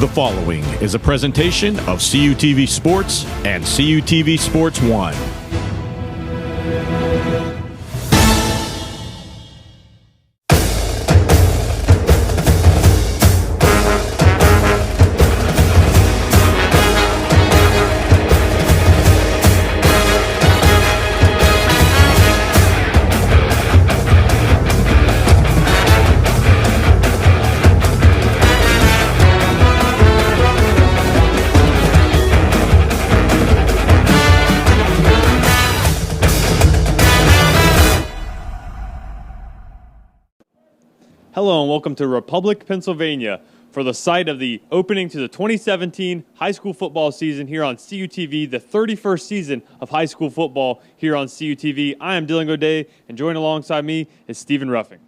The following is a presentation of CUTV Sports and CUTV Sports 1. Hello and welcome to Republic, Pennsylvania for the site of the opening to the 2017 high school football season here on CUTV, the 31st season of high school football here on CUTV. I am Dylan Goday, and joined alongside me is Stephen Ruffing.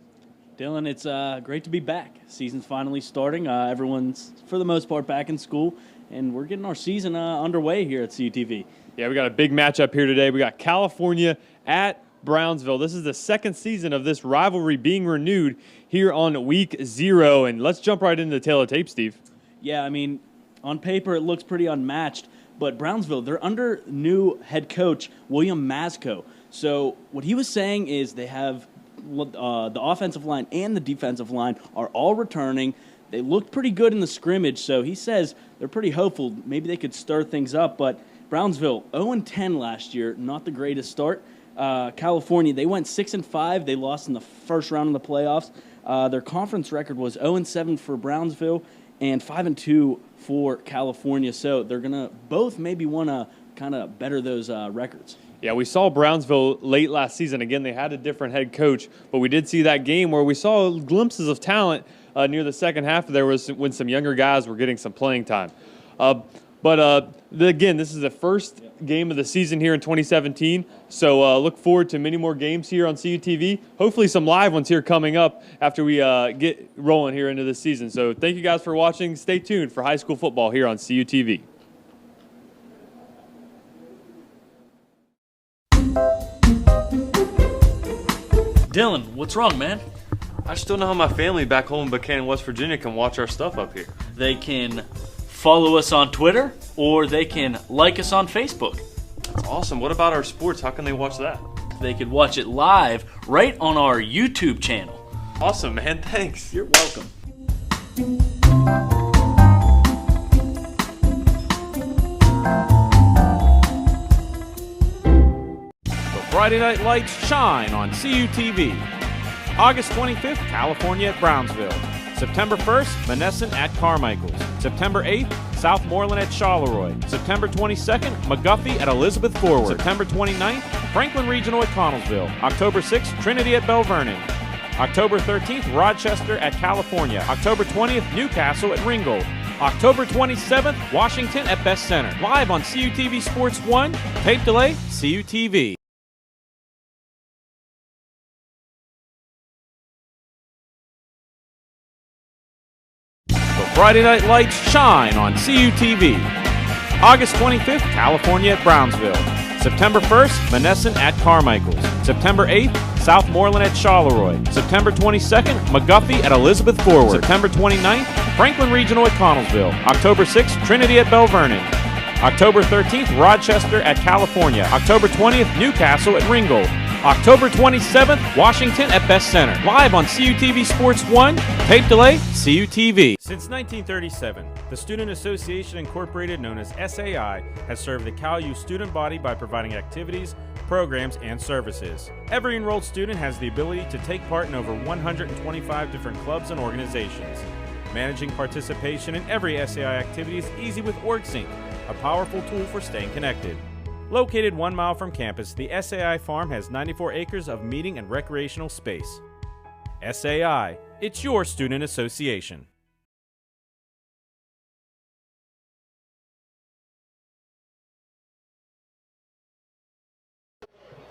Dylan, it's great to be back. Season's finally starting. Everyone's, for the most part, back in school, and we're getting our season underway here at CUTV. Yeah, we got a big matchup here today. We got California at Brownsville. This is the second season of this rivalry being renewed here on week 0. And let's jump right into the tail of tape, Steve. Yeah, I mean, on paper it looks pretty unmatched, but Brownsville, they're under new head coach William Mazco. So what he was saying is they have the offensive line and the defensive line are all returning. They looked pretty good in the scrimmage, so he says they're pretty hopeful. Maybe they could stir things up, but Brownsville, 0-10 last year, not the greatest start. California, they went 6-5. They lost in the first round of the playoffs. Their conference record was 0-7 for Brownsville and 5-2 for California. So they're going to both maybe want to kind of better those records. Yeah, we saw Brownsville late last season. Again, they had a different head coach, but we did see that game where we saw glimpses of talent near the second half. There was when some younger guys were getting some playing time. Again, this is the first game of the season here in 2017, so look forward to many more games here on CUTV. Hopefully some live ones here coming up after we get rolling here into the season. So thank you guys for watching. Stay tuned for high school football here on CUTV. Dylan, what's wrong, man? I just don't know how my family back home in Buchanan, West Virginia can watch our stuff up here. They can follow us on Twitter, or they can like us on Facebook. That's awesome. What about our sports? How can they watch that? They could watch it live right on our YouTube channel. Awesome, man. Thanks. You're welcome. The Friday Night Lights shine on CUTV. August 25th, California at Brownsville. September 1st, Monessen at Carmichael's. September 8th, Southmoreland at Charleroi. September 22nd, McGuffey at Elizabeth Forward. September 29th, Franklin Regional at Connellsville. October 6th, Trinity at Bell Vernon. October 13th, Rochester at California. October 20th, Newcastle at Ringgold. October 27th, Washington at Best Center. Live on CUTV Sports 1, tape delay, CUTV. Friday Night Lights shine on CUTV. August 25th, California at Brownsville. September 1st, Monessen at Carmichael's. September 8th, Southmoreland at Charleroi. September 22nd, McGuffey at Elizabeth Forward. September 29th, Franklin Regional at Connellsville. October 6th, Trinity at Bell Vernon. October 13th, Rochester at California. October 20th, Newcastle at Ringgold. October 27th, Washington at Best Center. Live on CUTV Sports 1, tape delay, CUTV. Since 1937, the Student Association Incorporated, known as SAI, has served the CalU student body by providing activities, programs, and services. Every enrolled student has the ability to take part in over 125 different clubs and organizations. Managing participation in every SAI activity is easy with OrgSync, a powerful tool for staying connected. Located 1 mile from campus, the SAI Farm has 94 acres of meeting and recreational space. SAI, it's your student association.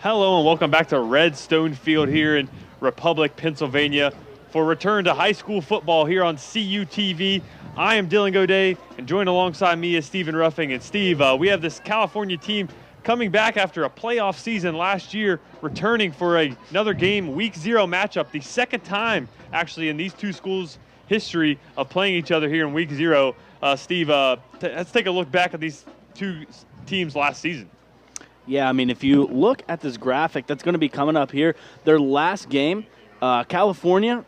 Hello and welcome back to Redstone Field here in Republic, Pennsylvania for return to high school football here on CUTV. I am Dylan Goday, and joined alongside me is Stephen Ruffing. And Steve, we have this California team coming back after a playoff season last year, returning for another game, Week 0 matchup, the second time actually in these two schools' history of playing each other here in Week 0. Steve, let's take a look back at these two teams last season. Yeah, I mean, if you look at this graphic that's going to be coming up here, their last game, California,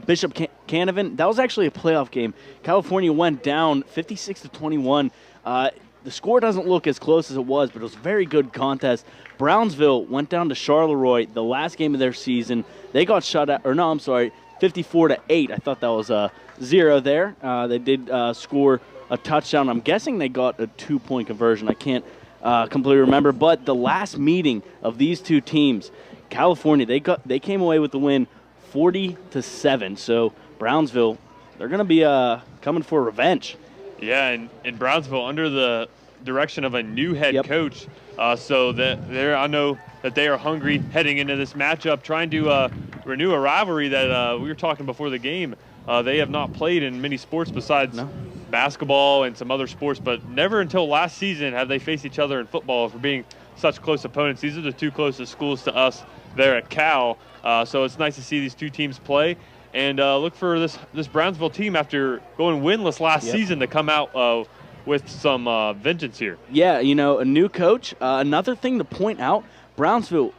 Bishop Canavan, that was actually a playoff game. California went down 56-21. The score doesn't look as close as it was, but it was a very good contest. Brownsville went down to Charleroi, the last game of their season. They got shut out, 54-8. I thought that was a 0 there. They did score a touchdown. I'm guessing they got a 2-point conversion. I can't completely remember. But the last meeting of these two teams, California, they came away with the win 40-7. So Brownsville, they're going to be coming for revenge. Yeah, and in Brownsville, under the direction of a new head coach, so that I know that they are hungry heading into this matchup, trying to renew a rivalry that we were talking before the game. They have not played in many sports besides basketball and some other sports, but never until last season have they faced each other in football for being such close opponents. These are the two closest schools to us there at Cal, so it's nice to see these two teams play. And look for this Brownsville team, after going winless last season, to come out with some vengeance here. Yeah, a new coach. Another thing to point out, Brownsville,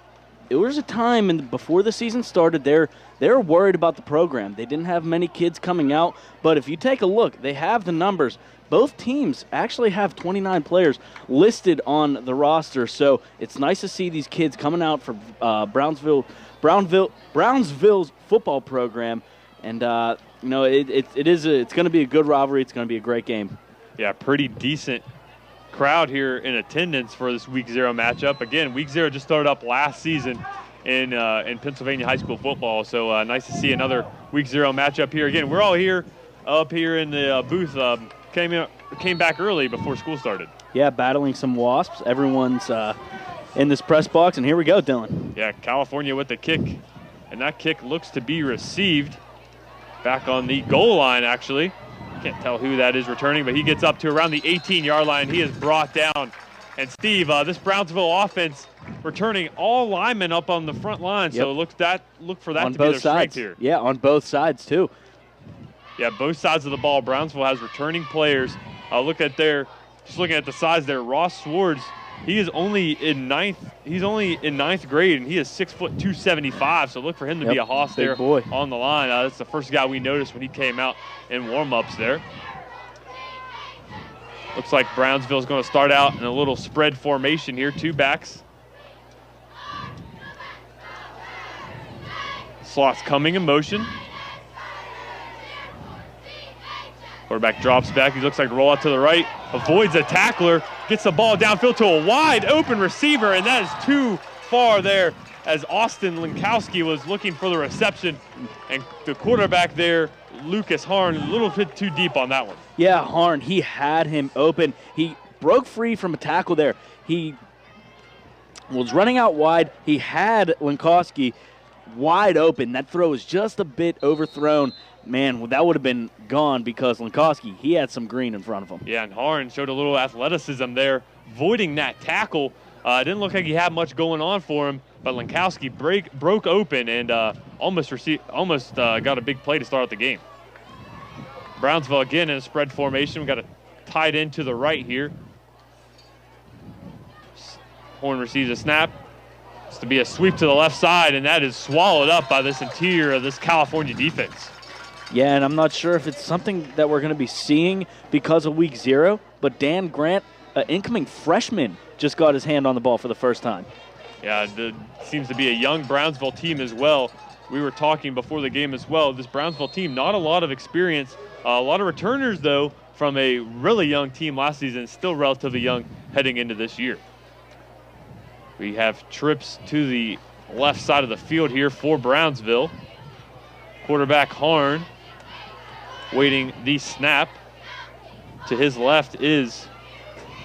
it was a time before the season started, they were worried about the program. They didn't have many kids coming out, but if you take a look, they have the numbers. Both teams actually have 29 players listed on the roster, so it's nice to see these kids coming out for Brownsville's football program, and it's going to be a good rivalry. It's going to be a great game. Yeah, pretty decent crowd here in attendance for this Week 0 matchup. Again, Week 0 just started up last season in Pennsylvania high school football, so nice to see another Week 0 matchup here. Again, we're all here up here in the booth. Came back early before school started. Yeah, battling some wasps. Everyone's in this press box, and here we go, Dylan. Yeah, California with the kick, and that kick looks to be received back on the goal line, actually. Can't tell who that is returning, but he gets up to around the 18-yard line. He is brought down. And, Steve, this Brownsville offense returning all linemen up on the front line, so look for that to be their strength here. Yeah, on both sides, too. Yeah, both sides of the ball. Brownsville has returning players. Looking at the size there, Ross Swartz, he is only in ninth. He's only in ninth grade, and he is 6 foot 275. So look for him to be a hoss there on the line. That's the first guy we noticed when he came out in warm-ups there. Looks like Brownsville's going to start out in a little spread formation here, two backs. Slots coming in motion. Quarterback drops back. He looks like roll out to the right, avoids a tackler, gets the ball downfield to a wide open receiver, and that is too far there as Austin Linkowski was looking for the reception, and the quarterback there, Lucas Harn, a little bit too deep on that one. Yeah, Harn, he had him open. He broke free from a tackle there. He was running out wide. He had Linkowski wide open. That throw was just a bit overthrown. Man, that would have been gone because Linkowski, he had some green in front of him. Yeah, and Harn showed a little athleticism there, voiding that tackle. It didn't look like he had much going on for him, but Linkowski broke open and almost got a big play to start out the game. Brownsville again in a spread formation. We got a tight end to the right here. Horn receives a snap. It's to be a sweep to the left side, and that is swallowed up by this interior of this California defense. Yeah, and I'm not sure if it's something that we're going to be seeing because of Week 0, but Dan Grant, an incoming freshman, just got his hand on the ball for the first time. Yeah, seems to be a young Brownsville team as well. We were talking before the game as well. This Brownsville team, not a lot of experience. A lot of returners, though, from a really young team last season, still relatively young heading into this year. We have trips to the left side of the field here for Brownsville. Quarterback Harn waiting the snap. To his left is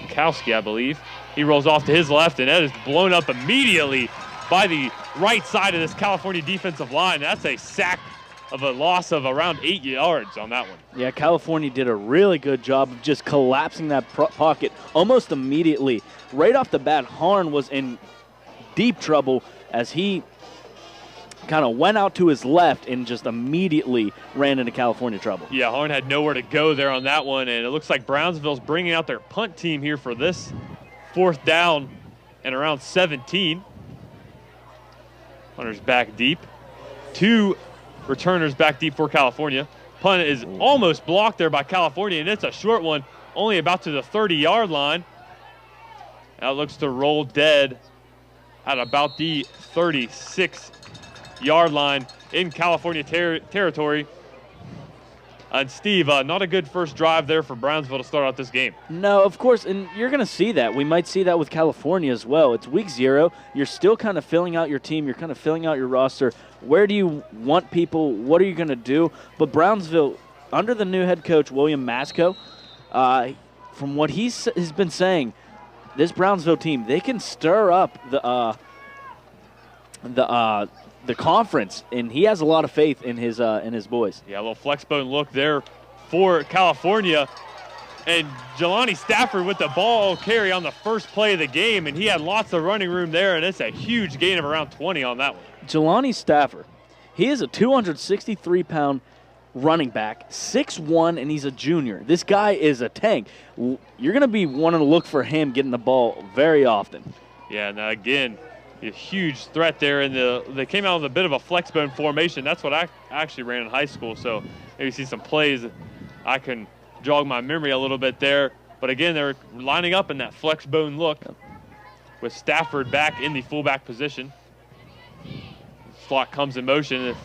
Kowski, I believe. He rolls off to his left, and that is blown up immediately by the right side of this California defensive line. That's a sack of a loss of around 8 yards on that one. Yeah, California did a really good job of just collapsing that pocket almost immediately. Right off the bat, Harn was in deep trouble as he kind of went out to his left and just immediately ran into California trouble. Yeah, Horn had nowhere to go there on that one, and it looks like Brownsville's bringing out their punt team here for this 4th down and around 17. Hunters back deep. 2 returners back deep for California. Punt is almost blocked there by California, and it's a short one, only about to the 30-yard line. That looks to roll dead at about the 36-yard line in California territory. And Steve, not a good first drive there for Brownsville to start out this game. No, of course, and you're going to see that. We might see that with California as well. It's week 0. You're still kind of filling out your team. You're kind of filling out your roster. Where do you want people? What are you going to do? But Brownsville, under the new head coach, William Masco, from what has been saying, this Brownsville team, they can stir up the conference, and he has a lot of faith in his boys. Yeah, a little flex bone look there for California. And Jelani Stafford with the ball carry on the first play of the game, and he had lots of running room there, and it's a huge gain of around 20 on that one. Jelani Stafford, he is a 263-pound running back, 6'1", and he's a junior. This guy is a tank. You're going to be wanting to look for him getting the ball very often. Yeah, and again, a huge threat there, and they came out with a bit of a flex bone formation. That's what I actually ran in high school, so maybe see some plays I can jog my memory a little bit there. But again, they're lining up in that flex bone look with Stafford back in the fullback position. Slot comes in motion.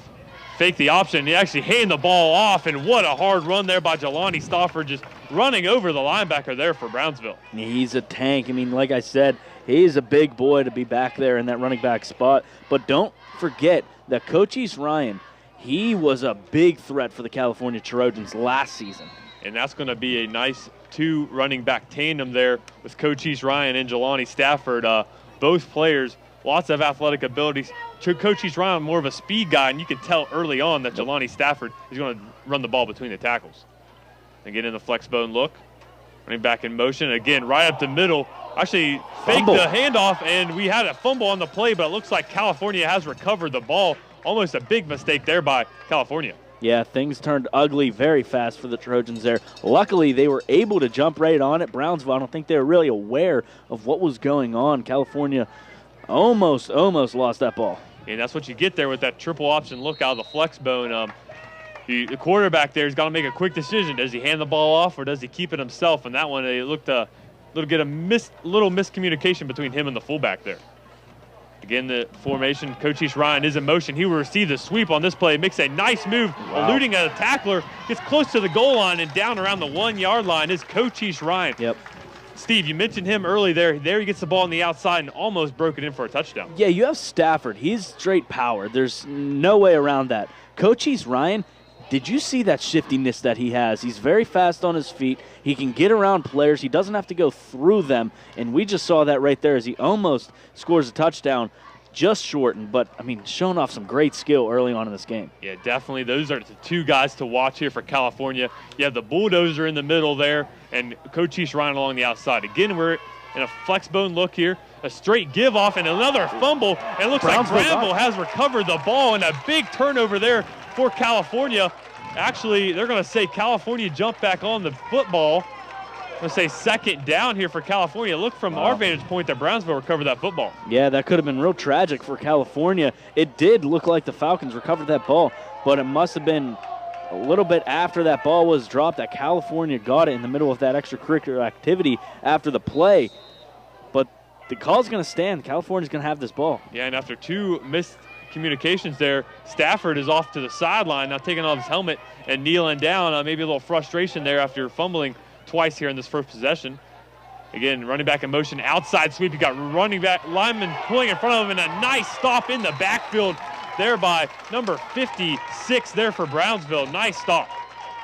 Fake the option. He actually hand the ball off, and what a hard run there by Jelani Stafford, just running over the linebacker there for Brownsville. He's a tank. I mean, like I said, he's a big boy to be back there in that running back spot. But don't forget that Coach East Ryan, he was a big threat for the California Trojans last season. And that's going to be a nice 2 running back tandem there with Coach East Ryan and Jelani Stafford. Both players, lots of athletic abilities. Coach East Ryan, more of a speed guy, and you can tell early on that Jelani Stafford is going to run the ball between the tackles. Again, in the flex bone look. Running back in motion. Again, right up the middle. Actually faked the handoff, and we had a fumble on the play, but it looks like California has recovered the ball. Almost a big mistake there by California. Yeah, things turned ugly very fast for the Trojans there. Luckily, they were able to jump right on it. Brownsville, I don't think they were really aware of what was going on. California almost lost that ball. And that's what you get there with that triple option look out of the flex bone. The quarterback there has got to make a quick decision. Does he hand the ball off or does he keep it himself? And that one, it looked a little miscommunication between him and the fullback there. Again, the formation, Coach East Ryan is in motion. He will receive the sweep on this play, makes a nice move, eluding a tackler, gets close to the goal line, and down around the 1-yard line is Coach East Ryan. Yep. Steve, you mentioned him early there. There he gets the ball on the outside and almost broke it in for a touchdown. Yeah, you have Stafford. He's straight power. There's no way around that. Coach East Ryan, did you see that shiftiness that he has? He's very fast on his feet. He can get around players. He doesn't have to go through them. And we just saw that right there as he almost scores a touchdown, just shortened. But, I mean, showing off some great skill early on in this game. Yeah, definitely. Those are the 2 guys to watch here for California. You have the Bulldozer in the middle there and Coach East Ryan along the outside. Again, we're in a flex bone look here. A straight give off and another fumble. And it looks like Brownsville has recovered the ball, and a big turnover there for California. Actually, they're going to say California jumped back on the football. I'm going to say second down here for California. Look from our vantage point that Brownsville recovered that football. Yeah, that could have been real tragic for California. It did look like the Falcons recovered that ball, but it must have been a little bit after that ball was dropped that California got it in the middle of that extracurricular activity after the play. But the call's going to stand. California's going to have this ball. Yeah, and after 2 missed communications there, Stafford is off to the sideline, now taking off his helmet and kneeling down. Maybe a little frustration there after fumbling twice here in this first possession. Again, running back in motion, outside sweep. You got running back lineman pulling in front of him, and a nice stop in the backfield there by number 56 there for Brownsville. Nice stop.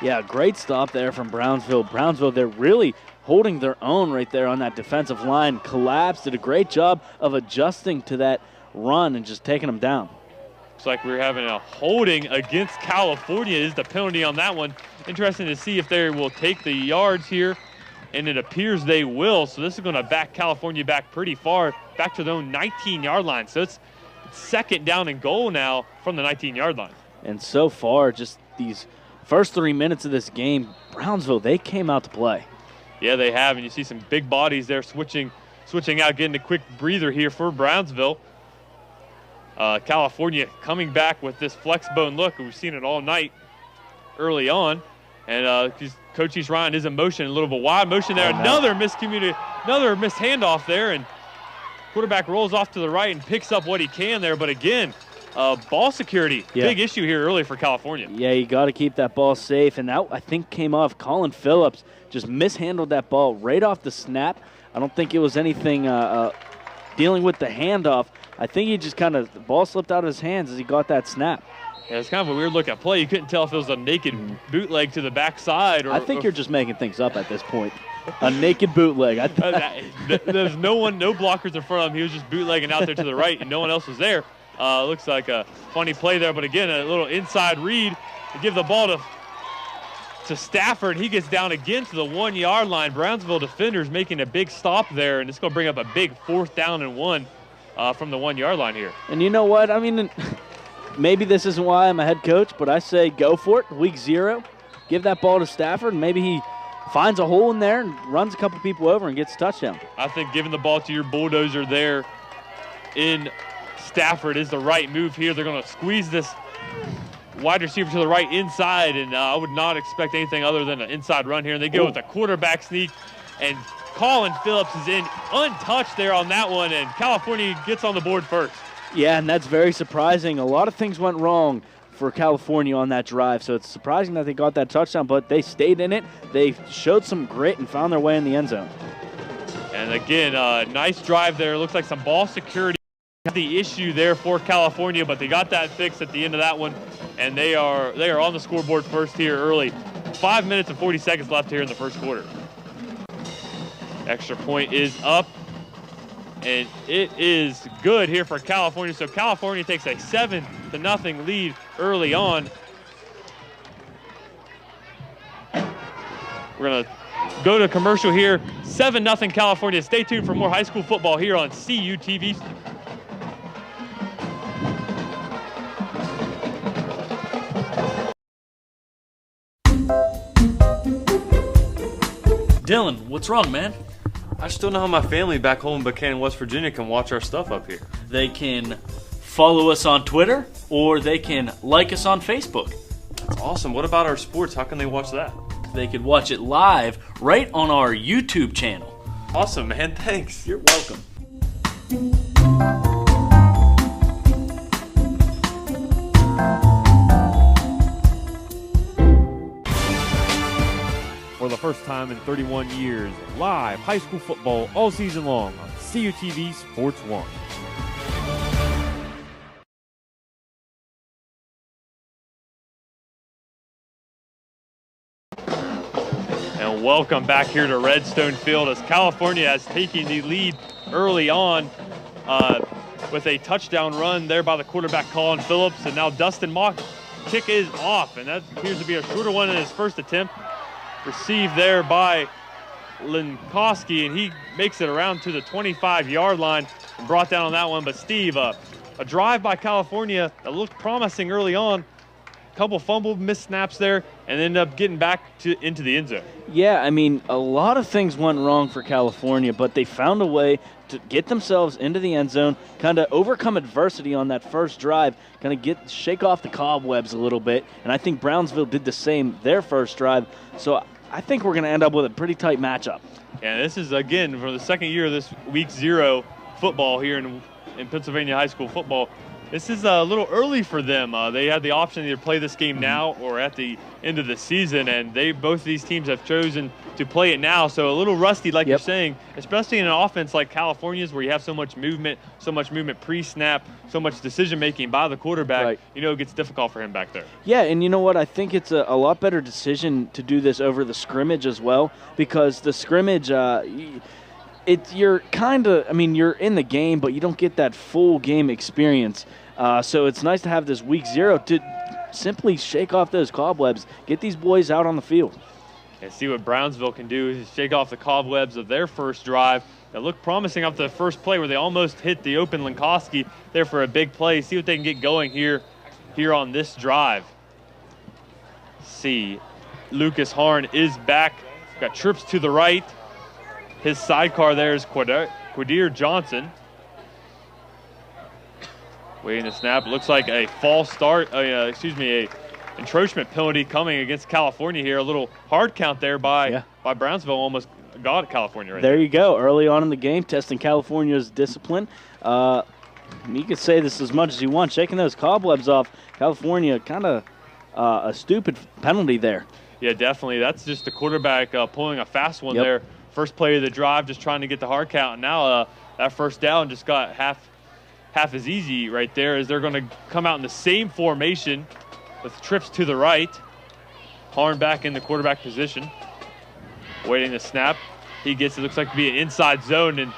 Yeah, great stop there from Brownsville. Brownsville, they're really holding their own right there on that defensive line. Collapsed, did a great job of adjusting to that run and just taking them down. Looks like we're having a holding against California is the penalty on that one. Interesting to see if they will take the yards here, and it appears they will. So this is going to back California back pretty far, back to their own 19-yard line. So it's second down and goal now from the 19-yard line. And so far, just these first 3 minutes of this game, Brownsville, they came out to play. Yeah, they have, and you see some big bodies there switching out, getting a quick breather here for Brownsville. California coming back with this flex bone look. We've seen it all night early on. And Coach East Ryan is in motion, a little bit wide motion there. Another missed handoff there, and quarterback rolls off to the right and picks up what he can there. But again, ball security, big issue here early for California. Yeah, you got to keep that ball safe. And that, I think, came off. Colin Phillips just mishandled that ball right off the snap. I don't think it was anything dealing with the handoff. I think he just the ball slipped out of his hands as he got that snap. Yeah, it's kind of a weird look at play. You couldn't tell if it was a naked bootleg to the backside. I think you're just making things up at this point. A naked bootleg. There's no blockers in front of him. He was just bootlegging out there to the right, and no one else was there. Looks like a funny play there, but again, a little inside read to give the ball to Stafford. He gets down again to the 1-yard line. Brownsville defenders making a big stop there, and it's going to bring up a big 4th down and 1 from the 1-yard line here. And you know what? I mean, maybe this isn't why I'm a head coach, but I say go for it. Week 0, give that ball to Stafford. Maybe he finds a hole in there and runs a couple people over and gets a touchdown. I think giving the ball to your bulldozer there in Stafford is the right move here. They're going to squeeze this wide receiver to the right inside, and I would not expect anything other than an inside run here. And they go with a quarterback sneak, and Colin Phillips is in untouched there on that one, and California gets on the board first. Yeah, and that's very surprising. A lot of things went wrong for California on that drive, so it's surprising that they got that touchdown, but they stayed in it. They showed some grit and found their way in the end zone. And again, nice drive there. Looks like some ball security. The issue there for California, but they got that fixed at the end of that one, and they are on the scoreboard first here early. 5 minutes and 40 seconds left here in the first quarter. Extra point is up, and it is good here for California. So California takes a 7-0 lead early on. We're going to go to commercial here. 7-0 California. Stay tuned for more high school football here on CUTV. Dylan, what's wrong, man? I just don't know how my family back home in Buchanan, West Virginia can watch our stuff up here. They can follow us on Twitter, or they can like us on Facebook. That's awesome. What about our sports? How can they watch that? They could watch it live right on our YouTube channel. Awesome, man. Thanks. You're welcome. For the first time in 31 years, live high school football all season long on CUTV Sports 1. And welcome back here to Redstone Field as California has taken the lead early on with a touchdown run there by the quarterback Colin Phillips. And now Dustin Mock kick is off, and that appears to be a shorter one in his first attempt. Received there by Linkowski, and he makes it around to the 25-yard line and brought down on that one. But Steve, a drive by California that looked promising early on. A couple fumbled missed snaps there, and ended up getting back into the end zone. Yeah, I mean, a lot of things went wrong for California, but they found a way to get themselves into the end zone, kind of overcome adversity on that first drive, kind of shake off the cobwebs a little bit. And I think Brownsville did the same their first drive. So I think we're going to end up with a pretty tight matchup. And this is, again, for the second year of this week 0 football here in Pennsylvania high school football. This is a little early for them. They had the option to either play this game now or at the end of the season, and both of these teams have chosen to play it now. So a little rusty, like you're saying, especially in an offense like California's where you have so much movement pre-snap, so much decision-making by the quarterback. Right. You know it gets difficult for him back there. Yeah, and you know what? I think it's a lot better decision to do this over the scrimmage as well, because the scrimmage you're in the game, but you don't get that full game experience. So it's nice to have this week 0 to simply shake off those cobwebs, get these boys out on the field. And see what Brownsville can do is shake off the cobwebs of their first drive. that looked promising off the first play where they almost hit the open Lankowski there for a big play. See what they can get going here on this drive. See, Lucas Harn is back. Got trips to the right. His sidecar there is Quadir Johnson. Waiting to snap. Looks like a false start, a encroachment penalty coming against California here. A little hard count there by Brownsville. Almost got California right there. There you go. Early on in the game, testing California's discipline. You could say this as much as you want. Shaking those cobwebs off. California, kind of a stupid penalty there. Yeah, definitely. That's just the quarterback pulling a fast one there. First play of the drive, just trying to get the hard count. And now that first down just got half as easy right there, as they're going to come out in the same formation with trips to the right. Harn back in the quarterback position, waiting to snap. He gets it, looks like to be an inside zone, and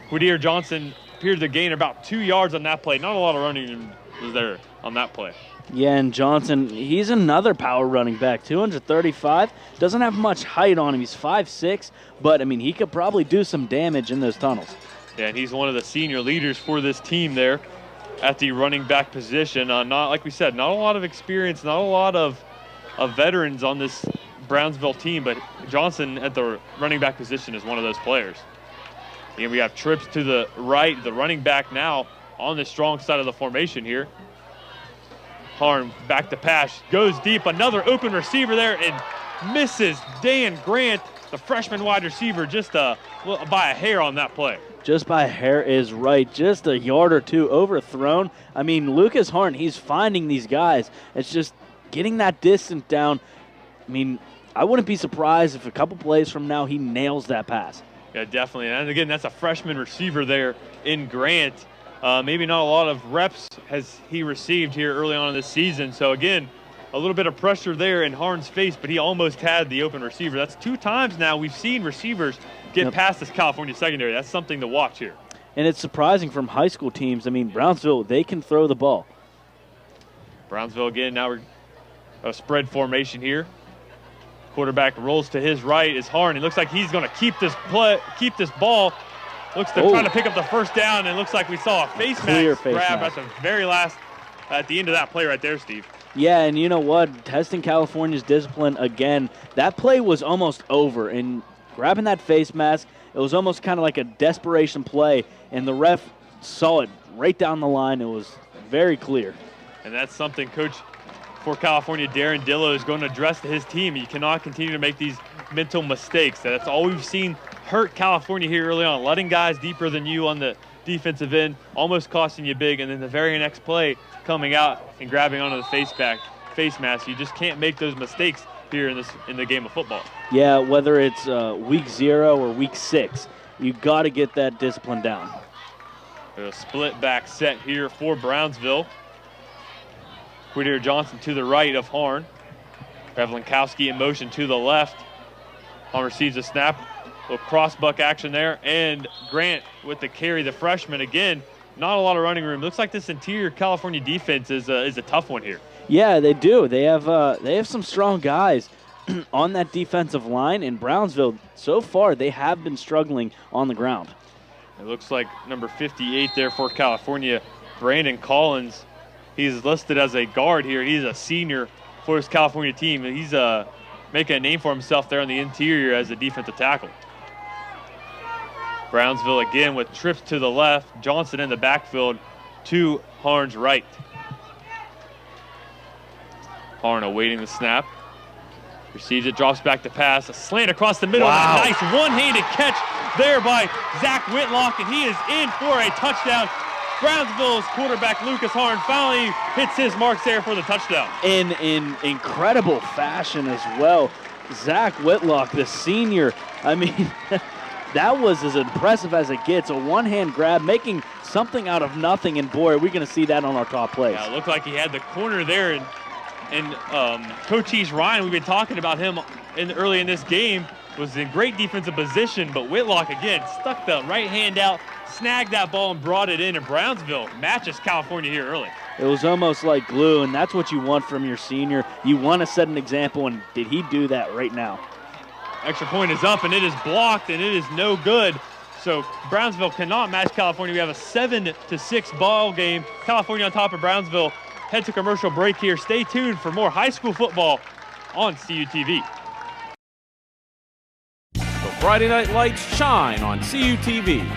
Quadir Johnson appeared to gain about 2 yards on that play. Not a lot of running was there on that play. Yeah, and Johnson, he's another power running back, 235. Doesn't have much height on him. He's 5'6", but, I mean, he could probably do some damage in those tunnels. Yeah, and he's one of the senior leaders for this team there at the running back position. Not, like we said, not a lot of experience, not a lot of veterans on this Brownsville team, but Johnson at the running back position is one of those players. And we have trips to the right, the running back now on the strong side of the formation here. Harn back to pass, goes deep, another open receiver there, and misses Dan Grant, the freshman wide receiver, just by a hair on that play. Just by a hair is right. Just a yard or two overthrown. I mean, Lucas Harn, he's finding these guys. It's just getting that distance down. I mean, I wouldn't be surprised if a couple plays from now he nails that pass. Yeah, definitely. And again, that's a freshman receiver there in Grant. Maybe not a lot of reps has he received here early on in this season. So again, a little bit of pressure there in Harn's face, but he almost had the open receiver. That's 2 times now we've seen receivers get past this California secondary. That's something to watch here. And it's surprising from high school teams. I mean, Brownsville, they can throw the ball. Brownsville again, now we're a spread formation here. Quarterback rolls to his right is Harn. It looks like he's going to keep this ball. Looks to try to pick up the first down, and looks like we saw a face mask grab at the very last, at the end of that play right there, Steve. Yeah, and you know what? Testing California's discipline again. That play was almost over, and grabbing that face mask, it was almost kind of like a desperation play, and the ref saw it right down the line. It was very clear. And that's something Coach for California, Darren Dillo, is going to address to his team. You cannot continue to make these mental mistakes. That's all we've seen hurt California here early on, letting guys deeper than you on the defensive end, almost costing you big, and then the very next play coming out and grabbing onto the face mask. You just can't make those mistakes here in the game of football. Yeah, whether it's week 0 or week 6, you got to get that discipline down. A split back set here for Brownsville. Quadir Johnson to the right of Harn. Lankowski in motion to the left. Harn receives a snap. A little cross-buck action there. And Grant with the carry, the freshman. Again, not a lot of running room. Looks like this interior California defense is a tough one here. Yeah, they do. They have some strong guys on that defensive line. In Brownsville, so far, they have been struggling on the ground. It looks like number 58 there for California, Brandon Collins. He's listed as a guard here. He's a senior for his California team. He's making a name for himself there on the interior as a defensive tackle. Brownsville again with trips to the left. Johnson in the backfield to Harn's right. Harn awaiting the snap. Receives it, drops back to pass. A slant across the middle. Wow. A nice one-handed catch there by Zach Whitlock, and he is in for a touchdown. Brownsville's quarterback Lucas Harn finally hits his marks there for the touchdown. In incredible fashion as well. Zach Whitlock, the senior, I mean, that was as impressive as it gets. A one-hand grab, making something out of nothing, and boy, are we going to see that on our top plays. Yeah, it looked like he had the corner there, and Coach East Ryan, we've been talking about him early in this game, was in great defensive position, but Whitlock, again, stuck the right hand out, snagged that ball and brought it in, and Brownsville matches California here early. It was almost like glue, and that's what you want from your senior. You want to set an example, and did he do that right now? Extra point is up, and it is blocked, and it is no good. So Brownsville cannot match California. We have a 7-6 ball game. California on top of Brownsville. Head to commercial break here. Stay tuned for more high school football on CUTV. The Friday Night Lights shine on CUTV.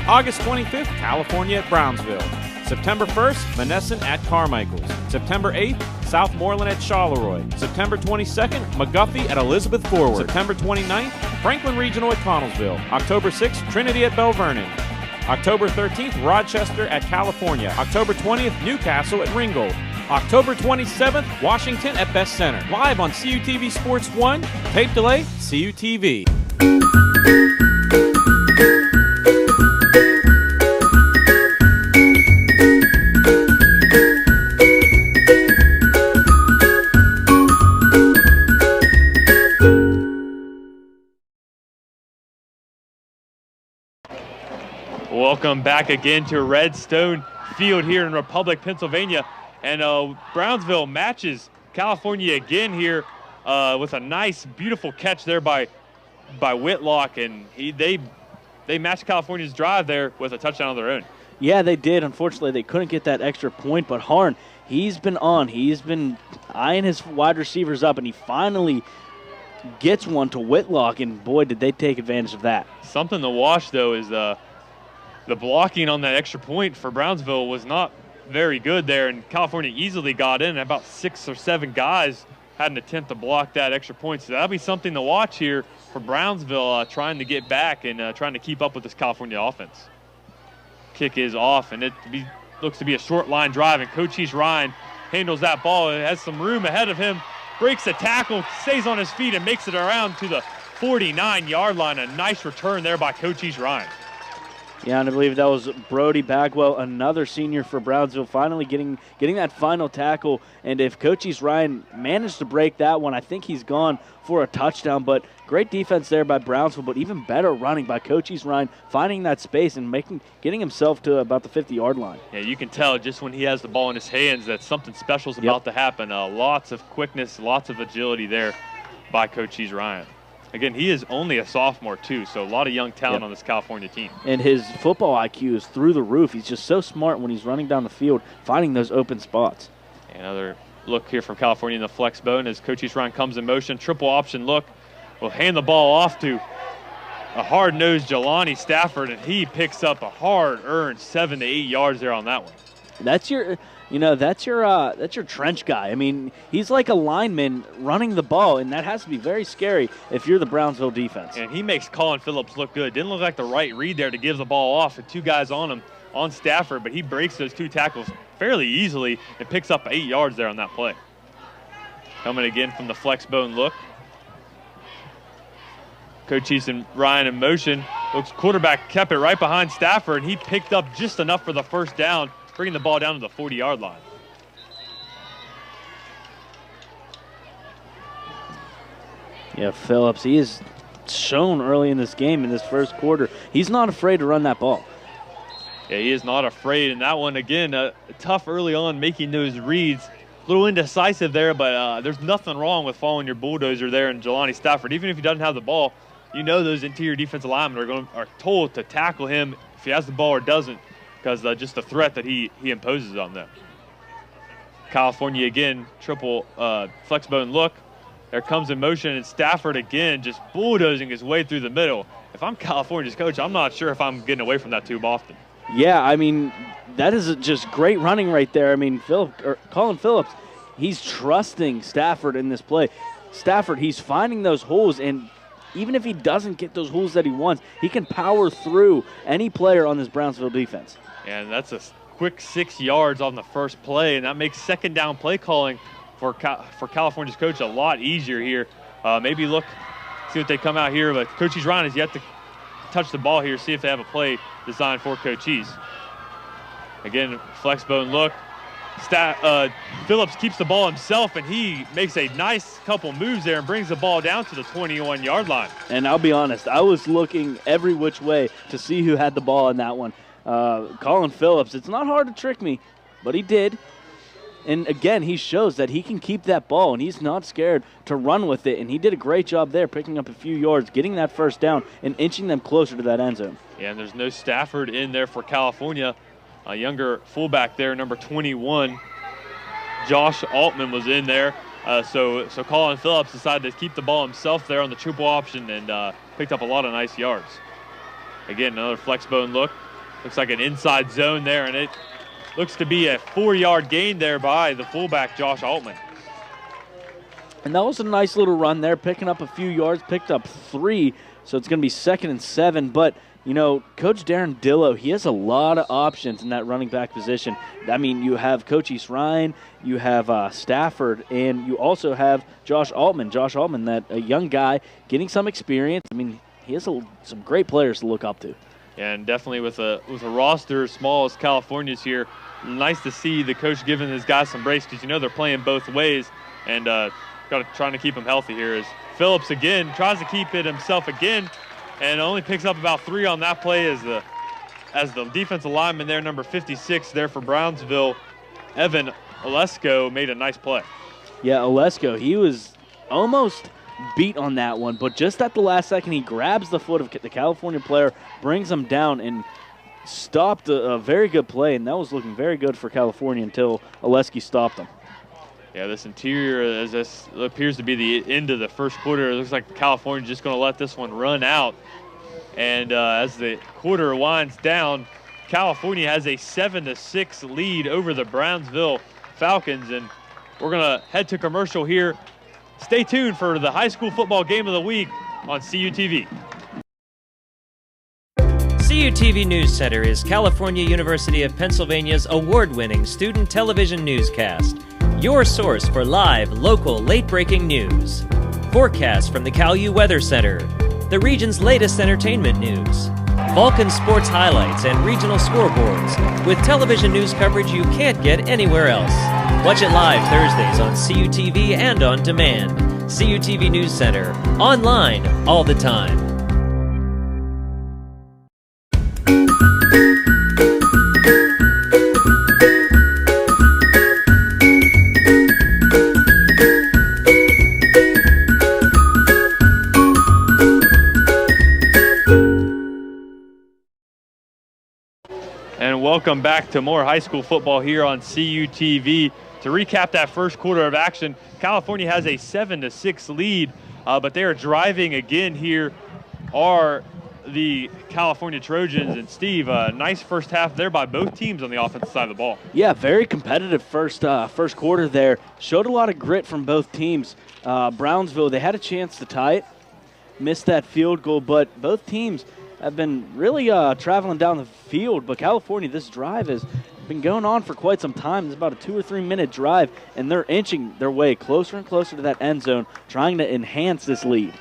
August 25th, California at Brownsville. September 1st, Monessen at Carmichael's. September 8th, Southmoreland at Charleroi. September 22nd, McGuffey at Elizabeth Forward. September 29th, Franklin Regional at Connellsville. October 6th, Trinity at Bell Vernon. October 13th, Rochester at California. October 20th, Newcastle at Ringgold. October 27th, Washington at Best Center. Live on CUTV Sports 1, tape delay, CUTV. Welcome back again to Redstone Field here in Republic, Pennsylvania. And Brownsville matches California again here with a nice, beautiful catch there by Whitlock. And they matched California's drive there with a touchdown of their own. Yeah, they did. Unfortunately, they couldn't get that extra point. But Harn, he's been on. He's been eyeing his wide receivers up, and he finally gets one to Whitlock. And, boy, did they take advantage of that. Something to watch, though, is the blocking on that extra point for Brownsville was not very good there, and California easily got in. About 6 or 7 guys had an attempt to block that extra point. So that'll be something to watch here for Brownsville, trying to get back and trying to keep up with this California offense. Kick is off, and it looks to be a short line drive, and Cochise Ryan handles that ball. It has some room ahead of him, breaks the tackle, stays on his feet, and makes it around to the 49-yard line. A nice return there by Cochise Ryan. Yeah, and I believe that was Brody Bagwell, another senior for Brownsville, finally getting that final tackle. And if Cochise Ryan managed to break that one, I think he's gone for a touchdown. But great defense there by Brownsville, but even better running by Cochise Ryan, finding that space and getting himself to about the 50-yard line. Yeah, you can tell just when he has the ball in his hands that something special is about to happen. Lots of quickness, lots of agility there by Cochise Ryan. Again, he is only a sophomore, too, so a lot of young talent on this California team. And his football IQ is through the roof. He's just so smart when he's running down the field, finding those open spots. Another look here from California in the flex bone as Cochise Ryan comes in motion. Triple option look. Will hand the ball off to a hard-nosed Jelani Stafford, and he picks up a hard-earned 7 to 8 yards there on that one. That's your trench guy. I mean, he's like a lineman running the ball, and that has to be very scary if you're the Brownsville defense. And he makes Colin Phillips look good. Didn't look like the right read there to give the ball off with 2 guys on him on Stafford, but he breaks those 2 tackles fairly easily and picks up 8 yards there on that play. Coming again from the flex bone look. Cochise and Ryan in motion. Looks quarterback kept it right behind Stafford, and he picked up just enough for the first down, bringing the ball down to the 40-yard line. Yeah, Phillips, he is shown early in this game, in this first quarter. He's not afraid to run that ball. Yeah, he is not afraid. And that one, again, tough early on making those reads. A little indecisive there, but there's nothing wrong with following your bulldozer there in Jelani Stafford. Even if he doesn't have the ball, you know those interior defensive linemen are told to tackle him if he has the ball or doesn't, because just the threat that he imposes on them. California again, triple flex bone look. There comes in motion, and Stafford again just bulldozing his way through the middle. If I'm California's coach, I'm not sure if I'm getting away from that too often. Yeah, I mean, that is just great running right there. I mean, Colin Phillips, he's trusting Stafford in this play. Stafford, he's finding those holes, and even if he doesn't get those holes that he wants, he can power through any player on this Brownsville defense. And that's a quick 6 yards on the first play, and that makes second down play calling for California's coach a lot easier here. Maybe look, see what they come out here, but Cochise Ryan has yet to touch the ball here, see if they have a play designed for Cochise. Again, flex bone look. Phillips keeps the ball himself, and he makes a nice couple moves there and brings the ball down to the 21-yard line. And I'll be honest, I was looking every which way to see who had the ball in that one. Colin Phillips, it's not hard to trick me, but he did. And again, he shows that he can keep that ball, and he's not scared to run with it. And he did a great job there, picking up a few yards, getting that first down, and inching them closer to that end zone. Yeah, and there's no Stafford in there for California. A younger fullback there, number 21, Josh Altman, was in there. So Colin Phillips decided to keep the ball himself there on the triple option and picked up a lot of nice yards. Again, another flex bone look. Looks like an inside zone there, and it looks to be a 4-yard gain there by the fullback, Josh Altman. And that was a nice little run there, picking up a few yards, picked up 3, so it's going to be 2nd and 7. But, you know, Coach Darren Dillow, he has a lot of options in that running back position. I mean, you have Coach East Ryan, you have Stafford, and you also have Josh Altman. Josh Altman, that a young guy getting some experience. I mean, he has some great players to look up to. And definitely with a roster as small as California's here, nice to see the coach giving his guys some breaks because, you know, they're playing both ways and trying to keep them healthy here. As Phillips again tries to keep it himself again and only picks up about 3 on that play as the defensive lineman there, number 56 there for Brownsville, Evan Olesko, made a nice play. Yeah, Olesko, he was almost beat on that one, but just at the last second, he grabs the foot of the California player, brings him down, and stopped a very good play, and that was looking very good for California until Oleski stopped him. Yeah, this interior, as this appears to be the end of the first quarter, it looks like California's just going to let this one run out. And as the quarter winds down, California has a 7-6 lead over the Brownsville Falcons, and we're going to head to commercial here. Stay tuned for the high school football game of the week on CUTV. CUTV News Center is California University of Pennsylvania's award-winning student television newscast. Your source for live, local, late-breaking news. Forecasts from the CalU Weather Center. The region's latest entertainment news. Vulcan sports highlights and regional scoreboards. With television news coverage you can't get anywhere else. Watch it live Thursdays on CUTV and on demand. CUTV News Center. Online all the time. And welcome back to more high school football here on CUTV. To recap that first quarter of action, California has a 7-6 lead, but they are driving again here are the California Trojans. And Steve, nice first half there by both teams on the offensive side of the ball. Yeah, very competitive first quarter there. Showed a lot of grit from both teams. Brownsville, they had a chance to tie it, missed that field goal, but both teams have been really traveling down the field. But California, this drive has been going on for quite some time. It's about a 2 or 3 minute drive, and they're inching their way closer and closer to that end zone, trying to enhance this lead.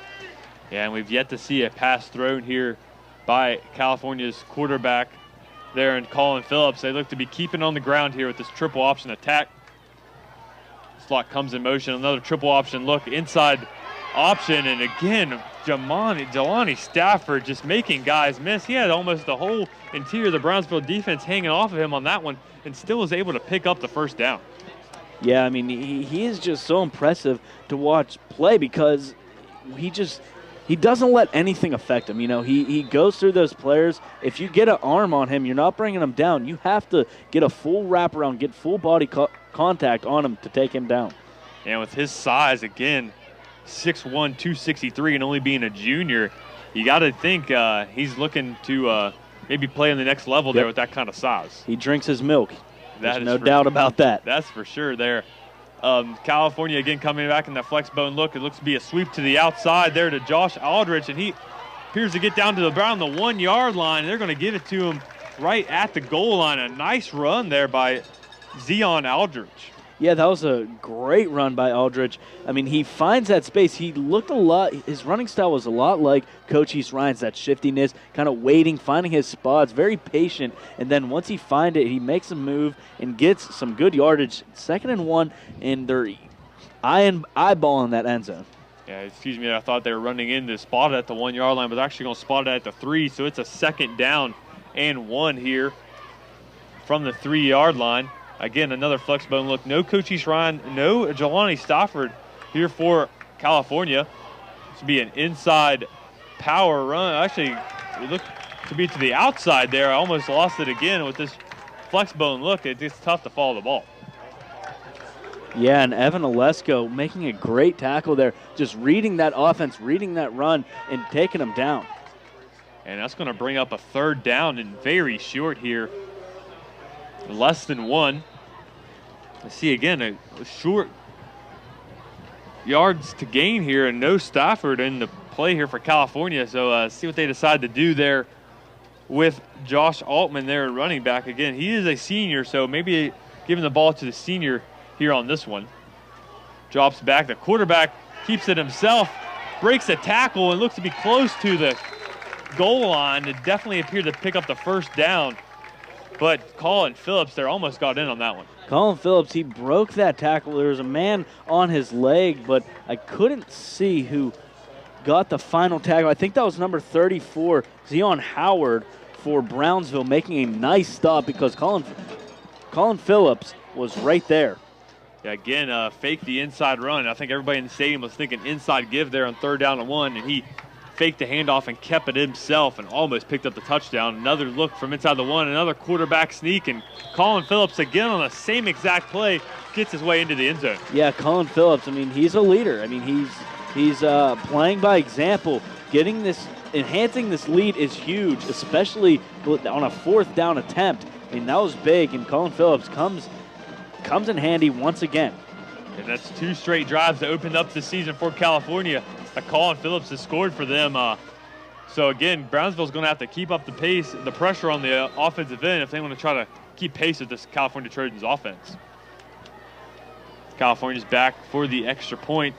Yeah, and we've yet to see a pass thrown here by California's quarterback there in Colin Phillips. They look to be keeping on the ground here with this triple option attack. Slot comes in motion, another triple option look, inside option, and again, Jelani Stafford just making guys miss. He had almost the whole interior of the Brownsville defense hanging off of him on that one and still was able to pick up the first down. Yeah, I mean, he is just so impressive to watch play because he doesn't let anything affect him. You know, he goes through those players. If you get an arm on him, you're not bringing him down. You have to get a full wraparound, get full body contact on him to take him down. And with his size, again, 6'1", 263, and only being a junior, you got to think he's looking to maybe play on the next level there with that kind of size. He drinks his milk. There's no for doubt sure. about that. That's for sure there. California, again, coming back in that flex bone look. It looks to be a sweep to the outside there to Josh Aldrich, and he appears to get down to around the 1 yard line. They're going to give it to him right at the goal line. A nice run there by Zion Aldrich. Yeah, that was a great run by Aldrich. I mean, he finds that space. He looked his running style was a lot like Coach East Ryan's, that shiftiness, kind of waiting, finding his spots, very patient. And then once he finds it, he makes a move and gets some good yardage. 2nd and 1, and they're eyeballing that end zone. Yeah, excuse me, I thought they were running in to spot it at the 1 yard line, but they're actually going to spot it at the 3, so it's a 2nd down and 1 here from the 3 yard line. Again, another flex bone look. No Coach East Ryan, no Jelani Stofford here for California. This would be an inside power run. Actually, it looked to be to the outside there. I almost lost it again with this flex bone look. It's tough to follow the ball. Yeah, and Evan Olesko making a great tackle there, just reading that offense, reading that run, and taking them down. And that's going to bring up a third down and very short here. Less than one. I see again a short yards to gain here, and no Stafford in the play here for California. So see what they decide to do there with Josh Altman there at running back. Again, he is a senior, so maybe giving the ball to the senior here on this one. Drops back. The quarterback keeps it himself, breaks a tackle, and looks to be close to the goal line. It definitely appeared to pick up the first down, but Colin Phillips there almost got in on that one. Colin Phillips, he broke that tackle. There was a man on his leg, but I couldn't see who got the final tackle. I think that was number 34, Zion Howard for Brownsville, making a nice stop because Colin Phillips was right there. Yeah, again, fake the inside run. I think everybody in the stadium was thinking inside give there on 3rd down and 1, and he faked the handoff and kept it himself and almost picked up the touchdown. Another look from inside the 1, another quarterback sneak, and Colin Phillips again on the same exact play gets his way into the end zone. Yeah, Colin Phillips, I mean, he's a leader. I mean, he's playing by example. Getting this, enhancing this lead is huge, especially on a 4th down attempt. I mean, that was big, and Colin Phillips comes in handy once again. And that's 2 straight drives that opened up the season for California. Colin Phillips has scored for them. So again, Brownsville's going to have to keep up the pace, the pressure on the offensive end if they want to try to keep pace with this California Trojans offense. California's back for the extra point.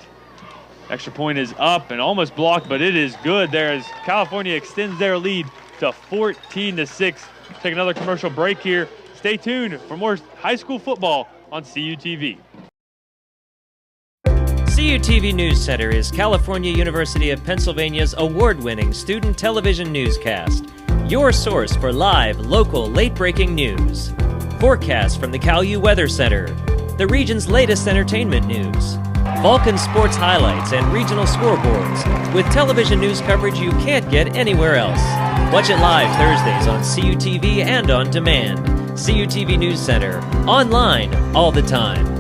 Extra point is up and almost blocked, but it is good there as California extends their lead to 14-6. Take another commercial break here. Stay tuned for more high school football on CUTV. CUTV News Center is California University of Pennsylvania's award-winning student television newscast. Your source for live, local, late-breaking news. Forecast from the CalU Weather Center. The region's latest entertainment news. Vulcan sports highlights and regional scoreboards with television news coverage you can't get anywhere else. Watch it live Thursdays on CUTV and on demand. CUTV News Center, online all the time.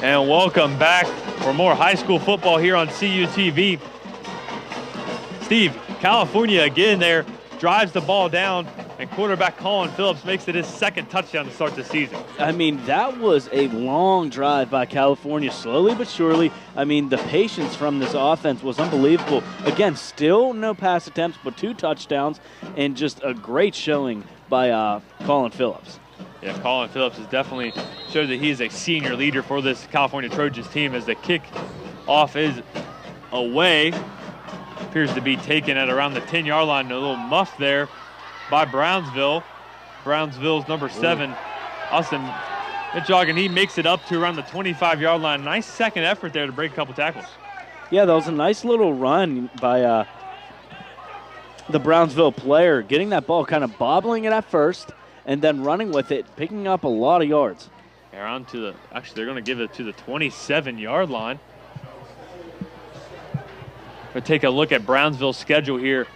And welcome back for more high school football here on CUTV. Steve, California again there drives the ball down, and quarterback Colin Phillips makes it his 2nd touchdown to start the season. I mean, that was a long drive by California, slowly but surely. I mean, the patience from this offense was unbelievable. Again, still no pass attempts, but 2 touchdowns, and just a great showing by Colin Phillips. Yeah, Colin Phillips has definitely showed that he is a senior leader for this California Trojans team as the kick off is away. Appears to be taken at around the 10-yard line. A little muff there by Brownsville. Brownsville's number 7, Austin Mitchoggan. He makes it up to around the 25-yard line. Nice second effort there to break a couple tackles. Yeah, that was a nice little run by the Brownsville player, getting that ball, kind of bobbling it at first, and then running with it, picking up a lot of yards. Around to the, actually they're going to give it to the 27-yard line. We'll take a look at Brownsville's schedule here.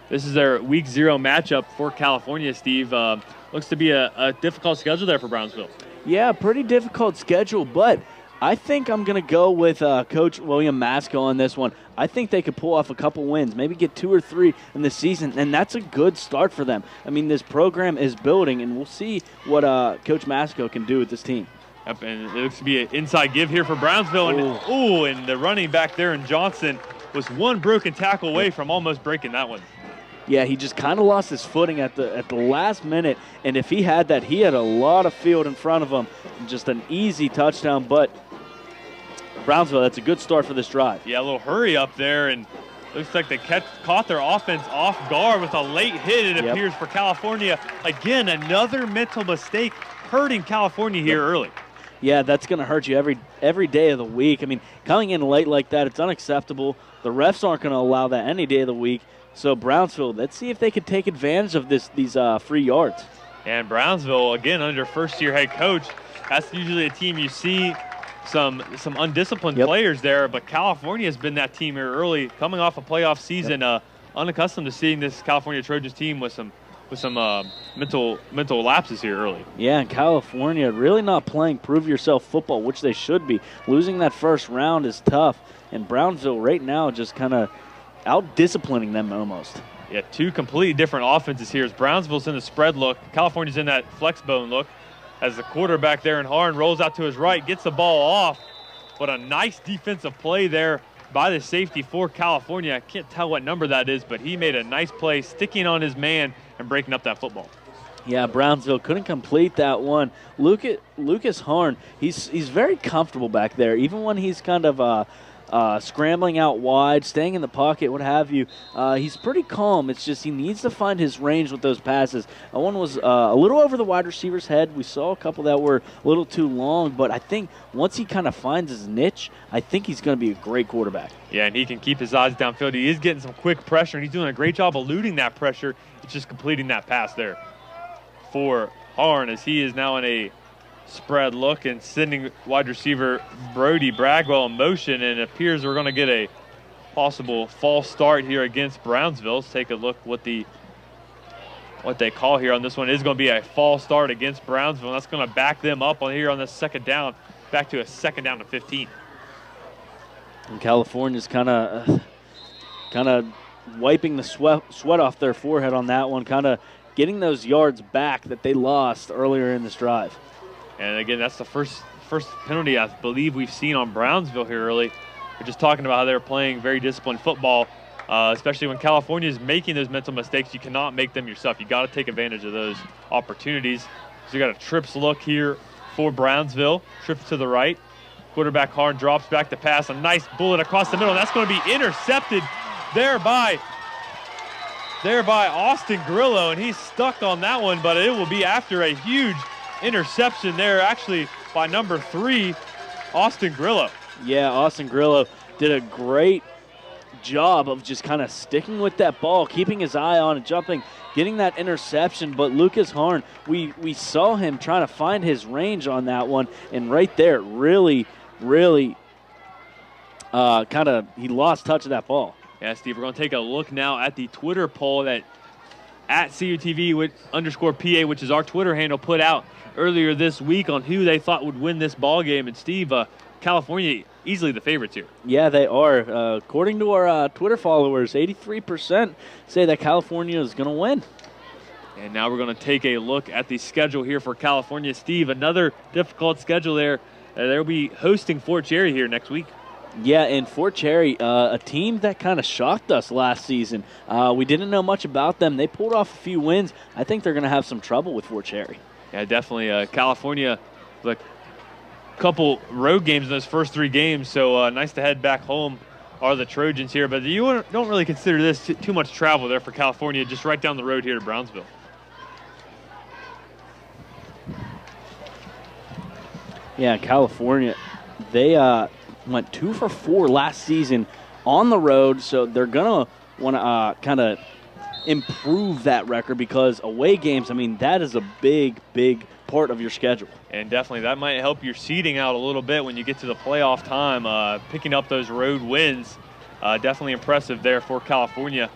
This is their week 0 matchup for California, Steve. Looks to be a difficult schedule there for Brownsville. Yeah, pretty difficult schedule, but I think I'm going to go with Coach William Masco on this one. I think they could pull off a couple wins, maybe get 2 or 3 in the season, and that's a good start for them. I mean, this program is building, and we'll see what Coach Masco can do with this team. Yep, and it looks to be an inside give here for Brownsville. And the running back there in Johnson was one broken tackle away from almost breaking that one. Yeah, he just kind of lost his footing at the last minute, and if he had that, he had a lot of field in front of him. Just an easy touchdown, but Brownsville, that's a good start for this drive. Yeah, a little hurry up there, and Looks like they caught their offense off guard with a late hit, it appears, for California. Again, another mental mistake hurting California here early. Yeah, that's going to hurt you every day of the week. I mean, coming in late like that, it's unacceptable. The refs aren't going to allow that any day of the week. So Brownsville, let's see if they can take advantage of these free yards. And Brownsville, again, under first-year head coach, that's usually a team you see some undisciplined players there, but California has been that team here early, coming off a playoff season, unaccustomed to seeing this California Trojans team with some mental lapses here early. Yeah, and California really not playing prove-yourself football, which they should be. Losing that first round is tough, and Brownsville right now just kind of out-disciplining them almost. Yeah, two completely different offenses here. As Brownsville's in the spread look, California's in that flex bone look. As the quarterback there in Harn rolls out to his right, gets the ball off. But a nice defensive play there by the safety for California. I can't tell what number that is, but he made a nice play, sticking on his man and breaking up that football. Yeah, Brownsville couldn't complete that one. Lucas Harn, he's very comfortable back there, even when he's kind of scrambling out wide, staying in the pocket, what have you. He's pretty calm. It's just he needs to find his range with those passes. One was a little over the wide receiver's head. We saw a couple that were a little too long, but I think once he kind of finds his niche, I think he's going to be a great quarterback. Yeah, and he can keep his eyes downfield. He is getting some quick pressure, and he's doing a great job eluding that pressure. It's just completing that pass there for Harn, as he is now in a spread look and sending wide receiver Brody Bragwell in motion, and it appears we're going to get a possible false start here against Brownsville. Let's take a look what they call here on this one. It is going to be a false start against Brownsville, and that's going to back them up on here on this second down, back to a second down to 15. And California's kind of wiping the sweat off their forehead on that one, kind of getting those yards back that they lost earlier in this drive. And again, that's the first penalty I believe we've seen on Brownsville here early. We're just talking about how they're playing very disciplined football, especially when California is making those mental mistakes. You cannot make them yourself. You got to take advantage of those opportunities. So you got a trips look here for Brownsville. Trips to the right. Quarterback Harn drops back to pass. A nice bullet across the middle. That's going to be intercepted there by Austin Grillo, and he's stuck on that one, but it will be after a huge interception there, actually, by number 3, Austin Grillo. Yeah, Austin Grillo did a great job of just kind of sticking with that ball, keeping his eye on it, jumping, getting that interception. But Lucas Harn, we saw him trying to find his range on that one, and right there, really he lost touch of that ball. Yeah, Steve, we're going to take a look now at the Twitter poll that at CUTV_PA, which is our Twitter handle, put out earlier this week on who they thought would win this ball game. And Steve, California easily the favorites here. Yeah, they are. According to our Twitter followers, 83% say that California is going to win. And now we're going to take a look at the schedule here for California. Steve, another difficult schedule there. They'll be hosting Fort Cherry here next week. Yeah, and Fort Cherry, a team that kind of shocked us last season. We didn't know much about them. They pulled off a few wins. I think they're going to have some trouble with Fort Cherry. Yeah, definitely. California, a couple road games in those first 3 games, so nice to head back home are the Trojans here. But you don't really consider this too much travel there for California, just right down the road here to Brownsville. Yeah, California, they went 2 for 4 last season on the road, so they're going to want to kind of improve that record, because away games, I mean, that is a big part of your schedule. And definitely that might help your seeding out a little bit when you get to the playoff time. Picking up those road wins, definitely impressive there for California.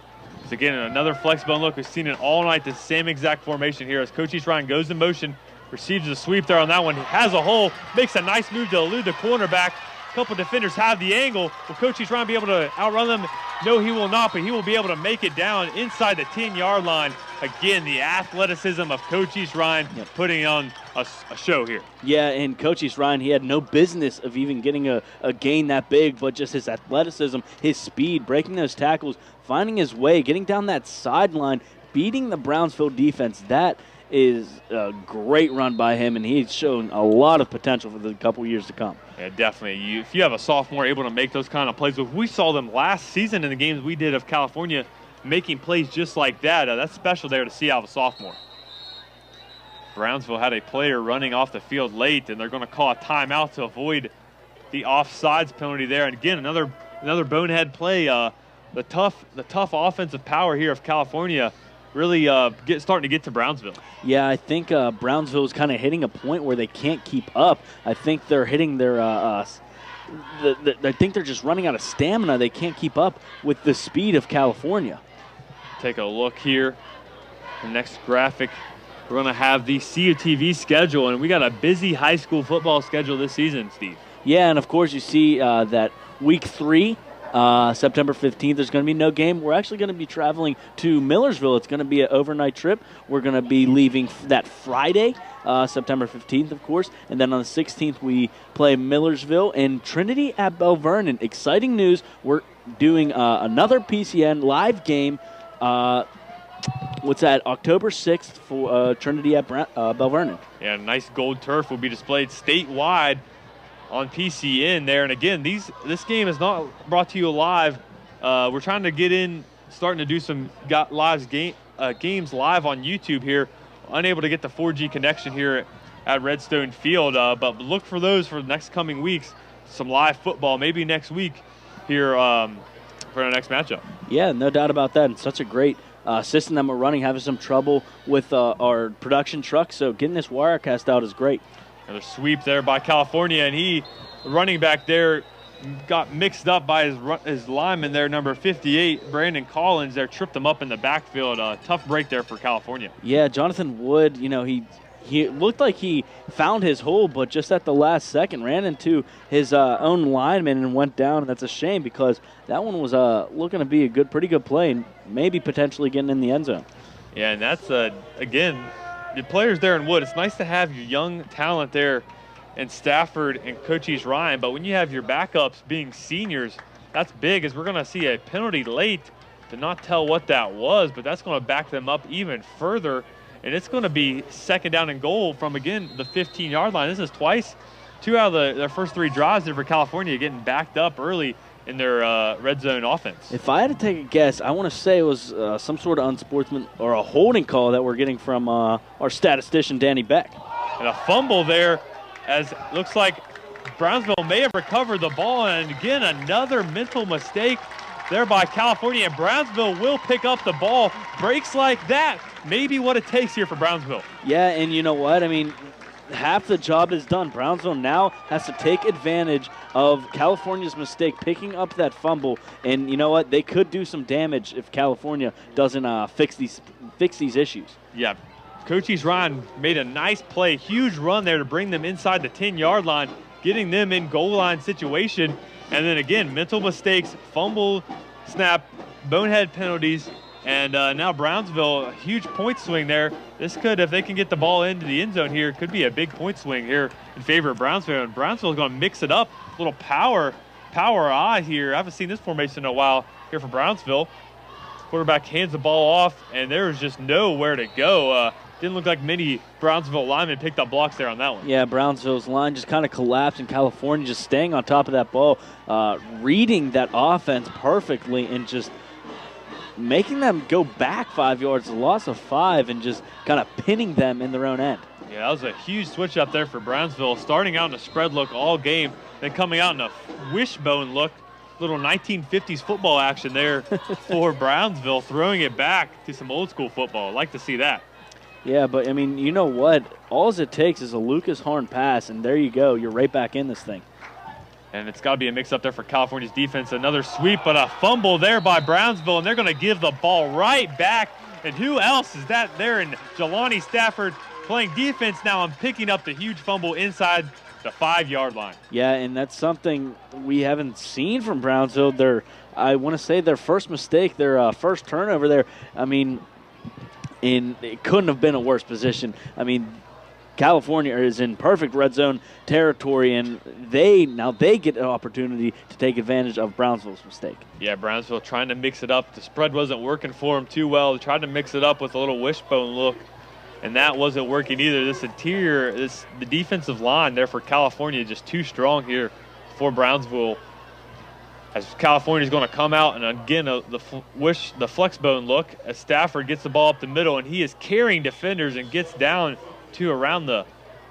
So again, another flex bone look. We've seen it all night, the same exact formation here as Coach East Ryan goes in motion, receives the sweep there on that one, has a hole, makes a nice move to elude the cornerback. A couple defenders have the angle. Will Coach East Ryan be able to outrun them? No, he will not, but he will be able to make it down inside the 10-yard line. Again, the athleticism of Coach East Ryan putting on a show here. Yeah, and Coach East Ryan, he had no business of even getting a gain that big, but just his athleticism, his speed, breaking those tackles, finding his way, getting down that sideline, beating the Brownsville defense. That is a great run by him, and he's shown a lot of potential for the couple years to come. Yeah, definitely. If you have a sophomore able to make those kind of plays, we saw them last season in the games we did of California making plays just like that. That's special there to see out of a sophomore. Brownsville had a player running off the field late, and they're going to call a timeout to avoid the offsides penalty there. And again, another bonehead play. The tough offensive power here of California really starting to get to Brownsville. Yeah, I think Brownsville is kind of hitting a point where they can't keep up. I think they're hitting their I think they're just running out of stamina. They can't keep up with the speed of California. Take a look here. The next graphic, we're going to have the CUTV schedule, and we got a busy high school football schedule this season, Steve. Yeah, and of course you see that week 3, September 15th, there's going to be no game. We're actually going to be traveling to Millersville. It's going to be an overnight trip. We're going to be leaving that Friday, September 15th, of course. And then on the 16th, we play Millersville and Trinity at Bell Vernon. Exciting news. We're doing another PCN live game. What's that? October 6th for Trinity at Bell Vernon. Yeah, nice gold turf will be displayed statewide on PCN there. And again, this game is not brought to you live. We're trying to starting to do some games live on YouTube here. Unable to get the 4G connection here at Redstone Field, but look for those for the next coming weeks. Some live football, maybe next week here for our next matchup. Yeah, no doubt about that. It's such a great system that we're running, having some trouble with our production truck, so getting this Wirecast out is great. Another sweep there by California, and the running back there got mixed up by his lineman there, number 58, Brandon Collins there, tripped him up in the backfield. Tough break there for California. Yeah, Jonathan Wood, he looked like he found his hole, but just at the last second ran into his own lineman and went down, and that's a shame because that one was looking to be a pretty good play and maybe potentially getting in the end zone. Yeah, and that's, again, the players there in Wood, it's nice to have your young talent there in Stafford and Cochise Ryan, but when you have your backups being seniors, that's big, as we're going to see a penalty late to not tell what that was, but that's going to back them up even further, and it's going to be second down and goal from, again, the 15-yard line. This is twice. 2 out of their first 3 drives there for California getting backed up early in their red zone offense. If I had to take a guess, I want to say it was some sort of unsportsman or a holding call that we're getting from our statistician, Danny Beck. And a fumble there, as looks like Brownsville may have recovered the ball, and again, another mental mistake there by California, and Brownsville will pick up the ball. Breaks like that, maybe what it takes here for Brownsville. Yeah, and you know what? I mean, half the job is done. Brownsville now has to take advantage of California's mistake, picking up that fumble. And you know what? They could do some damage if California doesn't fix these issues. Yeah, Cochise Ryan made a nice play, huge run there to bring them inside the 10-yard line, getting them in goal line situation. And then again, mental mistakes, fumble, snap, bonehead penalties. And now Brownsville, a huge point swing there. This could, if they can get the ball into the end zone here, could be a big point swing here in favor of Brownsville. And Brownsville is going to mix it up. A little power eye here. I haven't seen this formation in a while here for Brownsville. Quarterback hands the ball off, and there's just nowhere to go. Didn't look like many Brownsville linemen picked up blocks there on that one. Yeah, Brownsville's line just kind of collapsed, and California just staying on top of that ball, reading that offense perfectly and just making them go back 5 yards, a loss of 5, and just kind of pinning them in their own end. Yeah, that was a huge switch up there for Brownsville, starting out in a spread look all game, then coming out in a wishbone look. Little 1950s football action there for Brownsville, throwing it back to some old school football. Like to see that. Yeah, but I mean, you know what? All it takes is a Lucas Horn pass, and there you go. You're right back in this thing. And it's got to be a mix-up there for California's defense. Another sweep, but a fumble there by Brownsville, and they're going to give the ball right back. And who else is that there? And Jelani Stafford playing defense now and picking up the huge fumble inside the 5-yard line. Yeah, and that's something we haven't seen from Brownsville. I want to say their first mistake, their first turnover there. I mean, it couldn't have been a worse position. I mean, California is in perfect red zone territory, and they get an opportunity to take advantage of Brownsville's mistake. Yeah, Brownsville trying to mix it up. The spread wasn't working for them too well. They tried to mix it up with a little wishbone look. and that wasn't working either. This interior, the defensive line there for California just too strong here for Brownsville. As California's going to come out, and again, the flex bone look as Stafford gets the ball up the middle, and he is carrying defenders and gets down to around the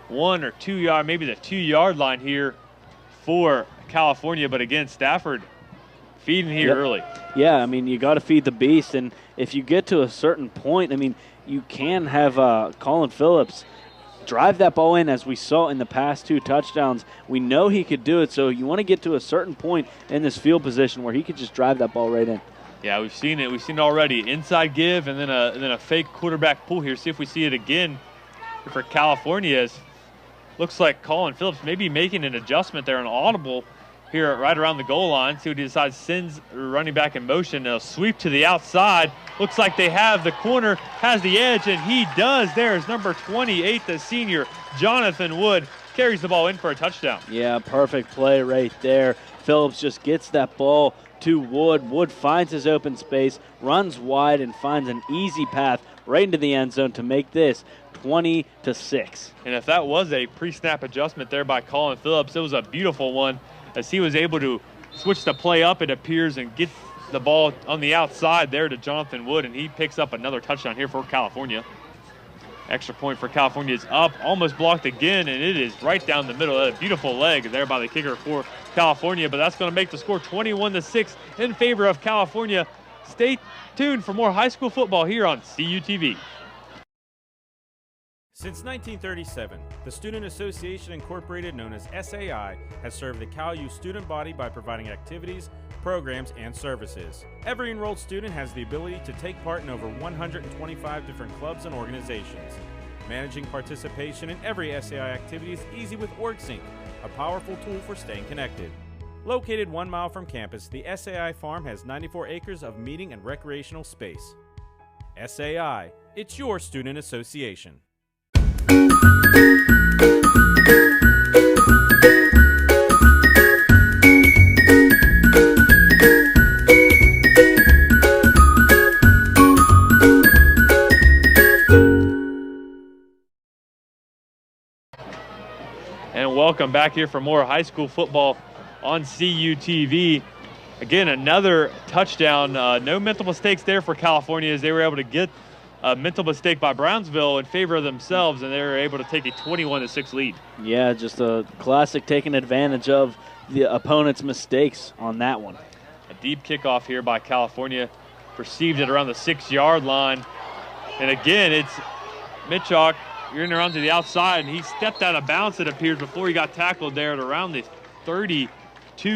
1 or 2 yard, maybe the 2 yard line here for California. But again, Stafford feeding here early. Yeah, I mean, you got to feed the beast, and if you get to a certain point, I mean, you can have Colin Phillips drive that ball in, as we saw in the past 2 touchdowns. We know he could do it, so you want to get to a certain point in this field position where he could just drive that ball right in. Yeah, we've seen it. We've seen it already. Inside give and then a fake quarterback pull here. See if we see it again for California. Looks like Colin Phillips maybe making an adjustment there, an audible here right around the goal line. See what he decides. Sends running back in motion. A sweep to the outside. Looks like they have the corner, has the edge, and he does. There's number 28, the senior, Jonathan Wood, carries the ball in for a touchdown. Yeah, perfect play right there. Phillips just gets that ball to Wood. Wood finds his open space, runs wide, and finds an easy path right into the end zone to make this 20-6. And if that was a pre-snap adjustment there by Colin Phillips, it was a beautiful one as he was able to switch the play up, it appears, and get the ball on the outside there to Jonathan Wood, and he picks up another touchdown here for California. Extra point for California is up, almost blocked again, and it is right down the middle. A beautiful leg there by the kicker for California, but that's going to make the score 21-6 in favor of California. Stay tuned for more high school football here on CUTV. Since 1937, the Student Association Incorporated, known as SAI, has served the CalU student body by providing activities, programs, and services. Every enrolled student has the ability to take part in over 125 different clubs and organizations. Managing participation in every SAI activity is easy with OrgSync, a powerful tool for staying connected. Located 1 mile from campus, the SAI Farm has 94 acres of meeting and recreational space. SAI, it's your student association. And welcome back here for more high school football on CUTV. Again, another touchdown. No mental mistakes there for California as they were able to get a mental mistake by Brownsville in favor of themselves, and they were able to take a 21-6 lead. Yeah, just a classic taking advantage of the opponent's mistakes on that one. A deep kickoff here by California, perceived at around the 6-yard line. And again, it's Mitchok you're around to the outside, and he stepped out of bounds, it appears, before he got tackled there at around the 32,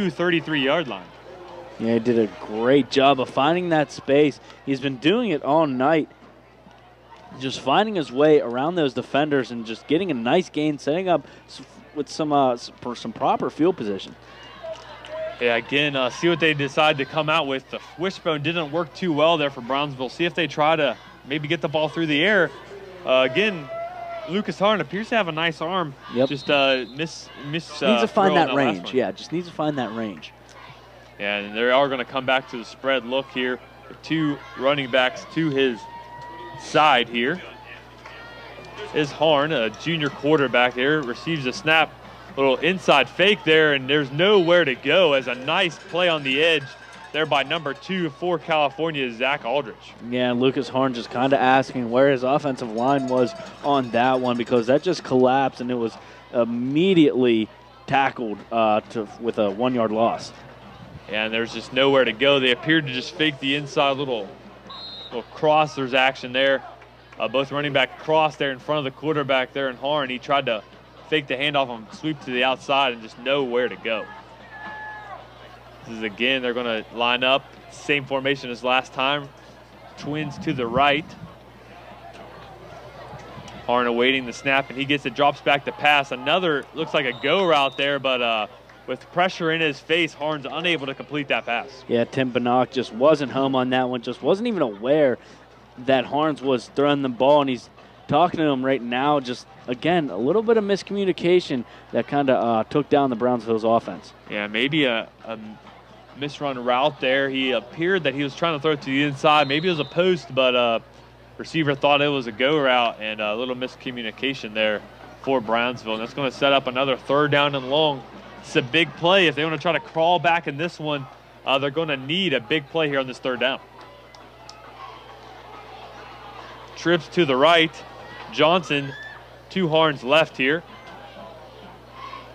33-yard line. Yeah, he did a great job of finding that space. He's been doing it all night, just finding his way around those defenders and just getting a nice gain, setting up with some proper field position. Yeah, again, see what they decide to come out with. The wishbone didn't work too well there for Brownsville. See if they try to maybe get the ball through the air. Again, Lucas Harn appears to have a nice arm. Yep. Just needs to find that range. Yeah, just needs to find that range. Yeah, and they are going to come back to the spread look here with 2 running backs to his side here. Is Harn, a junior quarterback there, receives a snap, little inside fake there, and there's nowhere to go as a nice play on the edge there by number 2 for California, Zach Aldrich. Yeah, Lucas Harn just kind of asking where his offensive line was on that one, because that just collapsed and it was immediately tackled with a 1-yard loss. And there's just nowhere to go. They appeared to just fake the inside little cross. There's action there. Both running back crossed there in front of the quarterback there in Harn. He tried to fake the handoff and sweep to the outside and just nowhere to go. This is again, they're going to line up. Same formation as last time. Twins to the right. Harn awaiting the snap, and he gets it, drops back to pass. Another, looks like a go route there, but with pressure in his face, Harn's unable to complete that pass. Yeah, Tim Bannock just wasn't home on that one, just wasn't even aware that Harns was throwing the ball, and he's talking to him right now. Just, again, a little bit of miscommunication that kind of took down the Brownsville's offense. Yeah, maybe a misrun route there. He appeared that he was trying to throw it to the inside. Maybe it was a post, but Receiver thought it was a go route, and a little miscommunication there for Brownsville. And that's going to set up another 3rd down and long. It's a big play. If they want to try to crawl back in this one, they're going to need a big play here on this 3rd down. Trips to the right. Johnson, 2 Harns left here.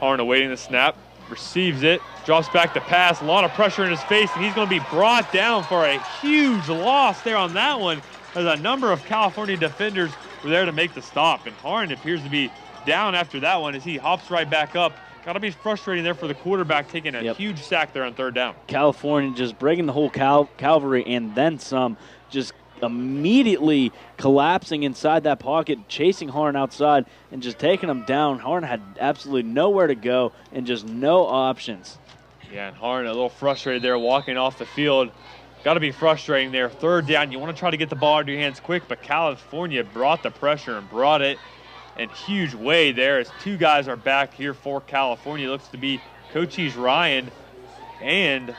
Harn awaiting the snap, receives it, drops back to pass. A lot of pressure in his face, and he's going to be brought down for a huge loss there on that one. As a number of California defenders were there to make the stop, and Harn appears to be down after that one as he hops right back up. Got to be frustrating there for the quarterback, taking a huge sack there on 3rd down. California just breaking the whole cavalry and then some, just immediately collapsing inside that pocket, chasing Harn outside and just taking him down. Harn had absolutely nowhere to go and just no options. Yeah, and Harn a little frustrated there walking off the field. Got to be frustrating there. 3rd down, you want to try to get the ball out of your hands quick, but California brought the pressure and brought it in huge way there as 2 guys are back here for California. It looks to be Cochise Ryan and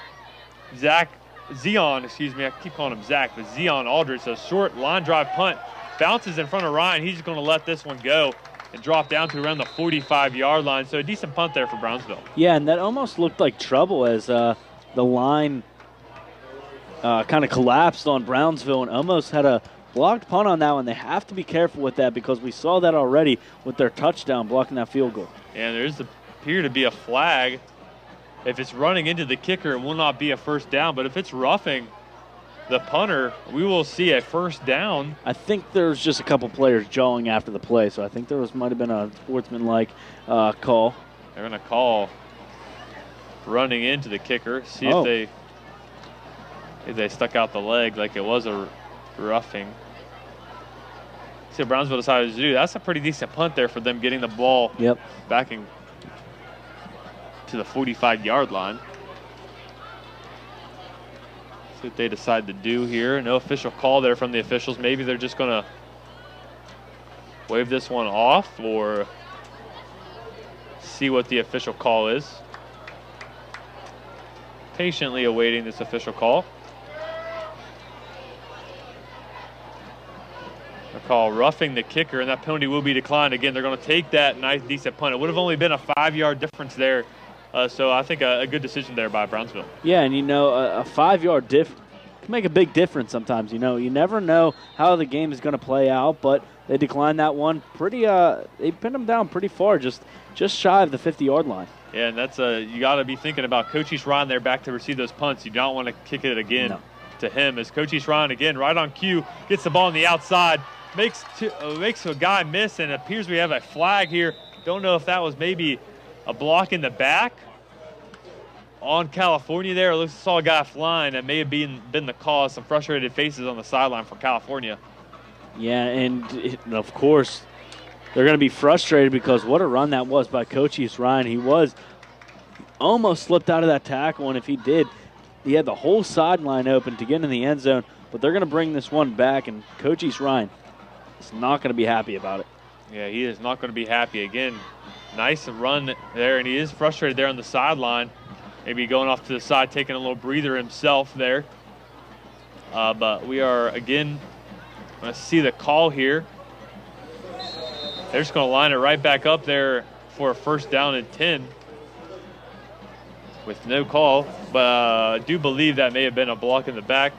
Zion, excuse me, I keep calling him Zach, but Zion Aldridge. A short line drive punt, bounces in front of Ryan. He's just going to let this one go and drop down to around the 45-yard line. So a decent punt there for Brownsville. Yeah, and that almost looked like trouble as the line kind of collapsed on Brownsville and almost had a blocked punt on that one. They have to be careful with that because we saw that already with their touchdown blocking that field goal. And there's appear to be a flag. If it's running into the kicker, it will not be a 1st down. But if it's roughing the punter, we will see a 1st down. I think there's just a couple players jawing after the play, so I think there might have been a sportsmanlike call. They're going to call running into the kicker. See if they stuck out the leg like it was a roughing. See what Brownsville decided to do. That's a pretty decent punt there for them getting the ball backing to the 45-yard line. See what they decide to do here. No official call there from the officials. Maybe they're just going to wave this one off or see what the official call is. Patiently awaiting this official call. A call roughing the kicker, and that penalty will be declined. Again, they're going to take that nice, decent punt. It would have only been a 5-yard difference there. So I think a good decision there by Brownsville. Yeah, and a 5-yard difference can make a big difference sometimes. You never know how the game is going to play out, but they declined that one pretty. They pinned them down pretty far, just shy of the 50-yard line. Yeah, and that's you got to be thinking about Cochise Ryan there back to receive those punts. You don't want to kick it again to him as Cochise Ryan again right on cue gets the ball on the outside, makes a guy miss, and it appears we have a flag here. Don't know if that was maybe a block in the back on California there. It saw a guy flying. That may have been the cause. Some frustrated faces on the sideline for California. Yeah, and of course they're going to be frustrated because what a run that was by Cochise Ryan. He was almost slipped out of that tackle, and if he did, he had the whole sideline open to get in the end zone. But they're going to bring this one back, and Cochise Ryan is not going to be happy about it. Yeah, he is not going to be happy. Again, nice run there, and he is frustrated there on the sideline. Maybe going off to the side, taking a little breather himself there. But we are, again, going to see the call here. They're just going to line it right back up there for a 1st down and 10 with no call. But I do believe that may have been a block in the back.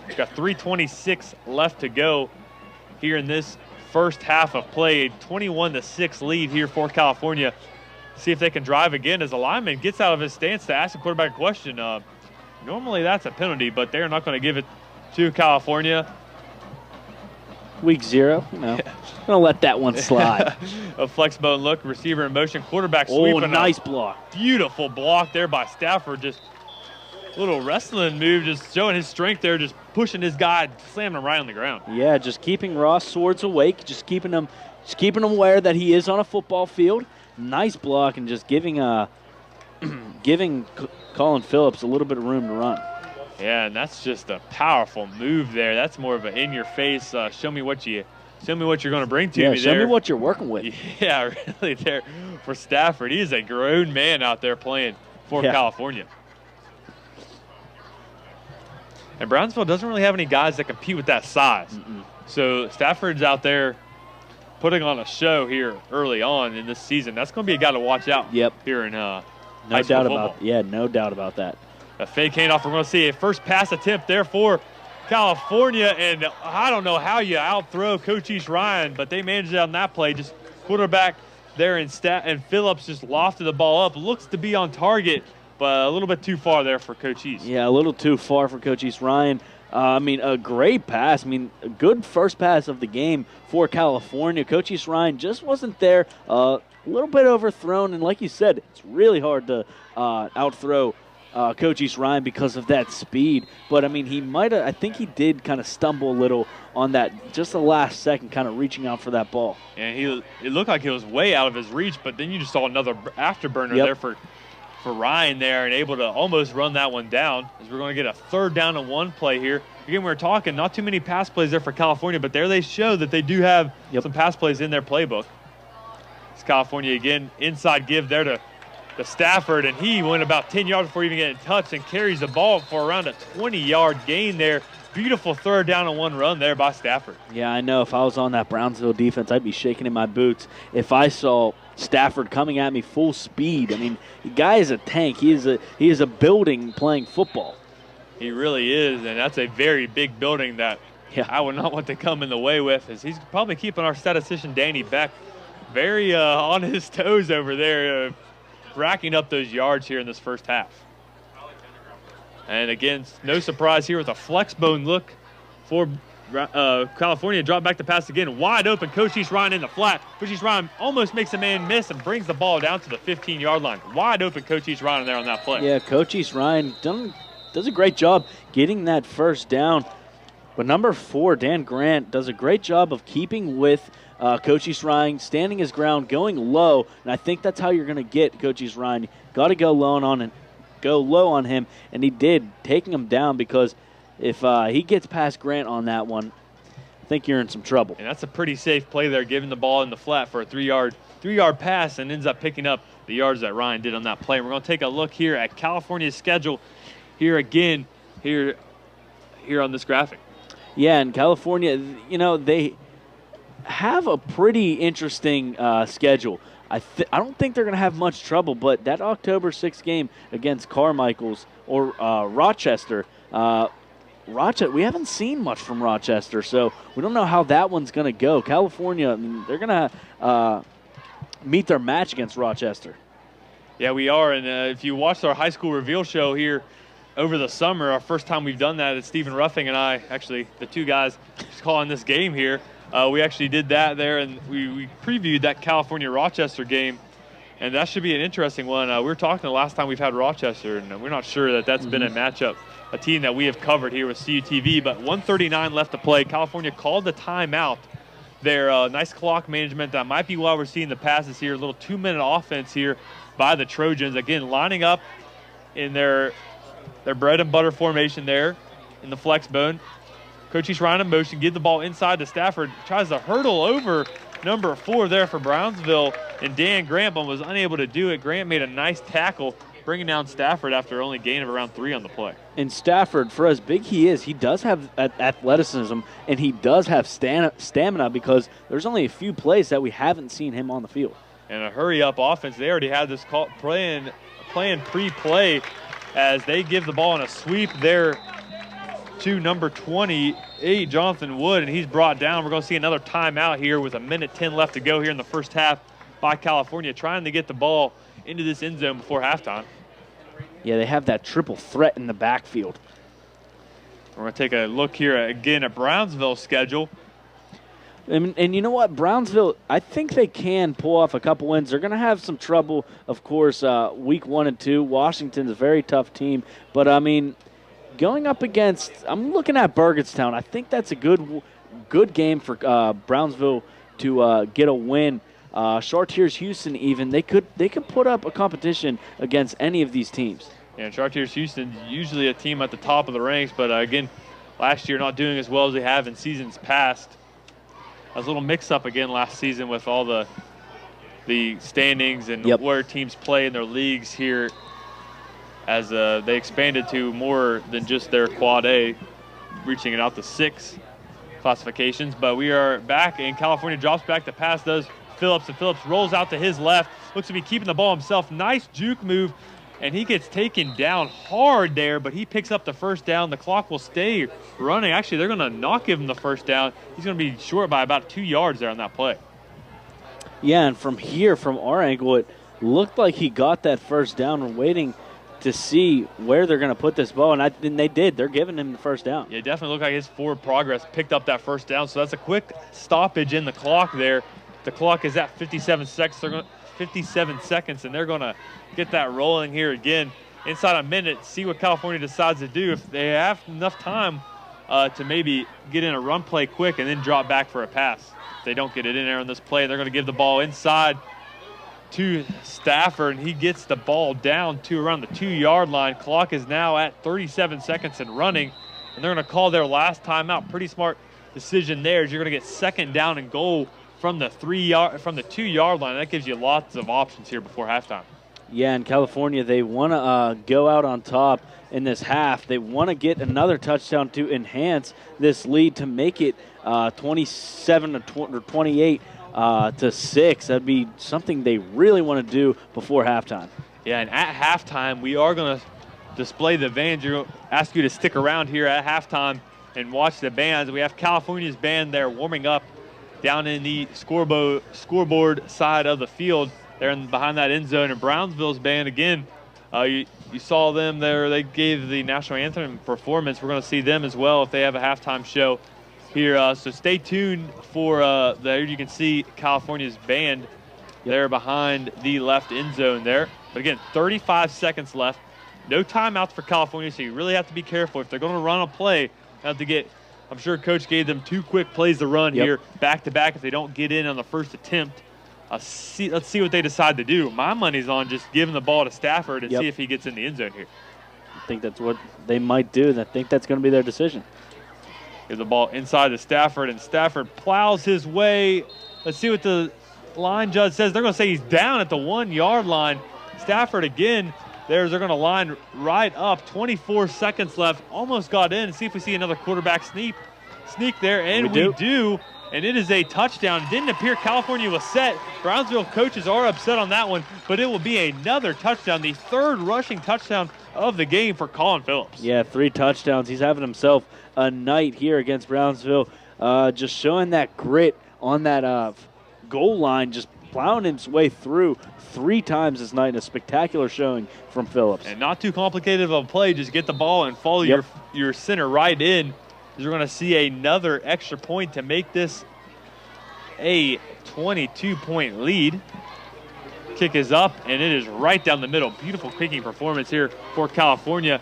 We've got 3:26 left to go here in this first half of play. 21-6 lead here for California. See if they can drive again as a lineman gets out of his stance to ask the quarterback a question. Normally that's a penalty, but they're not going to give it to California. Week 0, going to let that one slide. A flex bone look, receiver in motion, quarterback sweeping. Oh, nice block. Beautiful block there by Stafford. Just a little wrestling move, just showing his strength there, just pushing his guy, slamming him right on the ground. Yeah, just keeping Ross Swords awake, just keeping him aware that he is on a football field. Nice block and just giving Colin Phillips a little bit of room to run. Yeah, and that's just a powerful move there. That's more of an in-your-face, show me what you're going to bring to me there. Show me what you're working with. Yeah, really there for Stafford. He is a grown man out there playing for California. And Brownsville doesn't really have any guys that compete with that size. So Stafford's out there putting on a show here early on in this season. That's going to be a guy to watch out here in high school football. No doubt about that. A fake handoff. We're going to see a first pass attempt there for California, and I don't know how you out-throw Coach East Ryan, but they managed it on that play. Just quarterback there and Phillips just lofted the ball up. Looks to be on target, but a little bit too far there for Coach East. Yeah, a little too far for Coach East Ryan. A great pass. A good first pass of the game for California. Coach East Ryan just wasn't there. A little bit overthrown, and like you said, it's really hard to out-throw Coach East Ryan because of that speed. But, he might have – I think he did kind of stumble a little on that just the last second, kind of reaching out for that ball. And it looked like it was way out of his reach, but then you just saw another afterburner there for Ryan there, and able to almost run that one down, as we're going to get a 3rd down and 1 play here. Again, we're talking not too many pass plays there for California, but there they show that they do have some pass plays in their playbook. It's California again, inside give there to Stafford, and he went about 10 yards before even getting touched and carries the ball for around a 20-yard gain there. Beautiful 3rd down and 1 run there by Stafford. Yeah, I know. If I was on that Brownsville defense, I'd be shaking in my boots if I saw Stafford coming at me full speed. The guy is a tank. He is a building playing football. He really is, and that's a very big building that I would not want to come in the way with, as he's probably keeping our statistician Danny Beck very on his toes over there, racking up those yards here in this first half. And again, no surprise here with a flex bone look for California. Drop back to pass again, wide open. Coach East Ryan in the flat. Coach East Ryan almost makes a man miss and brings the ball down to the 15-yard line. Wide open Coach East Ryan there on that play. Yeah, Coach East Ryan does a great job getting that first down. But number 4, Dan Grant, does a great job of keeping with Coach East Ryan, standing his ground, going low. And I think that's how you're going to get Coach East Ryan. Got to go low on him, and he did, taking him down, because if he gets past Grant on that one, I think you're in some trouble. And that's a pretty safe play there, giving the ball in the flat for a 3-yard pass, and ends up picking up the yards that Ryan did on that play. And we're going to take a look here at California's schedule here again here on this graphic. Yeah, and California, they have a pretty interesting schedule. I don't think they're going to have much trouble, but that October 6th game against Carmichael's or Rochester, we haven't seen much from Rochester, so we don't know how that one's going to go. California, they're going to meet their match against Rochester. Yeah, we are, and if you watched our high school reveal show here over the summer, our first time we've done that is Stephen Ruffing and I, actually the two guys just calling this game here. We actually did that there, and we previewed that California-Rochester game, and that should be an interesting one. We were talking the last time we've had Rochester, and we're not sure that that's been a matchup, a team that we have covered here with CUTV, but 1:39 left to play. California called the timeout. Their nice clock management. That might be why we're seeing the passes here. A little 2-minute offense here by the Trojans. Again, lining up in their bread and butter formation there in the flex bone. Coach East Ryan in motion, give the ball inside to Stafford. Tries to hurdle over number 4 there for Brownsville, and Dan Grant was unable to do it. Grant made a nice tackle, bringing down Stafford after only gain of around 3 on the play. And Stafford, for as big he is, he does have athleticism, and he does have stamina, because there's only a few plays that we haven't seen him on the field. And a hurry-up offense. They already had this plan pre-play, as they give the ball in a sweep there to number 28, Jonathan Wood, and he's brought down. We're going to see another timeout here with 1:10 left to go here in the first half by California, trying to get the ball into this end zone before halftime. Yeah, they have that triple threat in the backfield. We're going to take a look here again at Brownsville's schedule. And you know what? Brownsville, I think they can pull off a couple wins. They're going to have some trouble, of course, week 1 and 2. Washington's a very tough team. But, going up against, I'm looking at Burgettstown. I think that's a good game for Brownsville to get a win. Chartiers Houston, even they could put up a competition against any of these teams. Yeah, Chartiers Houston usually a team at the top of the ranks, but again, last year not doing as well as they have in seasons past. A little mix-up again last season with all the standings and where teams play in their leagues here, as they expanded to more than just their Quad A, reaching it out to 6. classifications. But we are back, and California drops back. The pass does Phillips, and Phillips rolls out to his left. Looks to be keeping the ball himself. Nice juke move, and he gets taken down hard there, but he picks up the first down. The clock will stay running. Actually, they're going to not give him the first down. He's going to be short by about 2 yards there on that play. Yeah, and from here, from our angle, it looked like he got that first down and waiting to see where they're going to put this ball, and they did. They're giving him the first down. Yeah, it definitely looked like his forward progress picked up that first down, so that's a quick stoppage in the clock there. The clock is at 57 seconds. They're going 57 seconds, and they're going to get that rolling here again inside a minute. See what California decides to do. If they have enough time to maybe get in a run play quick and then drop back for a pass. If they don't get it in there on this play, they're going to give the ball inside to Stafford, and he gets the ball down to around the 2-yard line. Clock is now at 37 seconds and running, and they're going to call their last timeout. Pretty smart decision there, as you're going to get second down and goal from the 2-yard line. That gives you lots of options here before halftime. Yeah, in California, they want to go out on top in this half. They want to get another touchdown to enhance this lead to make it 27 or 28 to 6. That'd be something they really want to do before halftime. Yeah, and at halftime, we are going to display the bands. We're going to ask you to stick around here at halftime and watch the bands. We have California's band there warming up down in the scoreboard side of the field there behind that end zone. And Brownsville's band, again, you saw them there. They gave the national anthem performance. We're going to see them as well if they have a halftime show here. So stay tuned for there. You can see California's band there behind the left end zone there. But again, 35 seconds left. No timeouts for California, so you really have to be careful. If they're going to run a play, you have to get, I'm sure Coach gave them 2 quick plays to run here back-to-back if they don't get in on the first attempt. Let's see what they decide to do. My money's on just giving the ball to Stafford and see if he gets in the end zone here. I think that's what they might do, and I think that's going to be their decision. Give the ball inside to Stafford, and Stafford plows his way. Let's see what the line judge says. They're going to say he's down at the 1-yard line. Stafford again. They're going to line right up. 24 seconds left. Almost got in. See if we see another quarterback sneak there, and we do. And it is a touchdown. It didn't appear California was set. Brownsville coaches are upset on that one, but it will be another touchdown, the 3rd rushing touchdown of the game for Colin Phillips. Yeah, 3 touchdowns. He's having himself a night here against Brownsville, just showing that grit on that goal line, just plowing his way through 3 times this night. A spectacular showing from Phillips. And not too complicated of a play. Just get the ball and follow your center right in. We're going to see another extra point to make this a 22-point lead. Kick is up, and it is right down the middle. Beautiful kicking performance here for California.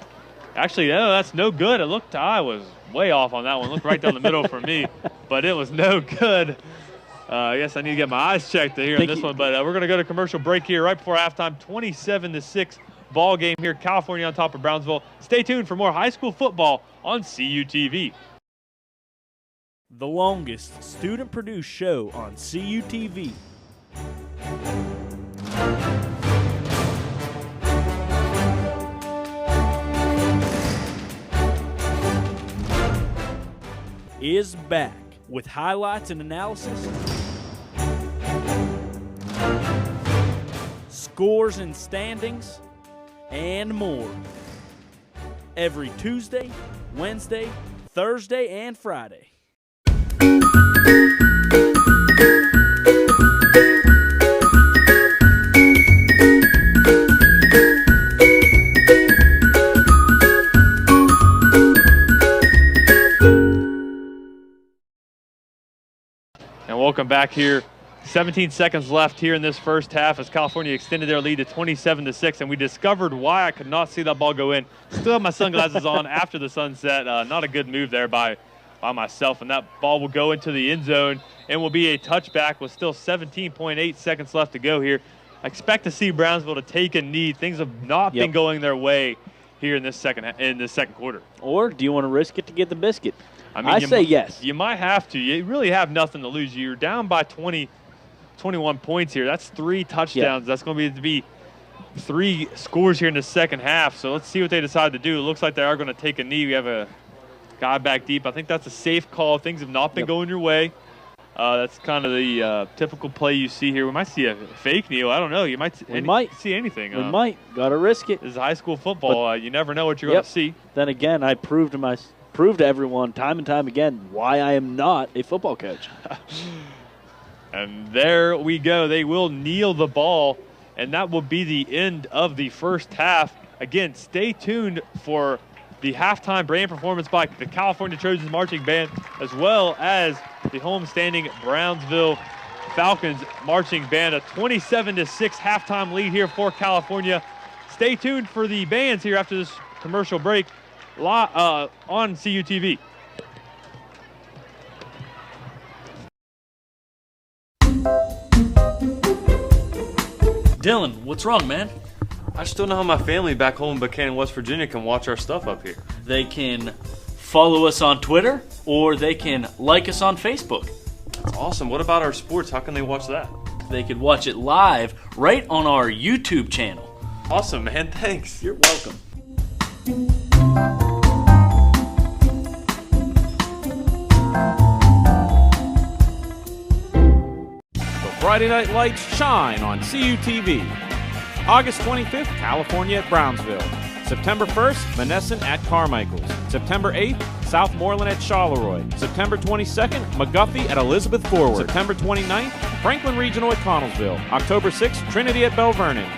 Actually, that's no good. It looked, I was way off on that one. Looked right down the middle for me, but it was no good. I guess I need to get my eyes checked here on this one, but we're going to go to commercial break here right before halftime. 27-6 ball game here. California on top of Brownsville. Stay tuned for more high school football on CUTV. The longest student-produced show on CUTV. Is back with highlights and analysis, scores and standings, and more. Every Tuesday, Wednesday, Thursday, and Friday. And welcome back here. 17 seconds left here in this first half as California extended their lead to 27-6, and we discovered why I could not see that ball go in. Still have my sunglasses on after the sunset. Not a good move there by myself, and that ball will go into the end zone and will be a touchback with still 17.8 seconds left to go here. I expect to see Brownsville to take a knee. Things have not been going their way here in this second quarter. Or do you want to risk it to get the biscuit? I mean, I say yes. You might have to. You really have nothing to lose. You're down by 21 points here. That's 3 touchdowns. That's going to be 3 scores here in the second half. So let's see what they decide to do. It looks like they are going to take a knee. We have a guy back deep. I think that's a safe call. Things have not been going your way. That's kind of the typical play you see here. We might see a fake kneel. I don't know. You might see anything. We might. Got to risk it. This is high school football. You never know what you're going to see. Then again, I proved to everyone time and time again why I am not a football coach. And there we go. They will kneel the ball, and that will be the end of the first half. Again, stay tuned for the halftime brand performance by the California Trojans Marching Band, as well as the homestanding Brownsville Falcons Marching Band. A 27-6 halftime lead here for California. Stay tuned for the bands here after this commercial break on CUTV. Dylan, what's wrong, man? I just don't know how my family back home in Buchanan, West Virginia can watch our stuff up here. They can follow us on Twitter, or they can like us on Facebook. That's awesome. What about our sports? How can they watch that? They could watch it live right on our YouTube channel. Awesome, man. Thanks. You're welcome. The Friday Night Lights shine on CUTV. August 25th, California at Brownsville. September 1st, Monessen at Carmichael's. September 8th, Southmoreland at Charleroi. September 22nd, McGuffey at Elizabeth Forward. September 29th, Franklin Regional at Connellsville. October 6th, Trinity at Bell Vernon.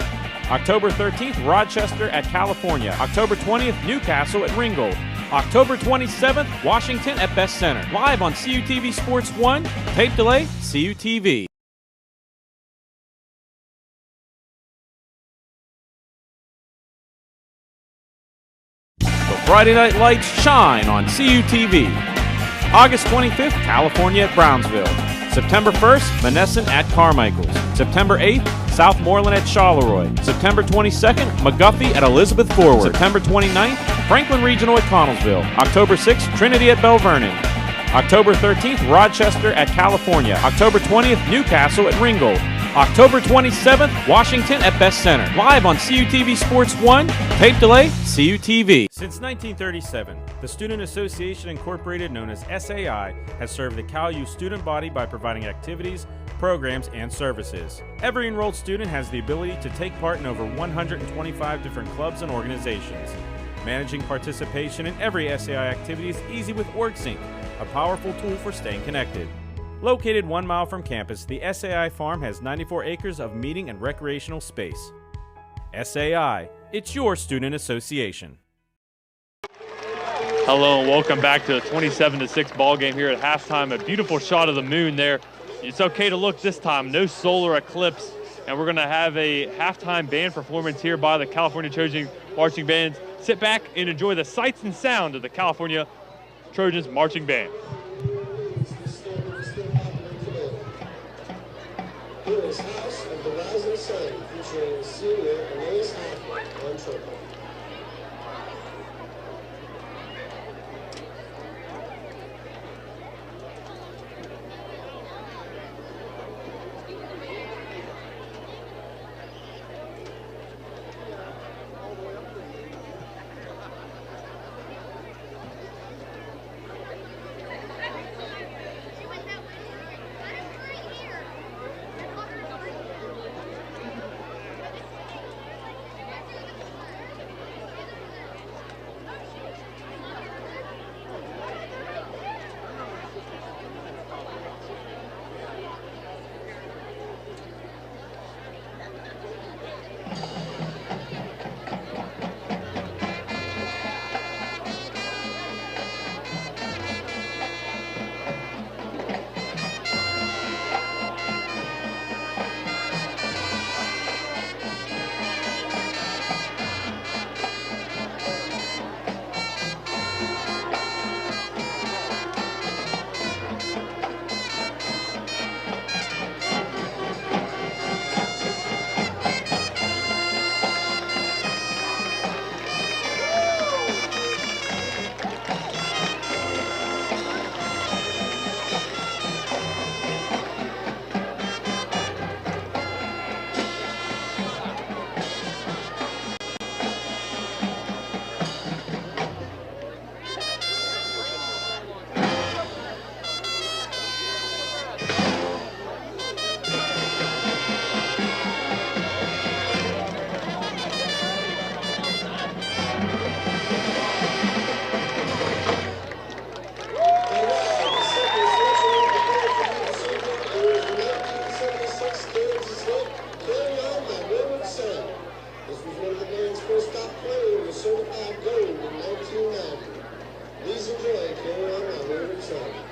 October 13th, Rochester at California. October 20th, Newcastle at Ringgold. October 27th, Washington at Best Center. Live on CUTV Sports 1, tape delay, CUTV. Friday Night Lights shine on CUTV. August 25th, California at Brownsville. September 1st, Monessen at Carmichael's. September 8th, Southmoreland at Charleroi. September 22nd, McGuffey at Elizabeth Forward. September 29th, Franklin Regional at Connellsville. October 6th, Trinity at Bell Vernon. October 13th, Rochester at California. October 20th, Newcastle at Ringgold. October 27th, Washington at Best Center. Live on CUTV Sports 1, tape delay, CUTV. Since 1937, the Student Association Incorporated, known as SAI, has served the CalU student body by providing activities, programs, and services. Every enrolled student has the ability to take part in over 125 different clubs and organizations. Managing participation in every SAI activity is easy with OrgSync, a powerful tool for staying connected. Located 1 mile from campus, the SAI Farm has 94 acres of meeting and recreational space. SAI, it's your student association. Hello and welcome back to a 27-6 ball game here at halftime. A beautiful shot of the moon there. It's okay to look this time. No solar eclipse. And we're going to have a halftime band performance here by the California Trojans Marching Band. Sit back and enjoy the sights and sound of the California Trojans Marching Band. Here is House of the Rising Sun, featuring senior Anais Hoffman on trombone. Son.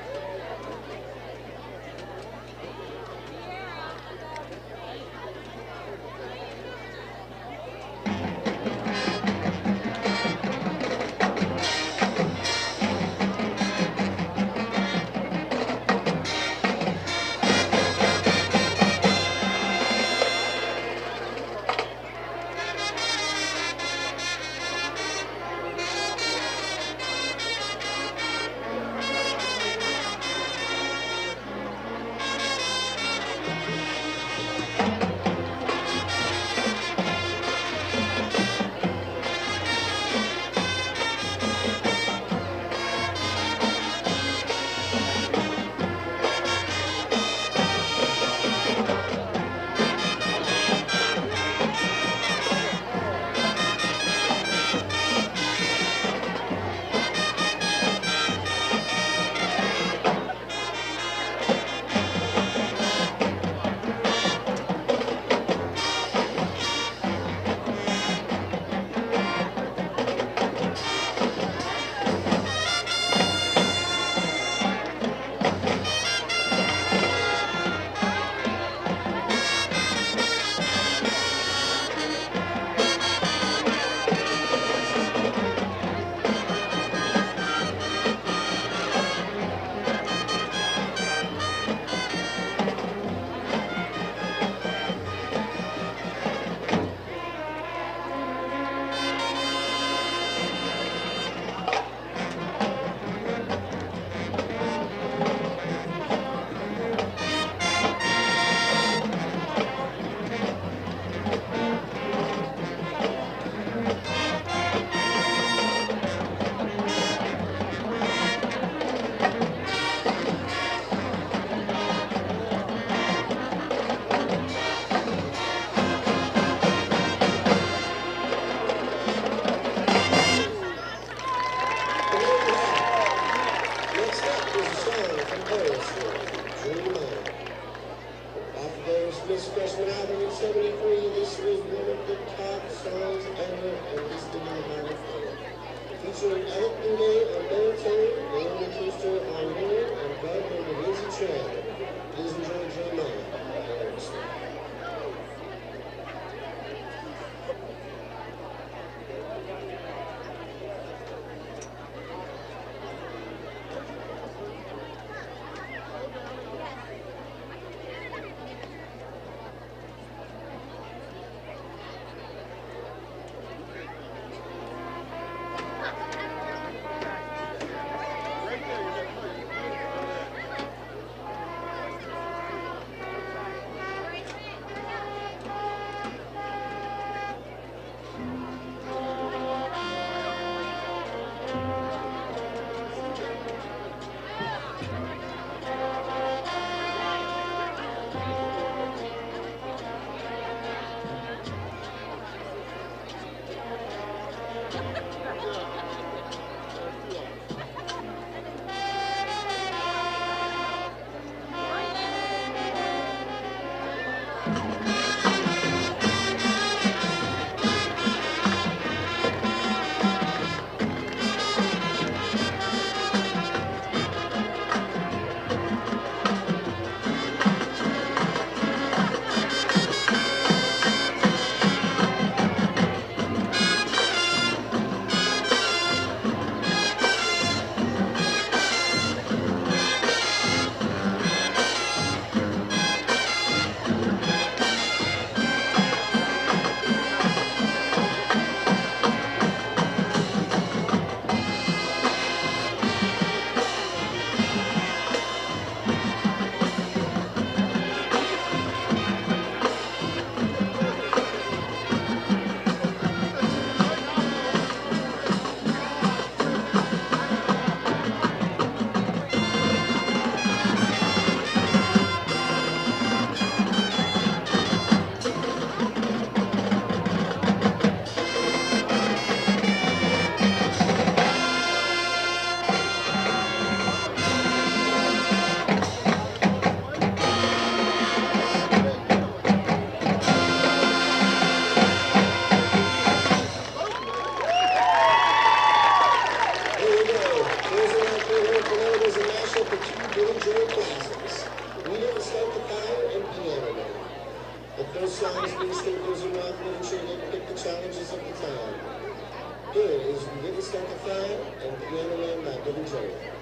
This freshman album in 73, this was one of the top songs ever, and this did not matter for it. Featuring Elton Day on baritone, Naomi Keister on horn, and Bud on the Lindsey Trail. Please enjoy Jeremiah. Closing out quarter tonight was a mashup of two Billy Joel classics. We Didn't Start the Fire and Piano Man. The first songs being staples in rock literature that pick the challenges of the time. Here is We Didn't Start the Fire and Piano Man by Billy Joel.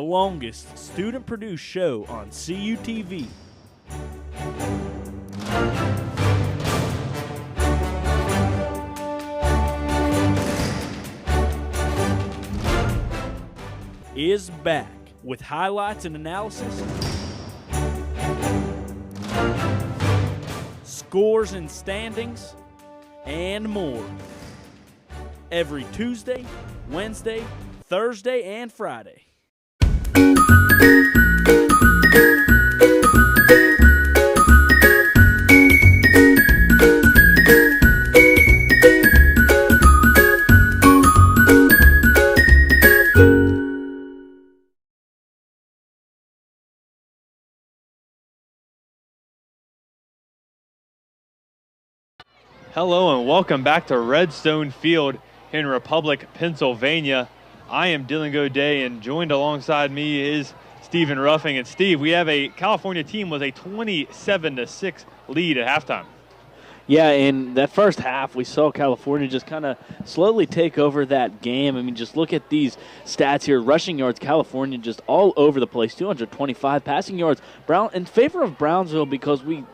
longest student-produced show on CUTV. Is back with highlights and analysis, scores and standings, and more. Every Tuesday, Wednesday, Thursday, and Friday. Hello and welcome back to Redstone Field in Republic, Pennsylvania. I am Dylan Goday, and joined alongside me is Stephen Ruffing. And Steve, we have a California team with a 27-6 lead at halftime. Yeah, in that first half, we saw California just kind of slowly take over that game. I mean, just look at these stats here. Rushing yards, California just all over the place, 225. Passing yards, in favor of Brownsville, because we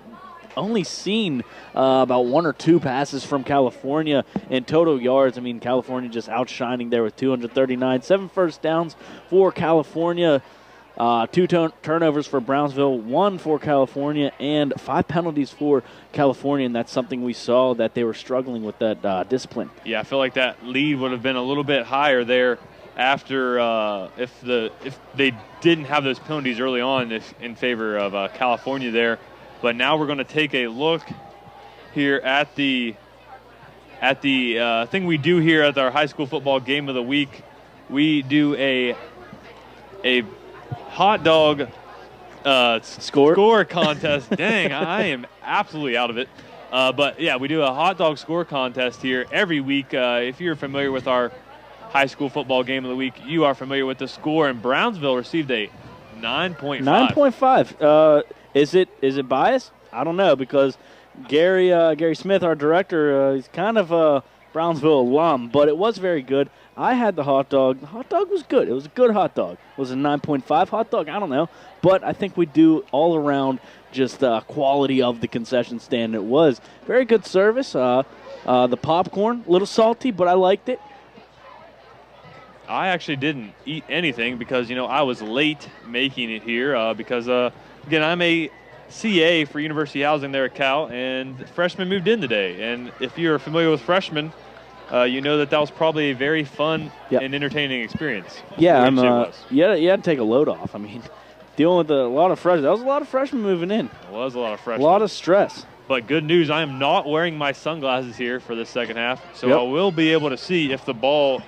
only seen about one or two passes from California in total yards. I mean, California just outshining there with 239. 7 first downs for California, 2 turnovers for Brownsville, 1 for California, and 5 penalties for California. And that's something we saw that they were struggling with that discipline. Yeah, I feel like that lead would have been a little bit higher there after if they didn't have those penalties early on in favor of California there. But now we're going to take a look here at the thing we do here at our high school football game of the week. We do a hot dog score contest. Dang, I am absolutely out of it. But yeah, we do a hot dog score contest here every week. If you're familiar with our high school football game of the week, you are familiar with the score. And Brownsville received a 9.5. 9.5. Is it biased? I don't know, because Gary Smith, our director, he's kind of a Brownsville alum, but it was very good. I had the hot dog. The hot dog was good. It was a good hot dog. Was it a 9.5 hot dog? I don't know. But I think we do all around just quality of the concession stand. It was very good service. The popcorn, a little salty, but I liked it. I actually didn't eat anything because, I was late making it here because again, I'm a CA for University Housing there at Cal, and freshmen moved in today. And if you're familiar with freshmen, you know that was probably a very fun and entertaining experience. Yeah, you had to take a load off. I mean, dealing with a lot of freshmen. That was a lot of freshmen moving in. It was a lot of freshmen. A lot of stress. But good news, I am not wearing my sunglasses here for the second half, so I will be able to see if the ball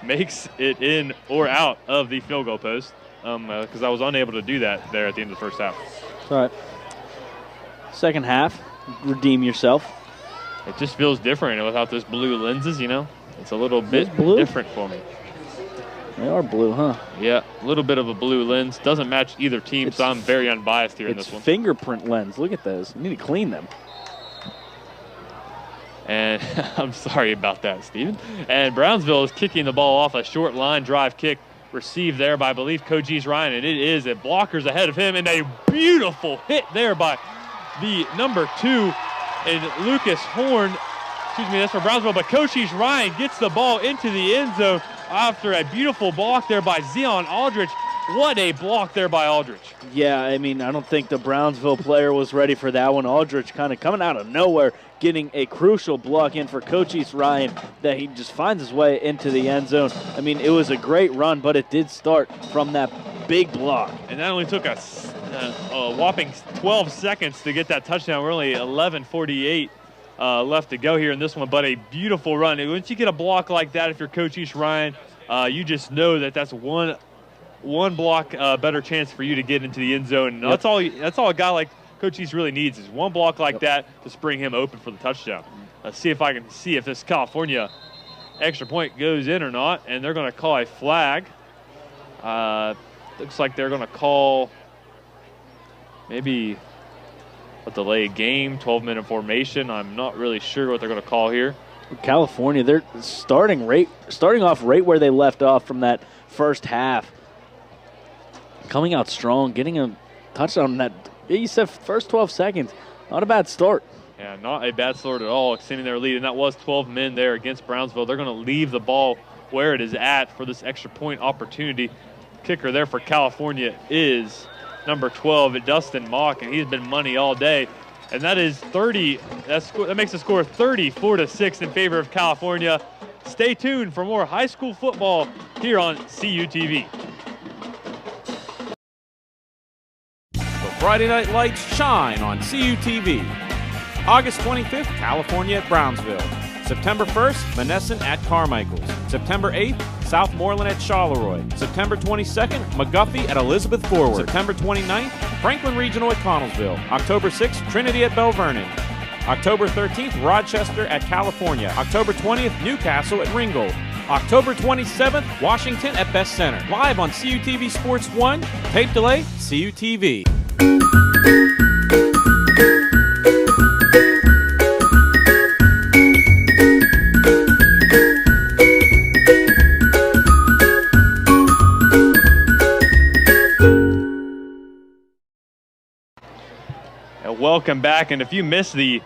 makes it in or out of the field goal post, because I was unable to do that there at the end of the first half. All right. Second half, redeem yourself. It just feels different without those blue lenses, It's a little bit different for me. They are blue, huh? Yeah, a little bit of a blue lens. Doesn't match either team, so I'm very unbiased here in this one. It's fingerprint lens. Look at those. You need to clean them. And I'm sorry about that, Steven. And Brownsville is kicking the ball off a short line drive kick, received there by, I believe, Coach Ryan, and it is a blockers ahead of him, and a beautiful hit there by the number 2 and Lucas Horn. Excuse me, that's for Brownsville, but Coach Ryan gets the ball into the end zone after a beautiful block there by Zion Aldrich. What a block there by Aldrich. Yeah, I mean, I don't think the Brownsville player was ready for that one. Aldrich kind of coming out of nowhere, getting a crucial block in for Coach Ryan that he just finds his way into the end zone. I mean, it was a great run, but it did start from that big block. And that only took a whopping 12 seconds to get that touchdown. We're only 11:48 left to go here in this one, but a beautiful run. And once you get a block like that, if you're Coach Ryan, you just know that that's one block better chance for you to get into the end zone. And that's all a guy like Coach East really needs is one block like that to spring him open for the touchdown. Let's see if I can see if this California extra point goes in or not. And they're going to call a flag. Looks like they're going to call maybe a delayed game, 12-minute formation. I'm not really sure what they're going to call here. California, they're starting off right where they left off from that first half. coming out strong, getting a touchdown in that, you said first 12 seconds. Not a bad start. Yeah, not a bad start at all, extending their lead, and that was 12 men there against Brownsville. They're going to leave the ball where it is at for this extra point opportunity. Kicker there for California is number 12, Dustin Mock, and he's been money all day. And that is 30. That makes the score 34-6 in favor of California. Stay tuned for more high school football here on CUTV. The Friday Night Lights shine on CUTV. August 25th, California at Brownsville. September 1st, Monessen at Carmichael's. September 8th, Southmoreland at Charleroi. September 22nd, McGuffey at Elizabeth Forward. September 29th, Franklin Regional at Connellsville. October 6th, Trinity at Belle Vernon. October 13th, Rochester at California. October 20th, Newcastle at Ringgold. October 27th, Washington at Best Center. Live on CUTV Sports 1, tape delay, CUTV. Welcome back, and if you missed the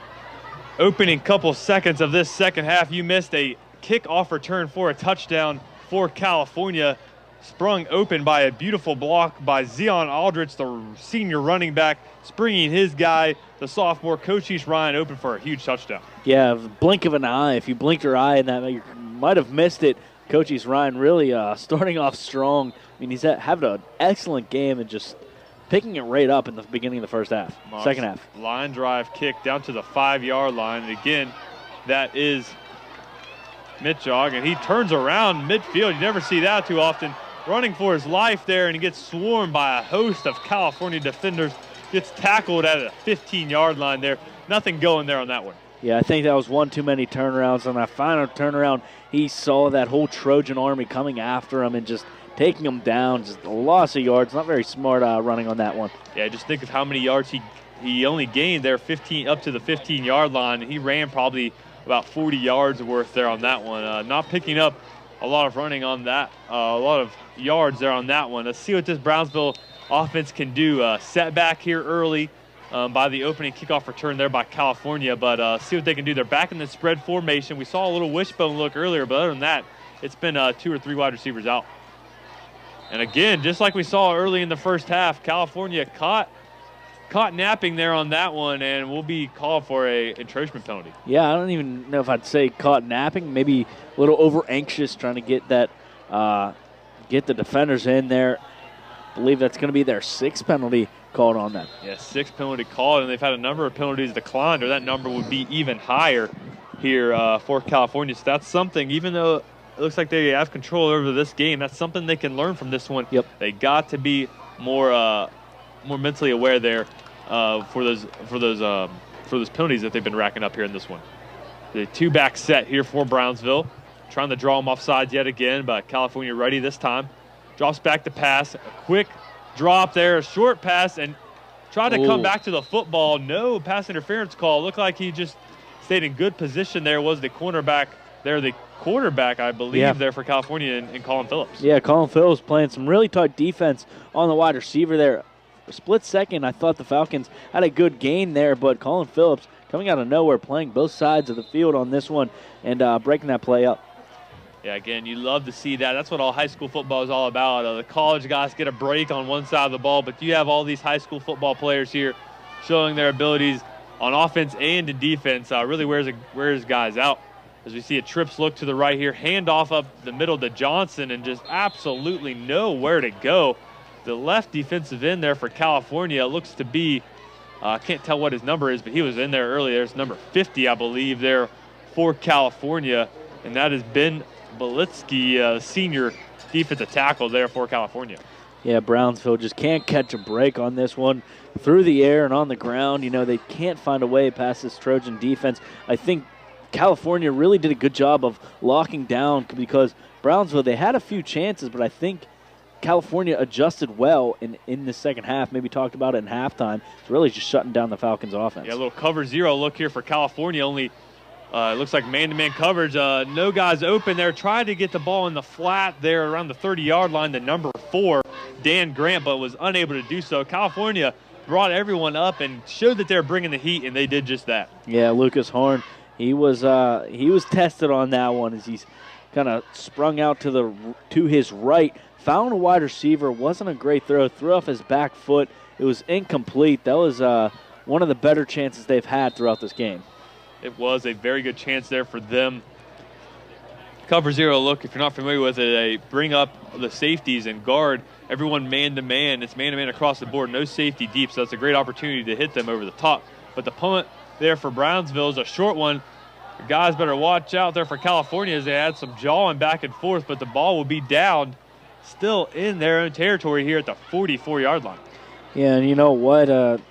opening couple seconds of this second half, you missed a kickoff return for a touchdown for California, sprung open by a beautiful block by Zion Aldrich, the senior running back, springing his guy, the sophomore Cochise Ryan, open for a huge touchdown. Yeah, blink of an eye. If you blinked your eye in that, you might have missed it. Cochise Ryan really starting off strong. I mean, he's having an excellent game and just picking it right up in the beginning of the first half, second half. Line drive kick down to the 5-yard line. And again, that is Mitchog, and he turns around midfield. You never see that too often. Running for his life there, and he gets swarmed by a host of California defenders. Gets tackled at a 15-yard line there. Nothing going there on that one. Yeah, I think that was one too many turnarounds. On that final turnaround, he saw that whole Trojan army coming after him and just taking him down. Just a loss of yards. Not very smart running on that one. Yeah, just think of how many yards he only gained there, 15 up to the 15-yard line. He ran probably about 40 yards worth there on that one. Not picking up a lot of running on that, a lot of yards there on that one. Let's see what this Brownsville offense can do. Setback here early by the opening kickoff return there by California, but see what they can do. They're back in the spread formation. We saw a little wishbone look earlier, but other than that, it's been 2 or 3 wide receivers out. And again, just like we saw early in the first half, California caught napping there on that one, and will be called for a encroachment penalty. Yeah, I don't even know if I'd say caught napping. Maybe a little over anxious trying to get that, get the defenders in there. I believe that's going to be their 6th penalty called on them. Yeah, 6th penalty called, and they've had a number of penalties declined, or that number would be even higher here for California. So that's something, even though it looks like they have control over this game, that's something they can learn from this one. Yep. They got to be more mentally aware there for those penalties that they've been racking up here in this one. The 2-back set here for Brownsville, trying to draw them off sides yet again, but California ready this time. Drops back to pass, a quick drop there, a short pass, and tried to come back to the football. No pass interference call. Looked like he just stayed in good position there. Was the cornerback there, the quarterback, I believe, there for California in Colin Phillips. Yeah, Colin Phillips playing some really tight defense on the wide receiver there. A split second, I thought the Falcons had a good gain there, but Colin Phillips coming out of nowhere, playing both sides of the field on this one and breaking that play up. Yeah, again, you love to see that. That's what all high school football is all about. The college guys get a break on one side of the ball, but you have all these high school football players here showing their abilities on offense and in defense. Really wears guys out. As we see a trips look to the right here, handoff up the middle to Johnson, and just absolutely nowhere to go. The left defensive end there for California looks to be, I can't tell what his number is, but he was in there earlier. It's number 50, I believe, there for California, and that has been Belitsky, senior defensive tackle there for California. Yeah, Brownsville just can't catch a break on this one. Through the air and on the ground, they can't find a way past this Trojan defense. I think California really did a good job of locking down, because Brownsville, they had a few chances, but I think California adjusted well in the second half. Maybe talked about it in halftime. It's really just shutting down the Falcons' offense. Yeah, a little cover zero look here for California. Only It looks like man-to-man coverage. No guys open there. Tried to get the ball in the flat there around the 30-yard line, the number 4, Dan Grant, but was unable to do so. California brought everyone up and showed that they're bringing the heat, and they did just that. Yeah, Lucas Horn, he was tested on that one as he's kind of sprung out to his right, found a wide receiver. Wasn't a great throw. Threw off his back foot. It was incomplete. That was one of the better chances they've had throughout this game. It was a very good chance there for them. Cover zero look, if you're not familiar with it, they bring up the safeties and guard everyone man-to-man. It's man-to-man across the board, no safety deep, so that's a great opportunity to hit them over the top. But the punt there for Brownsville is a short one. The guys better watch out there for California as they had some jawing back and forth, but the ball will be down still in their own territory here at the 44-yard line. Yeah, and you know what?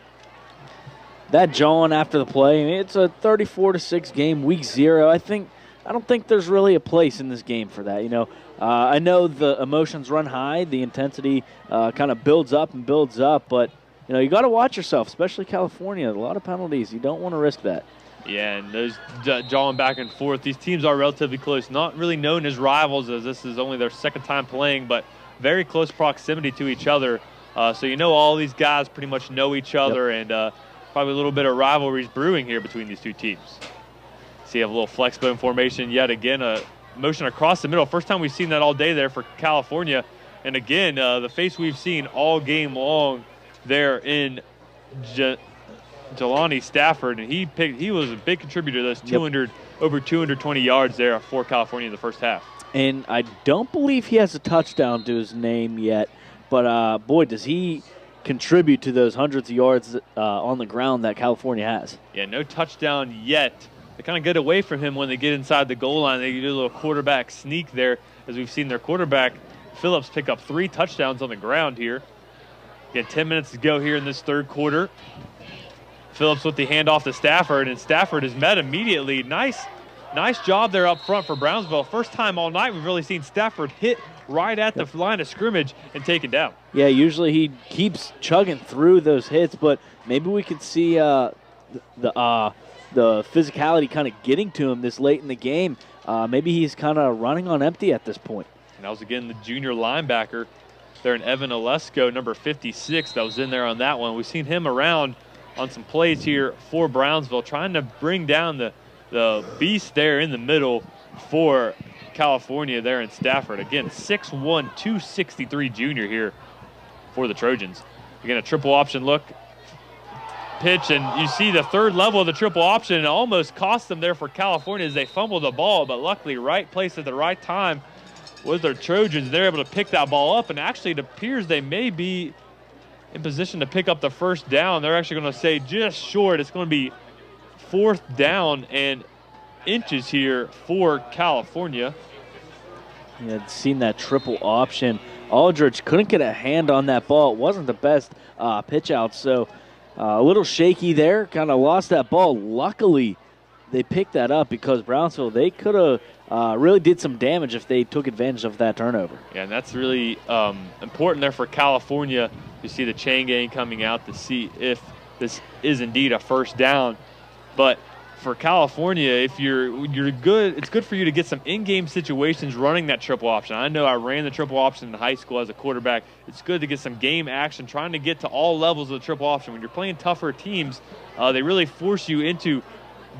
That jawing after the play, I mean, it's a 34-6 game, week 0. I don't think there's really a place in this game for that. You know, I know the emotions run high, the intensity kind of builds up, but you know, you got to watch yourself, especially California. A lot of penalties. You don't want to risk that. Yeah, and those jawing back and forth. These teams are relatively close, not really known as rivals, as this is only their second time playing, but very close proximity to each other. So you know, all these guys pretty much know each other, and probably a little bit of rivalries brewing here between these two teams. See, you have a little flex bone formation yet again, a motion across the middle. First time we've seen that all day there for California. And again, the face we've seen all game long there in Jelani Stafford, and he was a big contributor to those over 220 yards there for California in the first half. And I don't believe he has a touchdown to his name yet, but boy, does he contribute to those hundreds of yards on the ground that California has. Yeah, no touchdown yet. They kind of get away from him when they get inside the goal line. They do a little quarterback sneak there, as we've seen their quarterback, Phillips, pick up 3 touchdowns on the ground here. Again, 10 minutes to go here in this third quarter. Phillips with the handoff to Stafford, and Stafford is met immediately. Nice job there up front for Brownsville. First time all night we've really seen Stafford hit right at the line of scrimmage and taken down. Yeah, usually he keeps chugging through those hits, but maybe we could see the physicality kind of getting to him this late in the game. Maybe he's kind of running on empty at this point. And that was, again, the junior linebacker there in Evan Olesko, number 56, that was in there on that one. We've seen him around on some plays here for Brownsville, trying to bring down the beast there in the middle for California there in Stafford. Again, 6'1", 263 junior here for the Trojans. Again, a triple option look. Pitch, and you see the third level of the triple option, and almost cost them there for California as they fumbled the ball, but luckily right place at the right time was their Trojans. They're able to pick that ball up, and actually it appears they may be in position to pick up the first down. They're actually going to say just short. It's going to be 4th down and inches here for California. You had seen that triple option. Aldridge couldn't get a hand on that ball. It wasn't the best pitch out, so a little shaky there, kind of lost that ball. Luckily, they picked that up because Brownsville, they could have really did some damage if they took advantage of that turnover. Yeah, and that's really important there for California. You see the chain gang coming out to see if this is indeed a first down. But for California, if you're good, it's good for you to get some in-game situations running that triple option. I know I ran the triple option in high school as a quarterback. It's good to get some game action, trying to get to all levels of the triple option. When you're playing tougher teams, they really force you into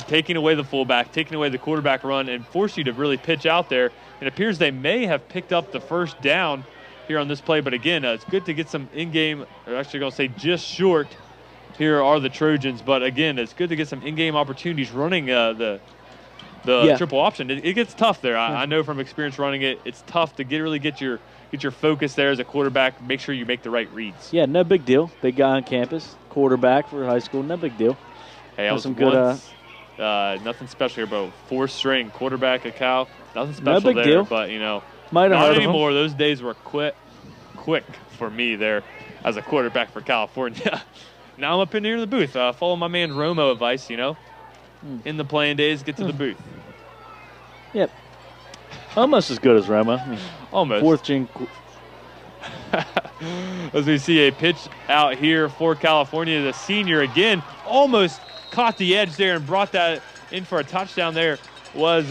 taking away the fullback, taking away the quarterback run, and force you to really pitch out there. It appears they may have picked up the first down here on this play, but again, it's good to get some in-game, or actually going to say just short. Here are the Trojans, but again, it's good to get some in-game opportunities running the triple option. It gets tough there. I know from experience running it, it's tough to really get your focus there as a quarterback. Make sure you make the right reads. Yeah, no big deal. Big guy on campus, quarterback for high school, no big deal. Hey, I was some good. Nothing special here, but 4th-string quarterback at Cal. Nothing special no big there, deal. But you know, not anymore. Those days were quick for me there as a quarterback for California. Now I'm up in here in the booth. Follow my man Romo advice, you know. In the playing days, get to the booth. Yep. Almost as good as Romo. Almost. 4th-string. As we see a pitch out here for California, the senior again almost caught the edge there and brought that in for a touchdown there was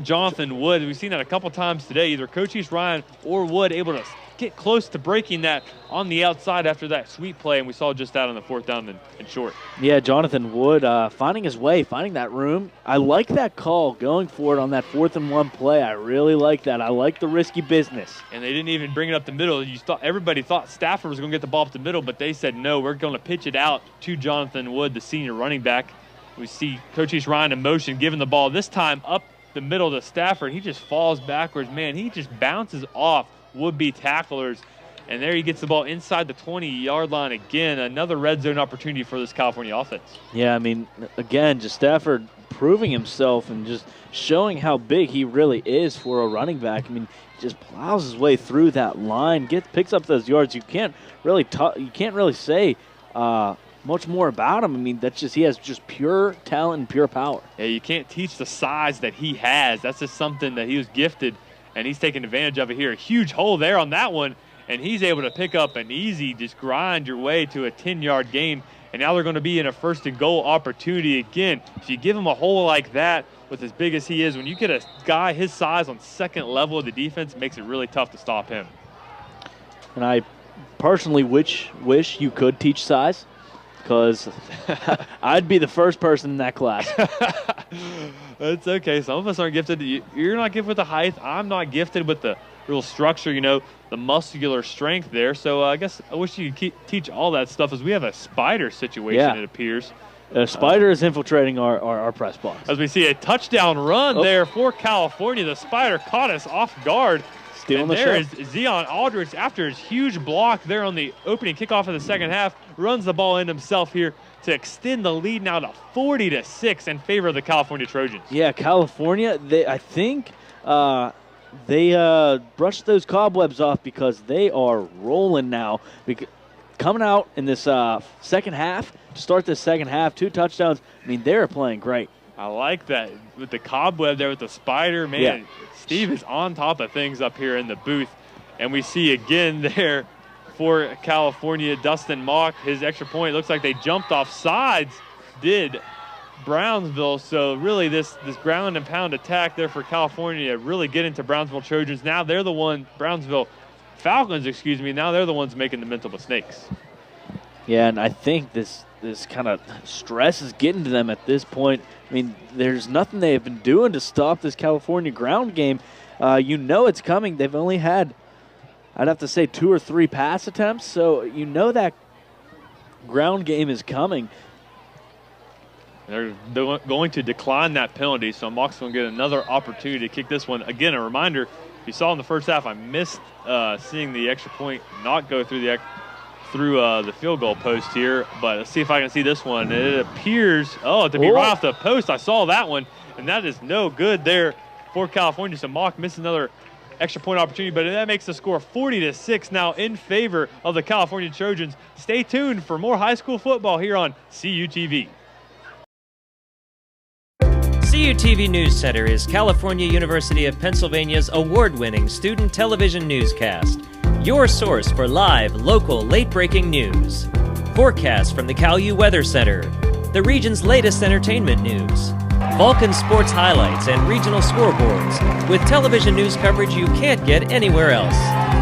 Jonathan Wood. We've seen that a couple times today, either Cochise Ryan or Wood able to get close to breaking that on the outside after that sweep play, and we saw just that on the 4th down and short. Yeah, Jonathan Wood finding his way, finding that room. I like that call, going for it on that 4th and 1 play. I really like that. I like the risky business. And they didn't even bring it up the middle. Everybody thought Stafford was going to get the ball up the middle, but they said, no, we're going to pitch it out to Jonathan Wood, the senior running back. We see Cochise Ryan in motion, giving the ball this time up the middle to Stafford. He just falls backwards. Man, he just bounces off would-be tacklers, and there he gets the ball inside the 20-yard line again. Another red zone opportunity for this California offense. Yeah, I mean, again, just Stafford proving himself and just showing how big he really is for a running back. I mean, he just plows his way through that line, picks up those yards. You can't really say much more about him. I mean, he has just pure talent and pure power. Yeah, you can't teach the size that he has. That's just something that he was gifted, and he's taking advantage of it here. A huge hole there on that one, and he's able to pick up an easy, just grind your way to a 10-yard gain, and now they're going to be in a 1st and goal opportunity again. If you give him a hole like that with as big as he is, when you get a guy his size on second level of the defense, it makes it really tough to stop him. And I personally wish you could teach size, because I'd be the first person in that class. It's okay. Some of us aren't gifted. You're not gifted with the height. I'm not gifted with the real structure, the muscular strength there. So I guess I wish you could teach all that stuff, as we have a spider situation, it appears. A spider is infiltrating our press box. As we see a touchdown run there for California. The spider caught us off guard. Stealing the show. There is Zion Aldrich, after his huge block there on the opening kickoff of the second half, runs the ball in himself here to extend the lead now to 40-6 in favor of the California Trojans. Yeah, California, I think they brushed those cobwebs off, because they are rolling now. Coming out in this second half, to start this second half, 2 touchdowns. I mean, they're playing great. I like that with the cobweb there with the spider. Man, yeah. Steve is on top of things up here in the booth. And we see again there for California, Dustin Mock, his extra point. Looks like they jumped off sides, did Brownsville. So really this ground and pound attack there for California really get into Brownsville Trojans. Now they're the one, Brownsville Falcons, now they're the ones making the mental mistakes. Yeah, and I think this kind of stress is getting to them at this point. I mean, there's nothing they have been doing to stop this California ground game. It's coming. They've only had, I'd have to say, 2 or 3 pass attempts, so that ground game is coming. They're going to decline that penalty, so Mock's going to get another opportunity to kick this one. Again, a reminder, you saw in the first half, I missed seeing the extra point not go through the field goal post here, but let's see if I can see this one. It appears, to be right off the post. I saw that one, and that is no good there for California. So Mock missed another extra point opportunity, but that makes the score 40-6 now in favor of the California Trojans. Stay tuned for more high school football here on CUTV. CUTV News Center is California University of Pennsylvania's award-winning student television newscast. Your source for live, local, late-breaking news. Forecasts from the CalU Weather Center. The region's latest entertainment news. Vulcan sports highlights and regional scoreboards. With television news coverage you can't get anywhere else.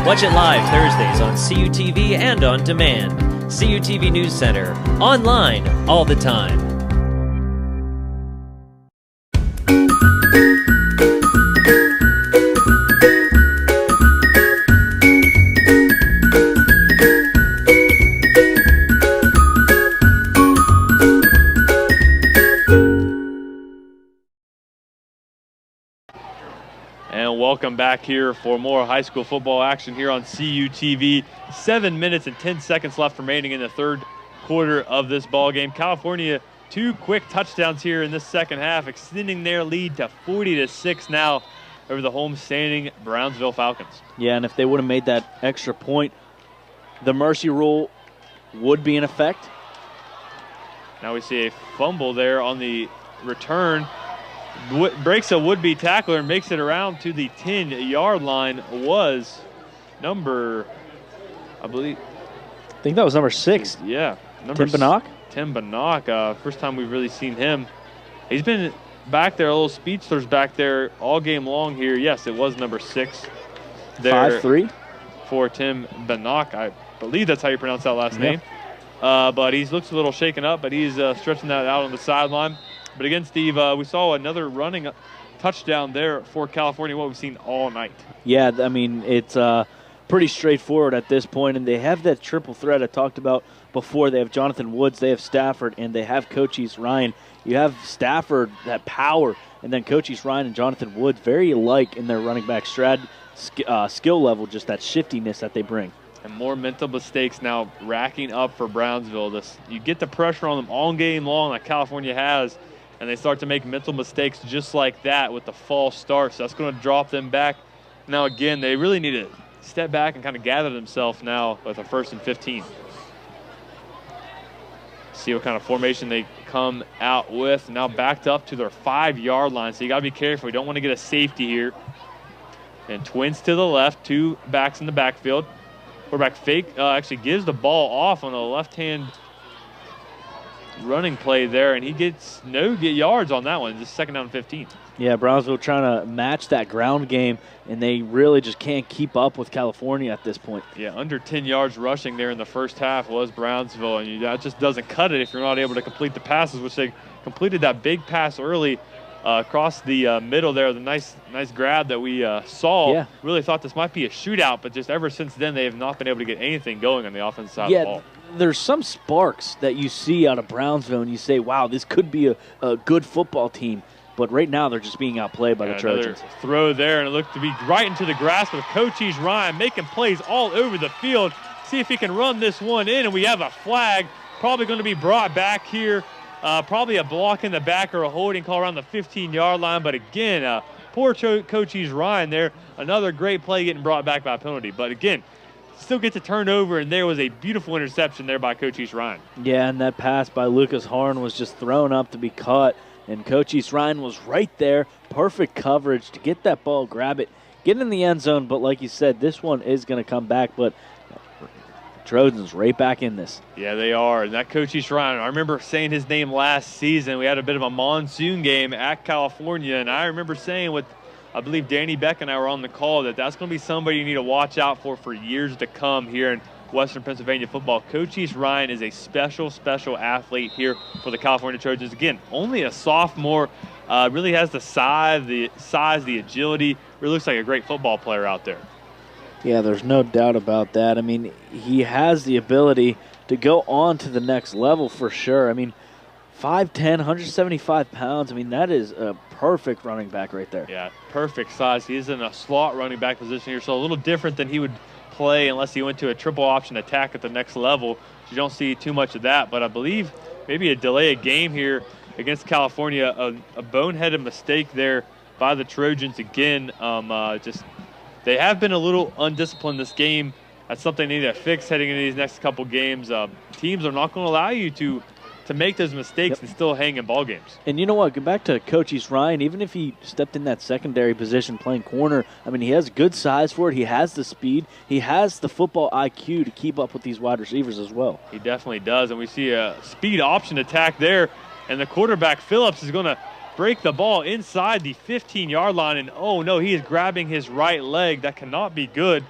Watch it live Thursdays on CUTV and on demand. CUTV News Center. Online all the time. Welcome back here for more high school football action here on CUTV. 7 minutes and 10 seconds left remaining in the third quarter of this ball game. California, 2 quick touchdowns here in this second half, extending their lead to 40-6 now over the home-standing Brownsville Falcons. Yeah, and if they would have made that extra point, the mercy rule would be in effect. Now we see a fumble there on the return. Breaks a would-be tackler and makes it around to the 10-yard line. Was number, I think that was number 6. Yeah. Tim Bannock? Tim Bannock. First time we've really seen him He's been back there, a little speedsters back there all game long here. Yes, it was number 6 there 5'3" for Tim Bannock. I believe that's how you pronounce that last name. But he looks a little shaken up, but he's stretching that out on the sideline. But again, Steve, we saw another running touchdown there for California, what we've seen all night. Yeah, I mean, it's pretty straightforward at this point, and they have that triple threat I talked about before. They have Jonathan Woods, they have Stafford, and they have Cochise Ryan. You have Stafford, that power, and then Cochise Ryan and Jonathan Woods, very alike in their running back skill level, just that shiftiness that they bring. And more mental mistakes now racking up for Brownsville. You get the pressure on them all game long like California has, and they start to make mental mistakes just like that with the false start. So that's going to drop them back. Now, again, they really need to step back and kind of gather themselves now with a 1st and 15. See what kind of formation they come out with. Now backed up to their 5-yard line. So you got to be careful. You don't want to get a safety here. And twins to the left, 2 backs in the backfield. Quarterback fake actually gives the ball off on a left-hand running play there, and he gets no yards on that one. Just 2nd down and 15. Yeah, Brownsville trying to match that ground game, and they really just can't keep up with California at this point. Yeah, under 10 yards rushing there in the first half was Brownsville, and that just doesn't cut it if you're not able to complete the passes, which they completed that big pass early across the middle there. The nice grab that we saw. Yeah. Really thought this might be a shootout, but just ever since then they have not been able to get anything going on the offensive side of the ball. There's some sparks that you see out of Brownsville, and you say, wow, this could be a good football team. But right now they're just being outplayed by the Trojans. Throw there, and it looked to be right into the grasp of Cochise Ryan, making plays all over the field. See if he can run this one in, and we have a flag probably going to be brought back here. Probably a block in the back or a holding call around the 15-yard line. But again, poor Cochise Ryan there. Another great play getting brought back by a penalty. But again, still gets a turnover, and there was a beautiful interception there by Cochise Ryan. Yeah, and that pass by Lucas Harn was just thrown up to be caught. And Cochise Ryan was right there. Perfect coverage to get that ball, grab it, get in the end zone. But like you said, this one is going to come back. But Trojans right back in this. Yeah, they are. And that Cochise Ryan, I remember saying his name last season. We had a bit of a monsoon game at California, and I remember saying with, I believe Danny Beck and I were on the call, that's going to be somebody you need to watch out for years to come here in Western Pennsylvania football. Cochise Ryan is a special athlete here for the California Trojans. Again, only a sophomore, really has the size, the agility. Really looks like a great football player out there. Yeah, there's no doubt about that. I mean, he has the ability to go on to the next level for sure. I mean, 5'10", 175 pounds. I mean, that is a perfect running back right there. Yeah, perfect size. He's in a slot running back position here, so a little different than he would play unless he went to a triple option attack at the next level. You don't see too much of that, but I believe maybe a delay of game here against California, a boneheaded mistake there by the Trojans again. They have been a little undisciplined this game. That's something they need to fix heading into these next couple games. Teams are not going to allow you to make those mistakes and still hang in ball games. And you know what? Go back to Cochise Ryan. Even if he stepped in that secondary position playing corner, I mean, he has good size for it. He has the speed. He has the football IQ to keep up with these wide receivers as well. He definitely does. And we see a speed option attack there. And the quarterback, Phillips, is going to break the ball inside the 15-yard line. And, oh, no, he is grabbing his right leg. That cannot be good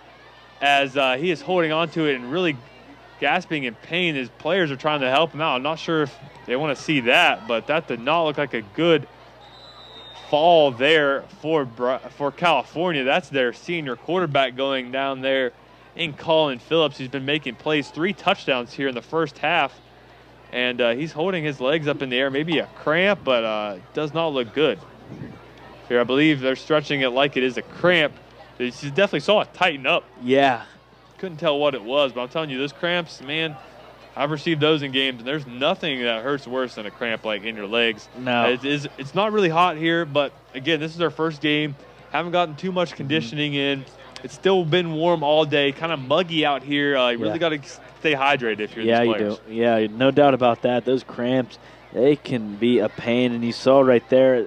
as he is holding on to it and really gasping in pain. His players are trying to help him out. I'm not sure if they want to see that, but that did not look like a good fall there for California. That's their senior quarterback going down there in Colin Phillips. He's been making plays, 3 touchdowns here in the first half, and he's holding his legs up in the air. Maybe a cramp, but does not look good. Here, I believe they're stretching it like it is a cramp. You definitely saw it tighten up. Yeah. Couldn't tell what it was, but I'm telling you, those cramps, man, I've received those in games, and there's nothing that hurts worse than a cramp like in your legs. No. It's not really hot here, but again, this is our first game. Haven't gotten too much conditioning in. It's still been warm all day, kind of muggy out here. You really got to stay hydrated if you're these players. You do. Yeah, no doubt about that. Those cramps, they can be a pain, and you saw right there,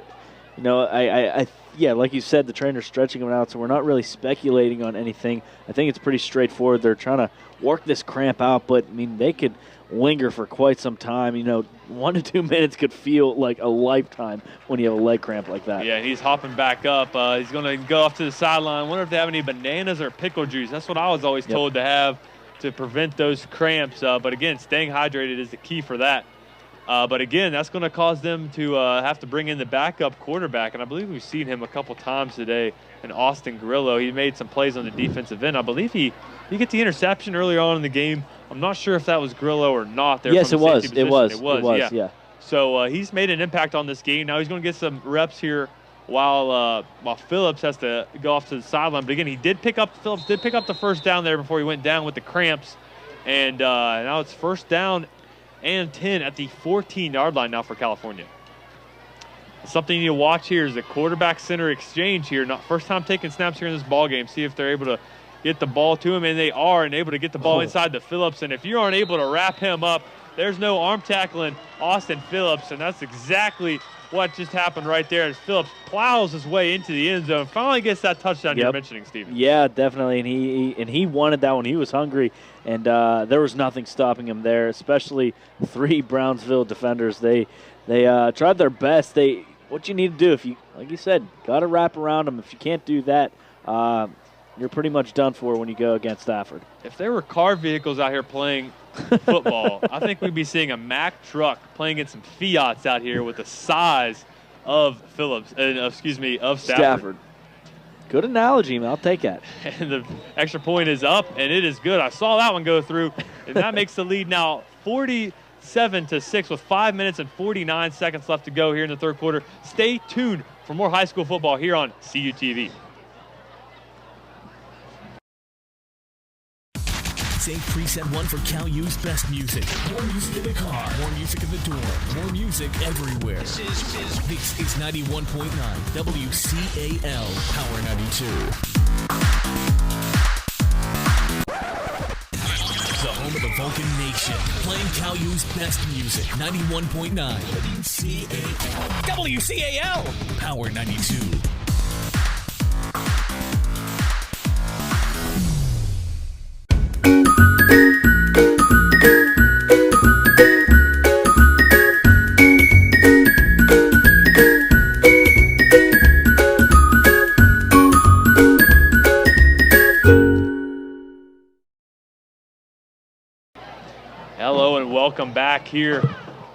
you know, yeah, like you said, the trainer's stretching them out, so we're not really speculating on anything. I think it's pretty straightforward. They're trying to work this cramp out, but, I mean, they could linger for quite some time. 1 to 2 minutes could feel like a lifetime when you have a leg cramp like that. Yeah, and he's hopping back up. He's going to go off to the sideline. I wonder if they have any bananas or pickle juice. That's what I was always told to have to prevent those cramps. But again, staying hydrated is the key for that. But again, that's going to cause them to have to bring in the backup quarterback. And I believe we've seen him a couple times today in Austin Grillo. He made some plays on the defensive end. I believe he get the interception earlier on in the game. I'm not sure if that was Grillo or not. Yes, it was. It was. Yeah. So he's made an impact on this game. Now he's going to get some reps here while Phillips has to go off to the sideline. But again, Phillips did pick up the first down there before he went down with the cramps. And now it's first down and 10 at the 14-yard line now for California. Something you need to watch here is the quarterback center exchange here. Not first time taking snaps here in this ball game. See if they're able to get the ball to him, and they are, and able to get the ball inside to Phillips. And if you aren't able to wrap him up, there's no arm tackling Austin Phillips, and that's exactly what just happened right there as Phillips plows his way into the end zone. Finally gets that touchdown you're mentioning, Steven. Yeah, definitely, and he wanted that one. He was hungry, and there was nothing stopping him there, especially 3 Brownsville defenders. They tried their best. What you need to do, if you, like you said, got to wrap around them. If you can't do that, you're pretty much done for when you go against Stafford. If there were car vehicles out here playing football, I think we'd be seeing a Mack truck playing in some Fiats out here with the size of of Stafford. Good analogy, man. I'll take that. And the extra point is up, and it is good. I saw that one go through, and that makes the lead now 47-6 with 5 minutes and 49 seconds left to go here in the third quarter. Stay tuned for more high school football here on CUTV. Save preset 1 for Cal U's best music. More music in the car, more music in the door, more music everywhere. This is 91.9 WCAL Power 92. The home of the Vulcan Nation. Playing Cal U's best music. 91.9 WCAL. WCAL Power 92. Hello and welcome back here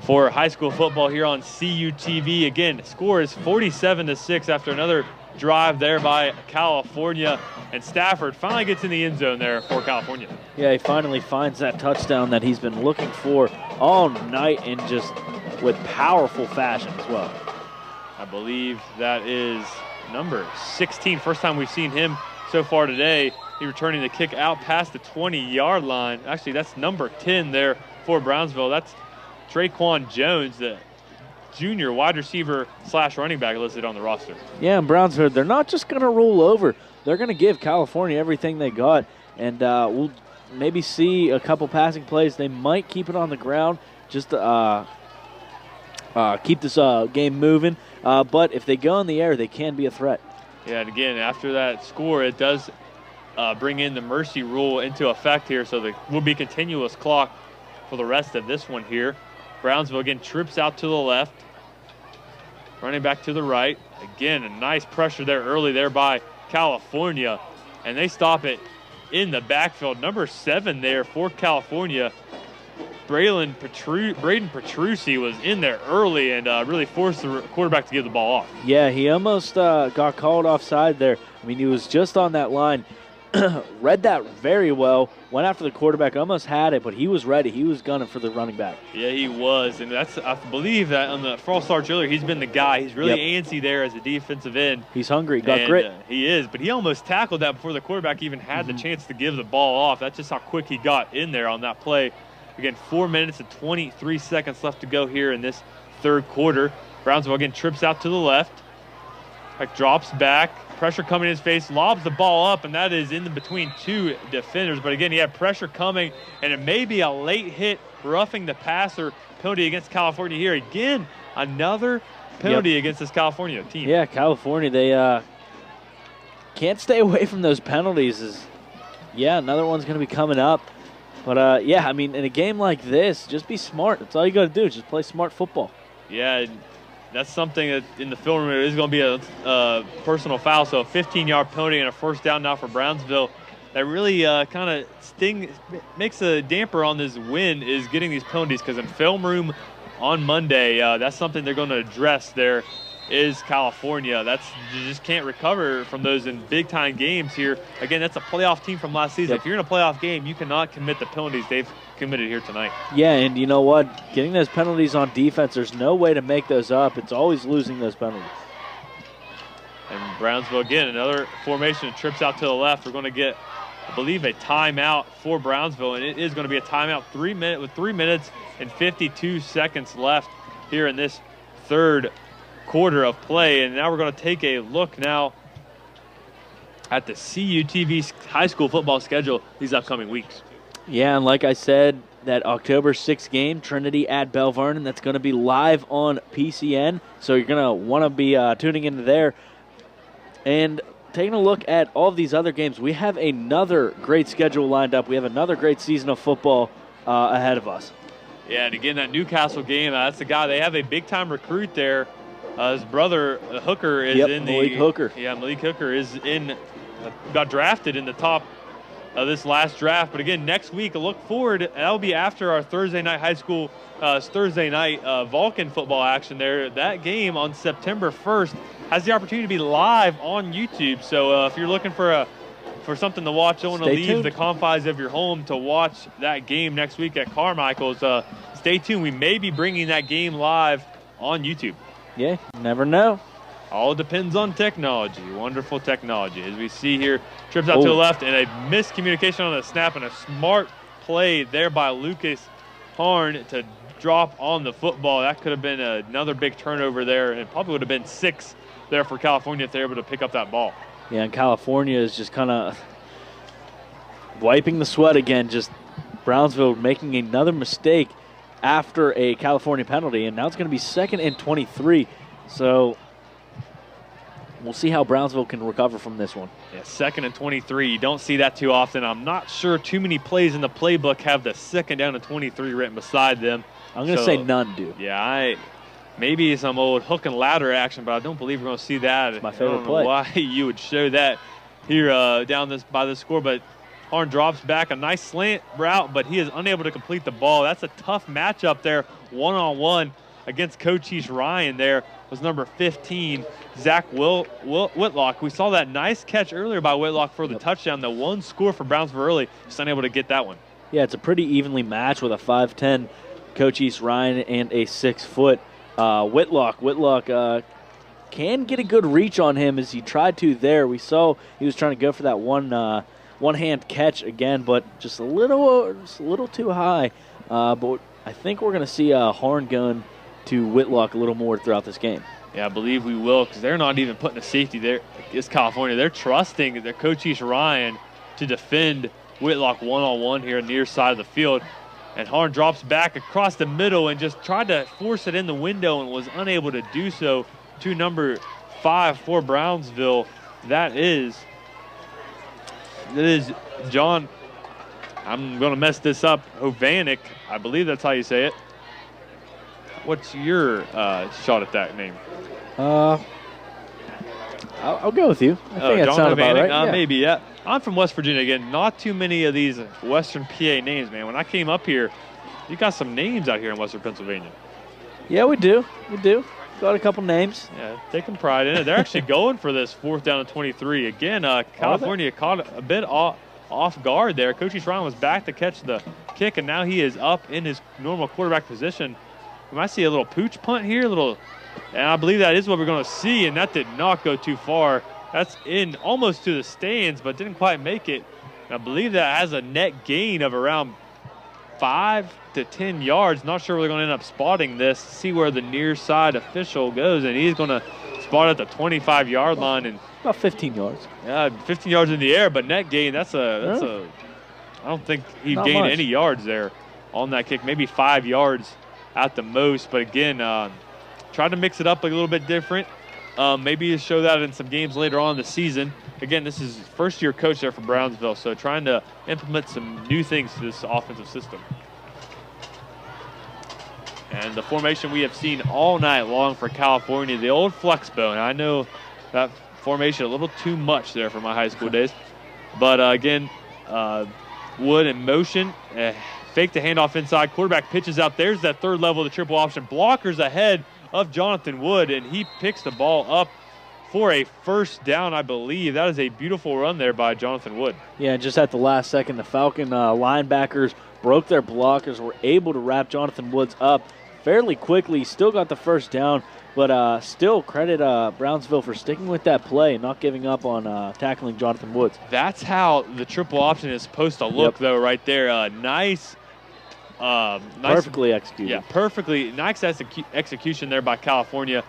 for high school football here on CUTV. Again, the score is 47-6 after another drive there by California, and Stafford finally gets in the end zone there for California. Yeah, he finally finds that touchdown that he's been looking for all night, and just with powerful fashion as well. I believe that is number 16. First time we've seen him so far today. He returning the kick out past the 20-yard line. Actually, that's number 10 there for Brownsville. That's Traquan Jones, the junior wide receiver / running back listed on the roster. Yeah, and Brownsville, they're not just going to roll over. They're going to give California everything they got, and we'll maybe see a couple passing plays. They might keep it on the ground just to keep this game moving. But if they go in the air, they can be a threat. Yeah, and again, after that score, it does bring in the mercy rule into effect here, so there will be continuous clock for the rest of this one here. Brownsville again trips out to the left, running back to the right. Again, a nice pressure there early there by California, and they stop it in the backfield. Number 7 there for California, Braden Petrucci was in there early and really forced the quarterback to give the ball off. Yeah, he almost got called offside there. I mean, he was just on that line. Read that very well, went after the quarterback, almost had it, but he was ready. He was gunning for the running back. Yeah, he was, and that's, I believe that on the false start earlier, he's been the guy. He's really antsy there as a defensive end. He's hungry, got grit. He is, but he almost tackled that before the quarterback even had the chance to give the ball off. That's just how quick he got in there on that play. Again, 4 minutes and 23 seconds left to go here in this third quarter. Brownsville again trips out to the left, drops back. Pressure coming in his face, lobs the ball up, and that is in between 2 defenders. But again, he had pressure coming, and it may be a late hit, roughing the passer penalty against California here. Again, another penalty against this California team. Yeah, California, they can't stay away from those penalties. Another one's going to be coming up. But, yeah, I mean, in a game like this, just be smart. That's all you got to do. Just play smart football. Yeah, that's something that in the film room is going to be a personal foul. So a 15-yard penalty and a first down now for Brownsville. That really kind of makes a damper on this win is getting these penalties, because in film room on Monday, that's something they're going to address. There is California. You just can't recover from those in big-time games here. Again, that's a playoff team from last season. Yep. If you're in a playoff game, you cannot commit the penalties they've committed here tonight. Yeah, and you know what? Getting those penalties on defense, there's no way to make those up. It's always losing those penalties. And Brownsville, again, another formation, trips out to the left. We're going to get, I believe, a timeout for Brownsville, and it is going to be a timeout with 3 minutes and 52 seconds left here in this third quarter of play. And now we're going to take a look now at the CUTV high school football schedule these upcoming weeks. Yeah, and like I said, that October 6th game, Trinity at Bell Vernon, that's going to be live on PCN, so you're going to want to be tuning into there. And taking a look at all of these other games, we have another great schedule lined up. We have another great season of football ahead of us. Yeah, and again, that Newcastle game, that's the guy. They have a big-time recruit there. His brother, Hooker, is in the – Malik Hooker. Yeah, Malik Hooker is got drafted in the top of this last draft. But again, next week, look forward. That'll be after our Thursday night Vulcan football action there. That game on September 1st has the opportunity to be live on YouTube. So if you're looking for something to watch, don't want to leave the confines of your home to watch that game next week at Carmichael's, stay tuned. We may be bringing that game live on YouTube. Yeah, never know. All depends on technology. Wonderful technology. As we see here, trips out to the left, and a miscommunication on the snap, and a smart play there by Lucas Harn to drop on the football. That could have been another big turnover there, and probably would have been 6 there for California if they're able to pick up that ball. Yeah, and California is just kind of wiping the sweat again. Just Brownsville making another mistake after a California penalty, and now it's going to be 2nd and 23. So we'll see how Brownsville can recover from this one. Yeah, 2nd and 23. You don't see that too often. I'm not sure too many plays in the playbook have the 2nd down and 23 written beside them. I'm going to say none do. Yeah, maybe some old hook and ladder action, but I don't believe we're going to see that. It's my favorite I don't know play. why you would show that here down by the score, but Harn drops back, a nice slant route, but he is unable to complete the ball. That's a tough matchup there, one-on-one against Cochise Ryan there was number 15, Zach Whitlock. We saw that nice catch earlier by Whitlock for the touchdown. The one score for Brownsville early, just unable to get that one. Yeah, it's a pretty evenly matched with a 5'10" Cochise Ryan and a 6-foot Whitlock. Whitlock can get a good reach on him as he tried to there. We saw he was trying to go for that one-hand catch again, but just a little too high. But I think we're going to see Harn going to Whitlock a little more throughout this game. Yeah, I believe we will, because they're not even putting a safety there against California. They're trusting their Cochise Ryan to defend Whitlock one-on-one here on the near side of the field. And Harn drops back across the middle and just tried to force it in the window and was unable to do so to number 5 for Brownsville. That is John, I'm going to mess this up, Hovanik. I believe that's how you say it. What's your shot at that name? I'll go with you. I think that sounds about right. Yeah. Maybe, yeah. I'm from West Virginia. Again, not too many of these Western PA names, man. When I came up here, you got some names out here in Western Pennsylvania. Yeah, we do. Got a couple names. Yeah, taking pride in it. They're actually going for this 4th down and 23. Again, California caught a bit off guard there. Cochise Ryan was back to catch the kick, and now he is up in his normal quarterback position. We might see a little pooch punt here, and I believe that is what we're going to see, and that did not go too far. That's in almost to the stands, but didn't quite make it. And I believe that has a net gain of around 5 to 10 yards. Not sure we're going to end up spotting this. See where the near side official goes, and he's going to spot at the 25-yard line. And about 15 yards. Yeah, 15 yards in the air, but net gain, I don't think he gained any yards there on that kick. Maybe 5 yards at the most. But again, tried to mix it up a little bit different. maybe show that in some games later on in the season. Again, this is first-year coach there for Brownsville, so trying to implement some new things to this offensive system. And the formation we have seen all night long for California, the old flex bone. I know that formation a little too much there for my high school days. But again, Wood in motion, fake the handoff inside, quarterback pitches out. There's that third level of the triple option. Blockers ahead of Jonathan Wood, and he picks the ball up for a first down, I believe. That is a beautiful run there by Jonathan Wood. Yeah, just at the last second, the Falcon linebackers broke their blockers, were able to wrap Jonathan Woods up fairly quickly. Still got the first down, but still credit Brownsville for sticking with that play and not giving up on tackling Jonathan Woods. That's how the triple option is supposed to look, though, right there. Nice. Perfectly executed. Yeah, perfectly. Nice execution there by California.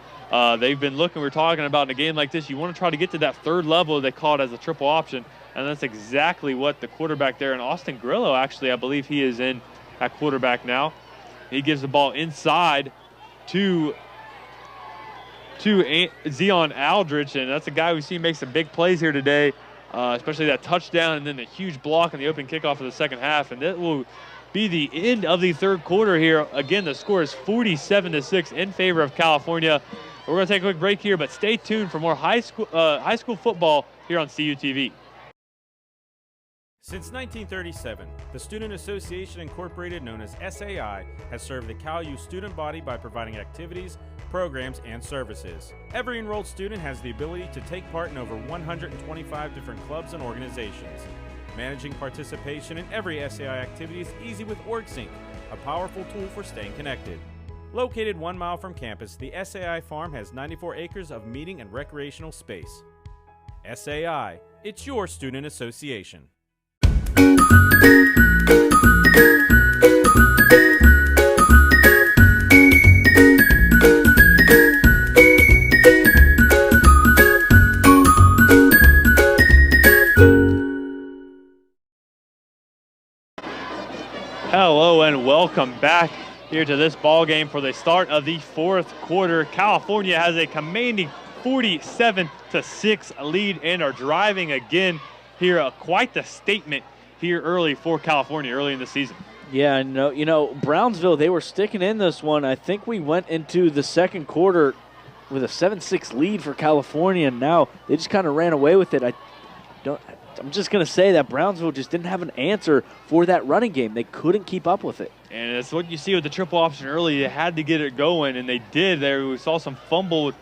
They've been looking, we're talking about in a game like this, you want to try to get to that third level. They call it as a triple option, and that's exactly what the quarterback there. And Austin Grillo, actually, I believe he is in at quarterback now. He gives the ball inside to Zion Aldrich, and that's a guy we see make some big plays here today, especially that touchdown and then the huge block in the open kickoff of the second half. And that will be the end of the third quarter here. Again, the score is 47-6 in favor of California. We're going to take a quick break here, but stay tuned for more high school football here on CUTV. Since 1937, the Student Association Incorporated, known as SAI, has served the CalU student body by providing activities, programs, and services. Every enrolled student has the ability to take part in over 125 different clubs and organizations. Managing participation in every SAI activity is easy with OrgSync, a powerful tool for staying connected. Located 1 mile from campus, the SAI Farm has 94 acres of meeting and recreational space. SAI, it's your student association. Hello and welcome back here to this ball game for the start of the fourth quarter. California has a commanding 47-6 lead and are driving again here. Quite the statement here early for California early in the season. Yeah, you know, Brownsville, they were sticking in this one. I think we went into the second quarter with a 7-6 lead for California, and now they just kind of ran away with it. I'm just going to say that Brownsville just didn't have an answer for that running game. They couldn't keep up with it. And it's what you see with the triple option early. They had to get it going, and they did. There we saw some fumble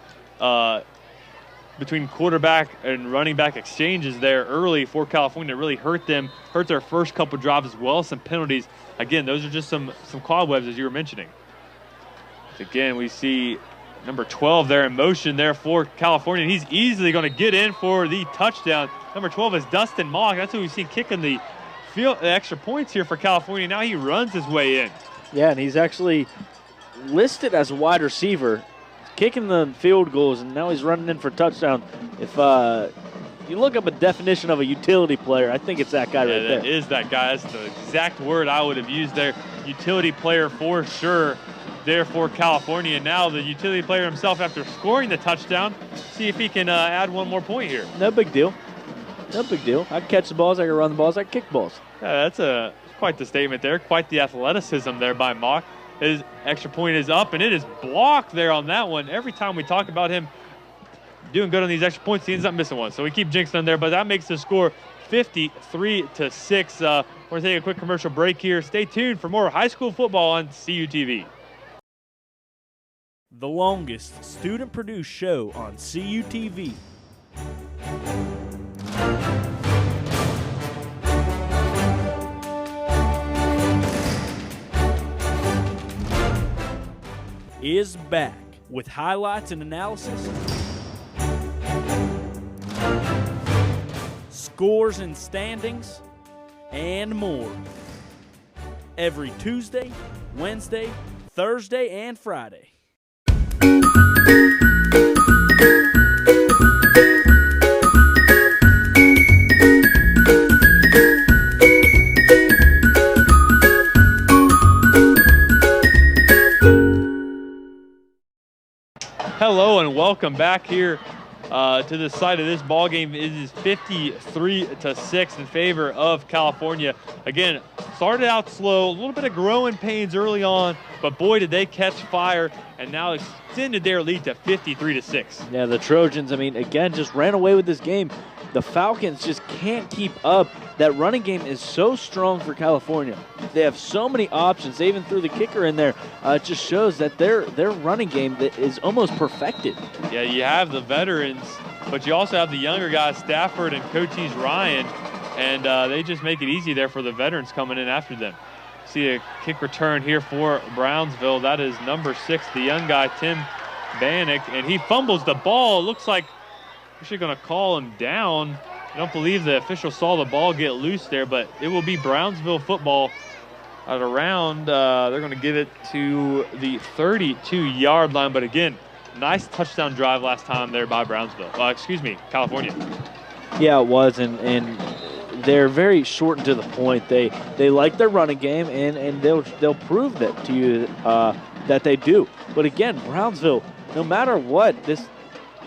between quarterback and running back exchanges there early for California. It really hurt them, hurt their first couple drives as well as some penalties. Again, those are just some cobwebs, as you were mentioning. Again, we see number 12 there in motion there for California. He's easily going to get in for the touchdown. Number 12 is Dustin Mock. That's who we've seen kicking the extra points here for California. Now he runs his way in. Yeah, and he's actually listed as a wide receiver, kicking the field goals, and now he's running in for touchdown. If you look up a definition of a utility player, I think it's that guy right there. That is that guy. That's the exact word I would have used there. Utility player for sure there for California. And now the utility player himself, after scoring the touchdown, see if he can add one more point here. No big deal. No big deal. I can catch the balls, I can run the balls, I can kick balls. Yeah, that's quite the statement there. Quite the athleticism there by Mock. His extra point is up, and it is blocked there on that one. Every time we talk about him doing good on these extra points, he ends up missing one. So we keep jinxing him there, but that makes the score 53-6. We're going to take a quick commercial break here. Stay tuned for more high school football on CUTV. The longest student-produced show on CUTV. Is back with highlights and analysis, scores and standings, and more. Every Tuesday, Wednesday, Thursday, and Friday. Hello and welcome back here to the side of this ball game. It is 53-6 in favor of California. Again, started out slow, a little bit of growing pains early on, but boy, did they catch fire, and now extended their lead to 53-6. Yeah, the Trojans, I mean, again, just ran away with this game. The Falcons just can't keep up. That running game is so strong for California. They have so many options. They even threw the kicker in there. It just shows that their running game is almost perfected. Yeah, you have the veterans, but you also have the younger guys, Stafford and Cochise Ryan, and they just make it easy there for the veterans coming in after them. See a kick return here for Brownsville. That is number 6, the young guy, Tim Bannock, and he fumbles the ball. It looks like we're actually going to call him down. I don't believe the official saw the ball get loose there, but it will be Brownsville football at around, they're going to give it to the 32-yard line. But again, nice touchdown drive last time there by Brownsville. California. Yeah, it was, and they're very short and to the point. They like their running game, and they'll prove that to you that they do. But again, Brownsville, no matter what, this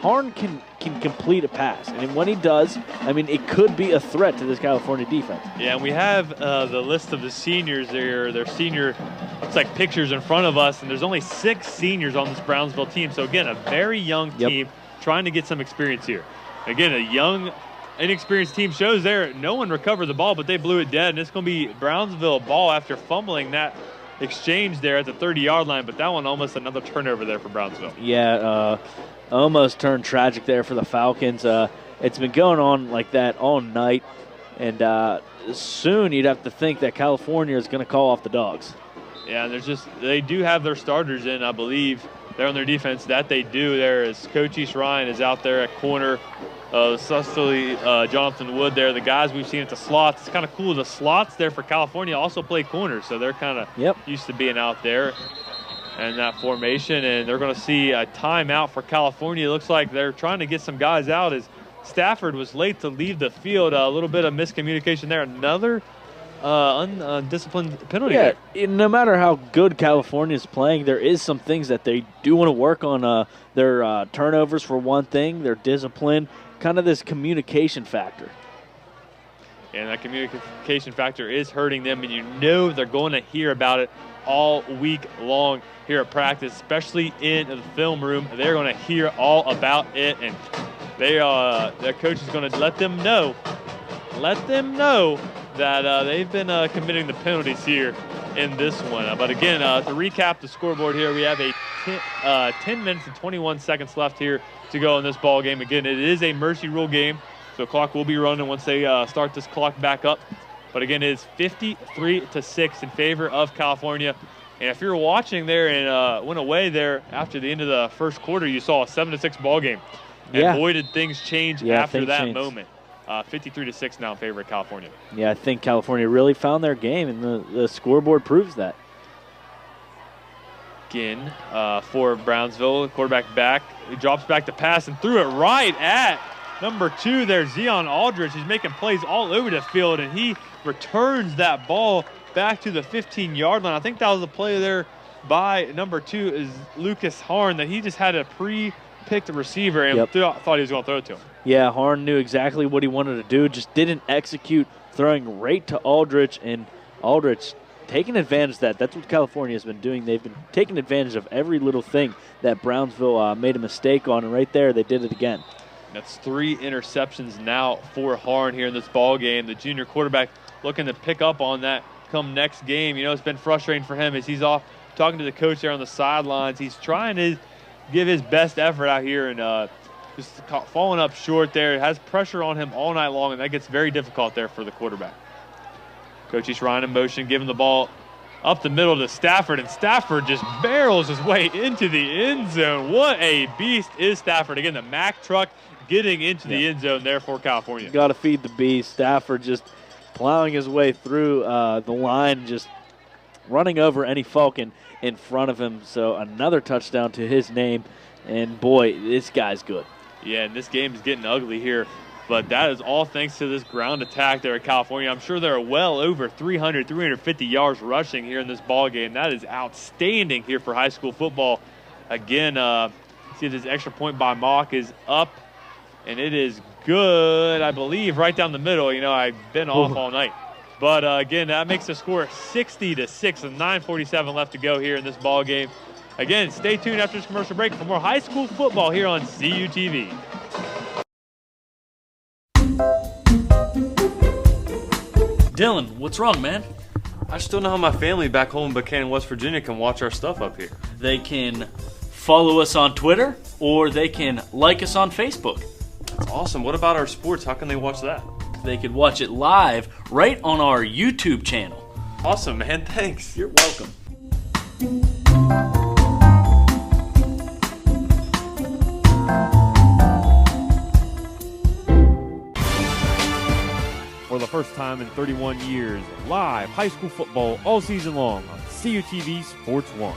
Harn can complete a pass, and when he does, I mean, it could be a threat to this California defense. Yeah, and we have the list of the seniors there. Their senior, looks like pictures in front of us, and there's only 6 seniors on this Brownsville team. So again, a very young team trying to get some experience here. Again, a young, inexperienced team shows there. No one recovered the ball, but they blew it dead, and it's going to be Brownsville ball after fumbling that exchange there at the 30-yard line, but that one almost another turnover there for Brownsville. Yeah, almost turned tragic there for the Falcons. It's been going on like that all night, and soon you'd have to think that California is going to call off the Dogs. Yeah, they do have their starters in, I believe. They're on their defense. That they do. There is Cochise Ryan is out there at corner. Susterly, Jonathan Wood there. The guys we've seen at the slots. It's kind of cool. The slots there for California also play corners, so they're kind of used to being out there and that formation. And they're going to see a timeout for California. It looks like they're trying to get some guys out as Stafford was late to leave the field. A little bit of miscommunication there. Another undisciplined penalty. Yeah, no matter how good California is playing, there is some things that they do want to work on. Their turnovers, for one thing, their discipline, kind of this communication factor. And that communication factor is hurting them, and you know they're going to hear about it all week long here at practice, especially in the film room. They're going to hear all about it, and their coach is going to let them know that they've been committing the penalties here in this one. But again, to recap the scoreboard here, we have a 10 minutes and 21 seconds left here to go in this ball game. Again, it is a mercy rule game, so clock will be running once they start this clock back up. But again, it is 53-6 in favor of California. And if you're watching there and went away there after the end of the first quarter, you saw a 7-6 ball game. And boy, did things change after that moment. 53-6 now in favor of California. Yeah, I think California really found their game, and the scoreboard proves that. Again, for Brownsville, quarterback back. He drops back to pass and threw it right at number 2 there, Zion Aldridge. He's making plays all over the field, and he returns that ball back to the 15-yard line. I think that was a play there by number 2 is Lucas Harn that he just had a pre-picked receiver and thought he was going to throw it to him. Yeah, Harn knew exactly what he wanted to do, just didn't execute, throwing right to Aldridge, and Aldridge taking advantage of that. That's what California has been doing. They've been taking advantage of every little thing that Brownsville made a mistake on, and right there they did it again. That's 3 interceptions now for Harn here in this ball game. The junior quarterback looking to pick up on that come next game. You know, it's been frustrating for him as he's off talking to the coach there on the sidelines. He's trying to give his best effort out here and just falling up short there. It has pressure on him all night long, and that gets very difficult there for the quarterback. Coach Ryan in motion, giving the ball up the middle to Stafford, and Stafford just barrels his way into the end zone. What a beast is Stafford. Again, the Mack truck getting into the end zone there for California. Got to feed the beast. Stafford just plowing his way through the line, just running over any Falcon in front of him. So another touchdown to his name, and boy, this guy's good. Yeah, and this game is getting ugly here. But that is all thanks to this ground attack there at California. I'm sure there are well over 300, 350 yards rushing here in this ball game. That is outstanding here for high school football. Again, See this extra point by Mock is up, and it is good, I believe, right down the middle. You know, I've been off all night. But, again, that makes the score 60-6 with 9:47 left to go here in this ball game. Again, stay tuned after this commercial break for more high school football here on CUTV. Dylan, what's wrong, man? I just don't know how my family back home in Buchanan, West Virginia can watch our stuff up here. They can follow us on Twitter, or they can like us on Facebook. That's awesome. What about our sports? How can they watch that? They could watch it live right on our YouTube channel. Awesome, man. Thanks. You're welcome. For the first time in 31 years, live high school football all season long on CUTV Sports 1.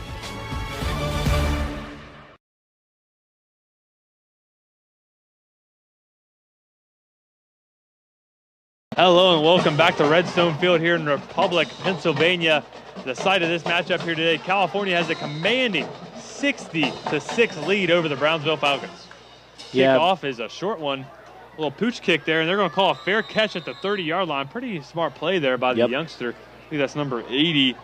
Hello and welcome back to Redstone Field here in Republic, Pennsylvania. The site of this matchup here today, California has a commanding 60-6 lead over the Brownsville Falcons. Kickoff is a short one, a little pooch kick there, and they're going to call a fair catch at the 30-yard line. Pretty smart play there by the youngster. I think that's number 80,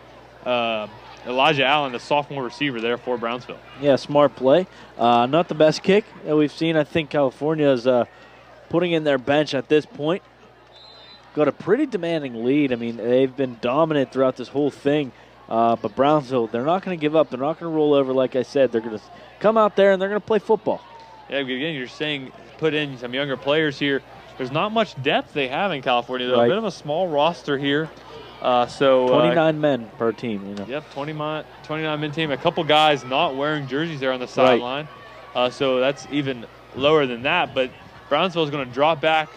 Elijah Allen, the sophomore receiver there for Brownsville. Yeah, smart play. Not the best kick that we've seen. I think California is putting in their bench at this point. Got a pretty demanding lead. I mean, they've been dominant throughout this whole thing. But Brownsville, they're not going to give up. They're not going to roll over, like I said. They're going to come out there and they're going to play football. Yeah, again, you're saying put in some younger players here. There's not much depth they have in California, though. Right. A bit of a small roster here. 29 men per team. You know. Yep, 29-man team. A couple guys not wearing jerseys there on the sideline. So that's even lower than that. But Brownsville is going to drop back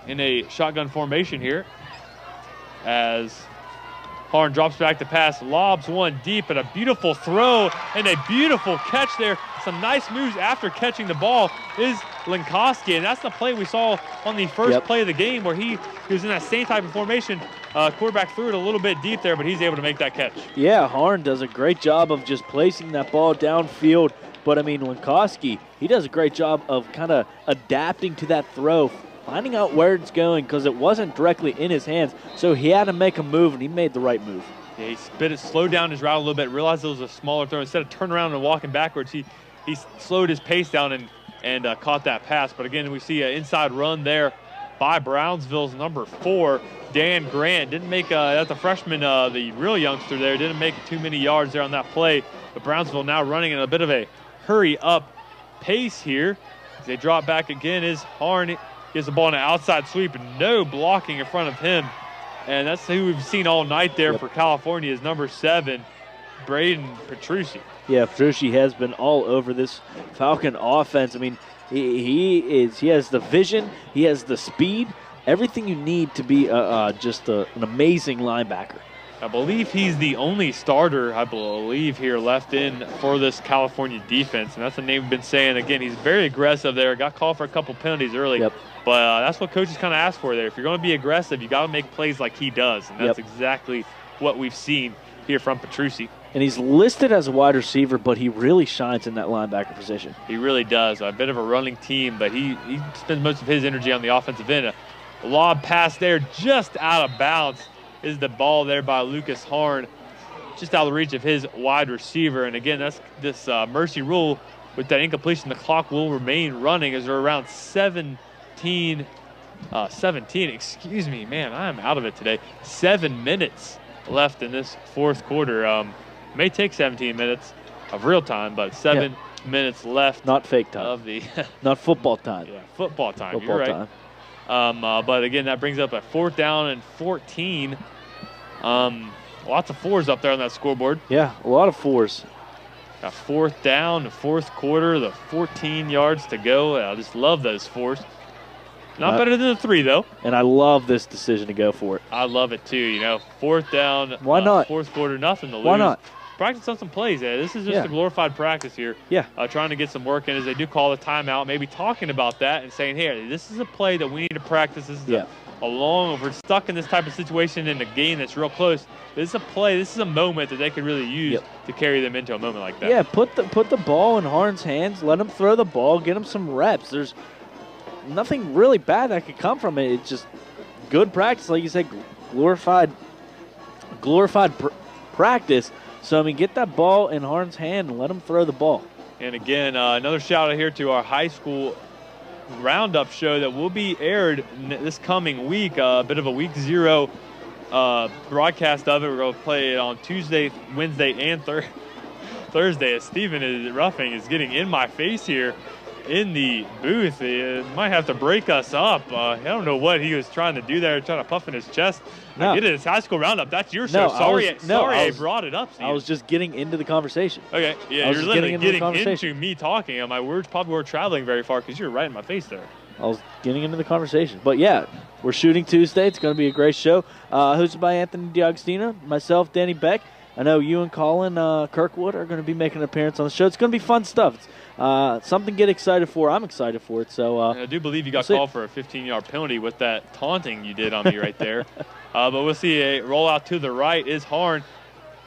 in a shotgun formation here as Harn drops back to pass, lobs one deep, and a beautiful throw and a beautiful catch there. Some nice moves after catching the ball is Linkoski, and that's the play we saw on the first play of the game where he was in that same type of formation. Quarterback threw it a little bit deep there, but he's able to make that catch. Yeah, Harn does a great job of just placing that ball downfield, but I mean, Linkoski, he does a great job of kind of adapting to that throw, finding out where it's going because it wasn't directly in his hands, so he had to make a move, and he made the right move. Yeah, he slowed down his route a little bit, realized it was a smaller throw. Instead of turning around and walking backwards, he slowed his pace down and caught that pass. But again, we see an inside run there by Brownsville's number 4, Dan Grant. Didn't make, that's a freshman, the real youngster there, didn't make too many yards there on that play. But Brownsville now running in a bit of a hurry-up pace here. As they drop back again is Harn. Gets the ball in an outside sweep and no blocking in front of him. And that's who we've seen all night there for California is number 7, Braden Petrucci. Yeah, Petrucci has been all over this Falcon offense. I mean, he has the vision, he has the speed, everything you need to be just an amazing linebacker. I believe he's the only starter, here left in for this California defense. And that's the name we've been saying. Again, he's very aggressive there. Got called for a couple penalties early. But that's what coaches kind of asked for there. If you're going to be aggressive, you got to make plays like he does. And that's exactly what we've seen here from Petrucci. And he's listed as a wide receiver, but he really shines in that linebacker position. He really does. A bit of a running team, but he spends most of his energy on the offensive end. A lob pass there just out of bounds is the ball there by Lucas Harn, just out of the reach of his wide receiver. And again, that's this mercy rule with that incompletion. The clock will remain running as they're around 17, excuse me, man, I'm out of it today. 7 minutes left in this fourth quarter. May take 17 minutes of real time, but 7 minutes left. Not fake time. Of the not football time. Yeah, football time. Football You're right. time. But again, that brings up a 4th down and 14. Lots of 4s up there on that scoreboard. Yeah, a lot of 4s. Got 4th down, the 4th quarter, the 14 yards to go. I just love those 4s. Not better than the 3, though. And I love this decision to go for it. I love it, too. You know, 4th down. Why not? 4th quarter, nothing to lose. Why not? Practice on some plays. This is just a glorified practice here. Yeah. Trying to get some work in as they do call a timeout, maybe talking about that and saying, hey, this is a play that we need to practice. This is if we're stuck in this type of situation in a game that's real close, this is a play, this is a moment that they could really use to carry them into a moment like that. Yeah, put the ball in Harn's hands, let him throw the ball, get him some reps. There's nothing really bad that could come from it. It's just good practice, like you said, glorified practice. So, I mean, get that ball in Harn's hand and let him throw the ball. And again, another shout out here to our high school roundup show that will be aired this coming week. A bit of a week 0 broadcast of it. We're going to play it on Tuesday, Wednesday, and Thursday. As Stephen Ruffing is getting in my face here in the booth. He might have to break us up. I don't know what he was trying to do there, trying to puff in his chest. No. Get it, it's high school roundup. That's your show. I brought it up, Steve. I was just getting into the conversation. Okay, yeah, you're literally getting into me talking, and my words probably weren't traveling very far because you're right in my face there. I was getting into the conversation. But, yeah, we're shooting Tuesday. It's going to be a great show. Hosted by Anthony D'Agostino, myself, Danny Beck. I know you and Colin Kirkwood are going to be making an appearance on the show. It's going to be fun stuff. It's something to get excited for. I'm excited for it. So I do believe you got called for a 15-yard penalty with that taunting you did on me right there. But we'll see a rollout to the right is Harn.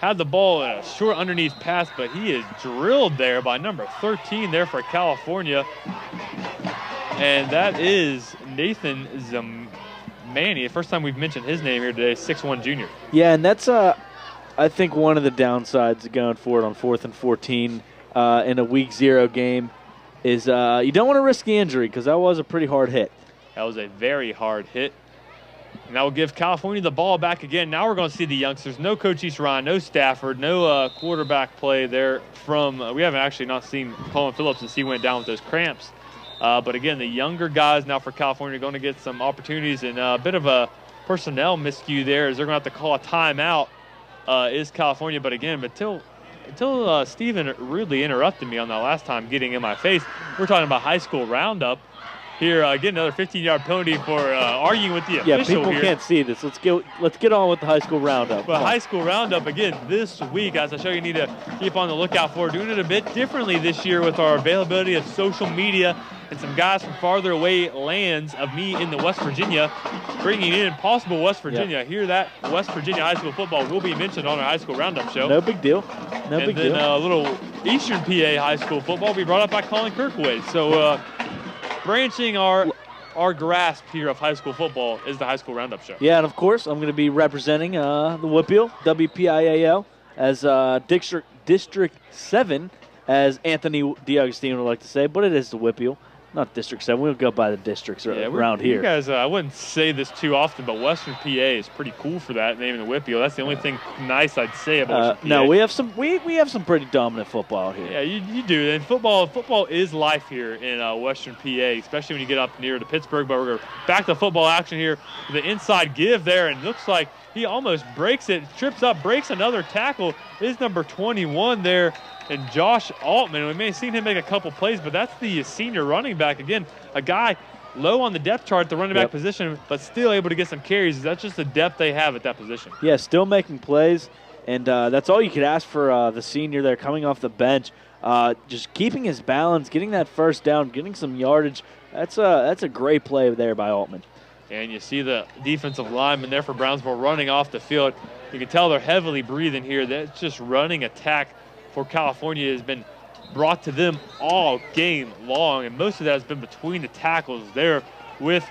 Had the ball in a short underneath pass, but he is drilled there by number 13 there for California. And that is Nathan Zamani. The first time we've mentioned his name here today, 6'1 junior. Yeah, and that's I think one of the downsides of going for it on 4th and 14 in a week 0 game is you don't want to risk the injury because that was a pretty hard hit. That was a very hard hit. And that will give California the ball back again. Now we're going to see the youngsters. No Coach East Ryan, no Stafford, no quarterback play there from we haven't actually not seen Colin Phillips since he went down with those cramps. But again, the younger guys now for California are going to get some opportunities, and a bit of a personnel miscue there as they're going to have to call a timeout is California. But again, until Stephen rudely interrupted me on that last time getting in my face, we're talking about high school roundup. Here, again, another 15-yard penalty for arguing with the official. Yeah, people here. Can't see this. Let's get on with the high school roundup. But high school roundup, again, this week, as I show you need to keep on the lookout for. Doing it a bit differently this year with our availability of social media and some guys from farther away lands of me in the West Virginia, bringing in possible West Virginia. Yep. Here, that West Virginia high school football will be mentioned on our high school roundup show. No big deal. And then a little Eastern PA high school football will be brought up by Colin Kirkwood. So, branching our grasp here of high school football is the high school roundup show. Yeah, and of course I'm going to be representing the WPIAL as District 7, as Anthony D'Agostino would like to say, but it is the WPIAL, not District 7. We'll go by the districts around here. You guys, I wouldn't say this too often, but Western PA is pretty cool for that, naming the WPIAL. That's the only thing nice I'd say about Western PA. No, we have some pretty dominant football here. Yeah, you do. And football is life here in Western PA, especially when you get up near to Pittsburgh. But we're going back to football action here. The inside give there, and looks like he almost breaks it, trips up, breaks another tackle. Is number 21 there. And Josh Altman, we may have seen him make a couple plays, but that's the senior running back. Again, a guy low on the depth chart at the running back position, but still able to get some carries. That's just the depth they have at that position. Yeah, still making plays, and that's all you could ask for the senior there coming off the bench. Just keeping his balance, getting that first down, getting some yardage. That's a great play there by Altman. And you see the defensive lineman there for Brownsville running off the field. You can tell they're heavily breathing here. That's just running attack for California has been brought to them all game long, and most of that has been between the tackles there with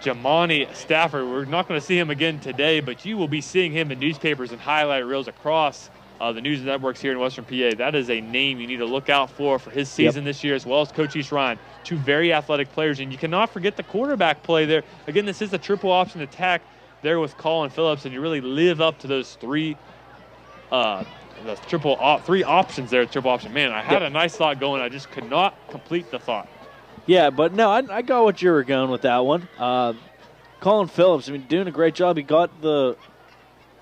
Jamani Stafford. We're not going to see him again today, but you will be seeing him in newspapers and highlight reels across the news networks here in Western PA. That is a name you need to look out for his season this year, as well as Coach East Ryan. Two very athletic players, and you cannot forget the quarterback play there. Again, this is a triple option attack there with Colin Phillips, and you really live up to those three three options there, triple option. Man, I had a nice thought going. I just could not complete the thought. Yeah, but no, I got what you were going with that one. Colin Phillips, I mean, doing a great job. He got the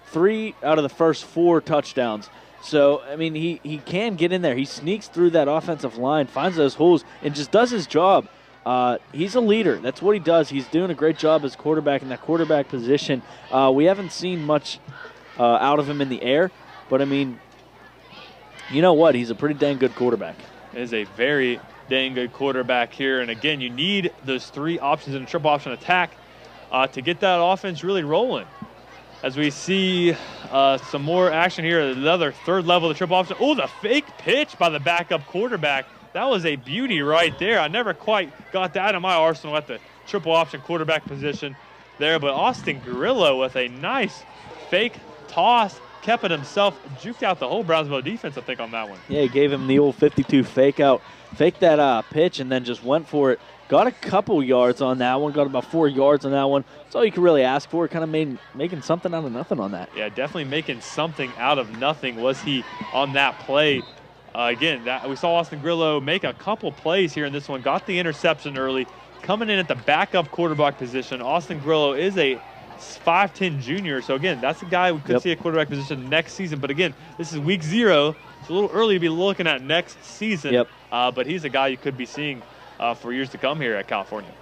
3 out of the first 4 touchdowns. So, I mean, he can get in there. He sneaks through that offensive line, finds those holes, and just does his job. He's a leader. That's what he does. He's doing a great job as quarterback in that quarterback position. We haven't seen much out of him in the air, but, I mean, you know what? He's a pretty dang good quarterback. Is a very dang good quarterback here. And again, you need those 3 options in a triple option attack. to get that offense really rolling. As we see some more action here, another third level of the triple option. Oh, the fake pitch by the backup quarterback. That was a beauty right there. I never quite got that in my arsenal at the triple option quarterback position there, but Austin Grillo with a nice fake toss, kept it himself, juked out the whole Brownsville defense, I think, on that one. Yeah, he gave him the old 52 fake out, faked that pitch, and then just went for it. Got a couple yards on that one, got about 4 yards on that one. That's all you could really ask for, kind of making something out of nothing on that. Yeah, definitely making something out of nothing was he on that play. Again, we saw Austin Grillo make a couple plays here in this one, got the interception early, coming in at the backup quarterback position. Austin Grillo is a 5'10 junior, so again, that's a guy we could see a quarterback position next season. But again, this is week 0. It's a little early to be looking at next season, but he's a guy you could be seeing for years to come here at California.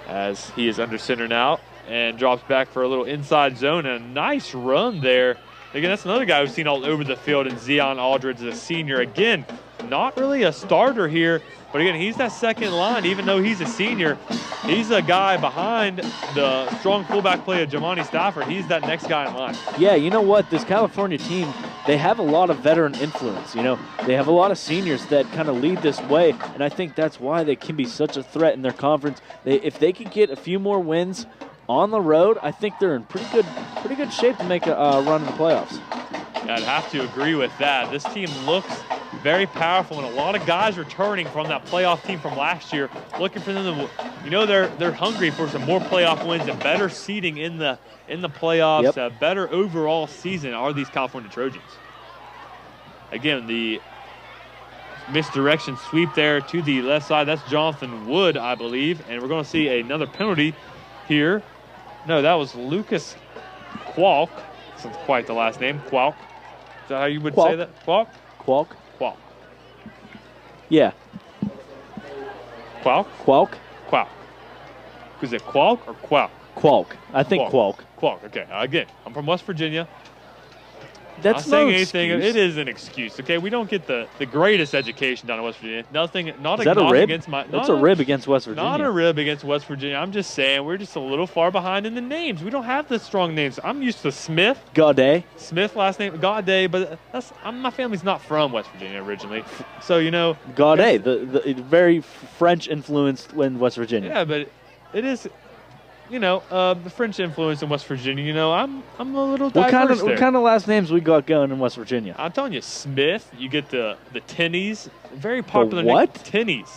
As he is under center now and drops back for a little inside zone and a nice run there. Again, that's another guy we've seen all over the field, and Zion Aldridge, a senior. Again, not really a starter here, but again, he's that second line. Even though he's a senior, he's a guy behind the strong fullback play of Jamani Stafford. He's that next guy in line. Yeah, you know what? This California team, they have a lot of veteran influence. You know, they have a lot of seniors that kind of lead this way, and I think that's why they can be such a threat in their conference. If they could get a few more wins on the road, I think they're in pretty good shape to make a run in the playoffs. Yeah, I'd have to agree with that. This team looks very powerful, and a lot of guys returning from that playoff team from last year, looking for them to, you know, they're hungry for some more playoff wins and better seeding in the playoffs, a better overall season are these California Trojans. Again, the misdirection sweep there to the left side. That's Jonathan Wood, I believe, and we're going to see another penalty here. No, that was Lucas Qualk. That's quite the last name. Qualk. Is that how you would say that? Qualk? Qualk. Qualk. Yeah. Qualk? Qualk. Qualk. Is it Qualk or Qualk? Qualk. I think Qualk. Qualk. Okay. Again, I'm from West Virginia. That's not saying anything. It is an excuse. Okay, we don't get the greatest education down in West Virginia. Nothing. Not is that a rib? Against my. That's a rib against West Virginia. Not a rib against West Virginia. I'm just saying we're just a little far behind in the names. We don't have the strong names. I'm used to Smith. Gaudet. Smith last name Gaudet, but my family's not from West Virginia originally, so you know. Gaudet, the very French influenced in West Virginia. Yeah, but it is. You know, the French influence in West Virginia. You know, I'm a little diverse What kind of last names we got going in West Virginia? I'm telling you, Smith. You get the Tinnies, very popular. The what? Name. Tinnies.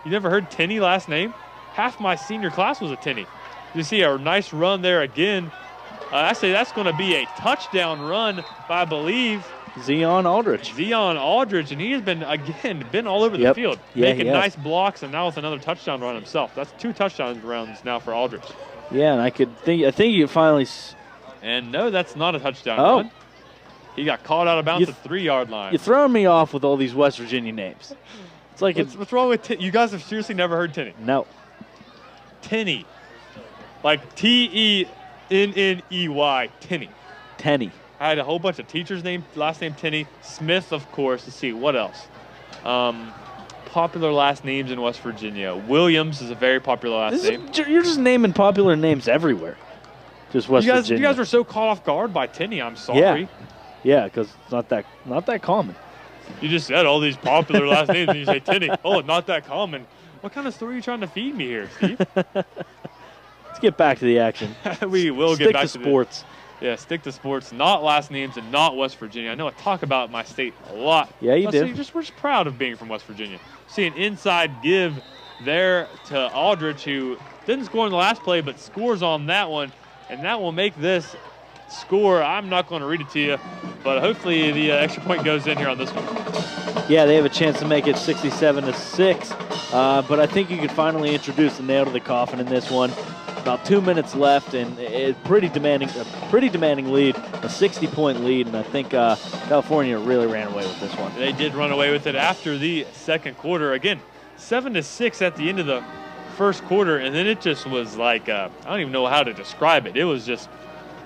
You never heard Tinney last name? Half my senior class was a Tinney. You see a nice run there again. I say that's going to be a touchdown run by, I believe, Zion Aldridge. Zion Aldridge, and he has been all over the field, making nice blocks, and now with another touchdown run himself. That's 2 touchdown runs now for Aldridge. Yeah, and I think you finally. And no, that's not a touchdown run. He got caught out of bounds at the 3-yard line. You're throwing me off with all these West Virginia names. It's like what's wrong with you guys? Have seriously never heard Tinney? No. Tinney, like Tenney. Tinney. Tenny. I had a whole bunch of teachers' last name Tinney. Smith, of course. Let's see what else. Popular last names in West Virginia. Williams is a very popular last name. You're just naming popular names everywhere. Just West Virginia. You guys were so caught off guard by Tinney. I'm sorry. Yeah, because it's not that common. You just said all these popular last names and you say Tinney. Oh, not that common. What kind of story are you trying to feed me here, Steve? Let's get back to the action. We will get back to sports. Stick to sports, not last names and not West Virginia. I know I talk about my state a lot. Yeah, you do. We're just proud of being from West Virginia. See an inside give there to Aldridge, who didn't score in the last play, but scores on that one, and that will make this score. I'm not going to read it to you, but hopefully the extra point goes in here on this one. Yeah, they have a chance to make it 67-6, but I think you can finally introduce the nail to the coffin in this one. About 2 minutes left, and a pretty demanding lead, a 60-point lead, and I think California really ran away with this one. They did run away with it after the second quarter. Again, 7-6 at the end of the first quarter, and then it just was like I don't even know how to describe it. It was just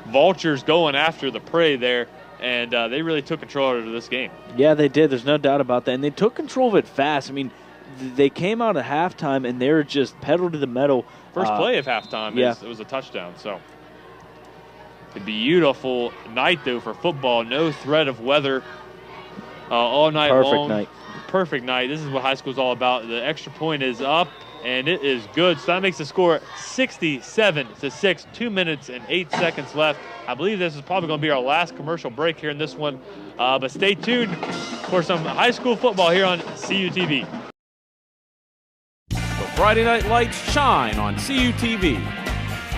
vultures going after the prey there, and they really took control of this game. Yeah, they did. There's no doubt about that, and they took control of it fast. I mean, they came out at halftime and they were just pedal to the metal. First play of halftime, it was a touchdown. So a beautiful night, though, for football. No threat of weather all night long. Perfect night. This is what high school is all about. The extra point is up, and it is good. So that makes the score 67-6. 2 minutes and 8 seconds left. I believe this is probably going to be our last commercial break here in this one. But stay tuned for some high school football here on CUTV. The Friday Night Lights shine on CUTV.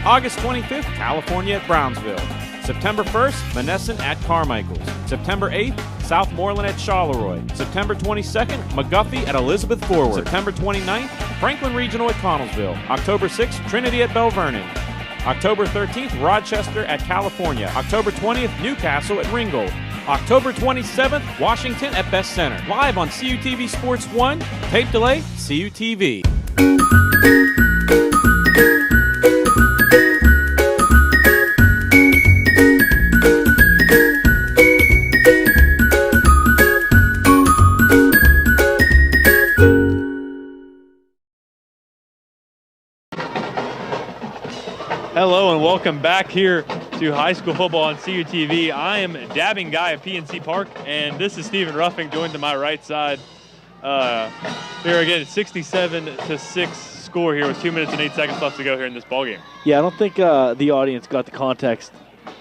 August 25th, California at Brownsville. September 1st, Monessen at Carmichael's. September 8th, Southmoreland at Charleroi. September 22nd, McGuffey at Elizabeth Forward. September 29th, Franklin Regional at Connellsville. October 6th, Trinity at Belle Vernon. October 13th, Rochester at California. October 20th, Newcastle at Ringgold. October 27th, Washington at Best Center. Live on CUTV Sports 1. Tape delay, CUTV. Hello and welcome back here to high school football on CUTV. I am dabbing guy at PNC Park, and this is Stephen Ruffing, joined to my right side. Here again, 67-6 score here with 2 minutes and 8 seconds left to go here in this ballgame. Yeah, I don't think the audience got the context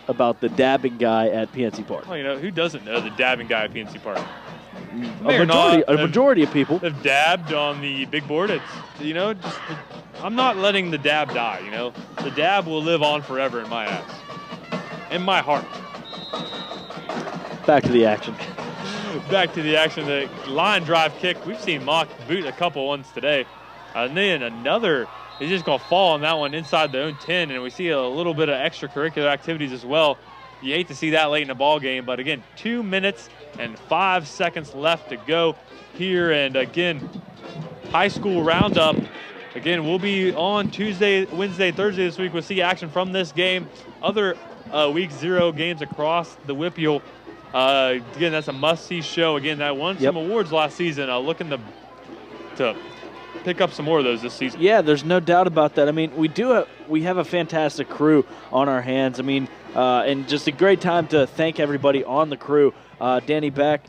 about the dabbing guy at PNC Park. Well, you know, who doesn't know the dabbing guy at PNC Park? A majority of people have dabbed on the big board. It's, you know, just I'm not letting the dab die, you know. The dab will live on forever in my ass. In my heart. Back to the action. Back to the action. The line drive kick. We've seen Mock boot a couple ones today. And then another, he's just going to fall on that one inside their own 10. And we see a little bit of extracurricular activities as well. You hate to see that late in the ball game. But again, 2 minutes and 5 seconds left to go here. And again, high school roundup. Again, we'll be on Tuesday, Wednesday, Thursday this week. We'll see action from this game. Other week 0 games across the WPIAL. Again, that's a must-see show. Again, that won some awards last season. Looking to pick up some more of those this season. Yeah, there's no doubt about that. I mean, we have a fantastic crew on our hands. I mean, and just a great time to thank everybody on the crew. Danny Beck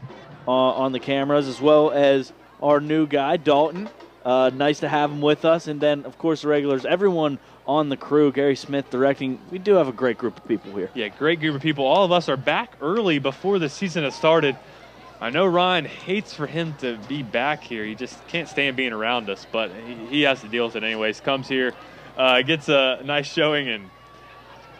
on the cameras, as well as our new guy, Dalton. Nice to have him with us. And then, of course, the regulars, everyone on the crew, Gary Smith directing. We do have a great group of people here. Yeah, great group of people. All of us are back early before the season has started. I know Ryan hates for him to be back here. He just can't stand being around us, but he has to deal with it anyways. Comes here, gets a nice showing, and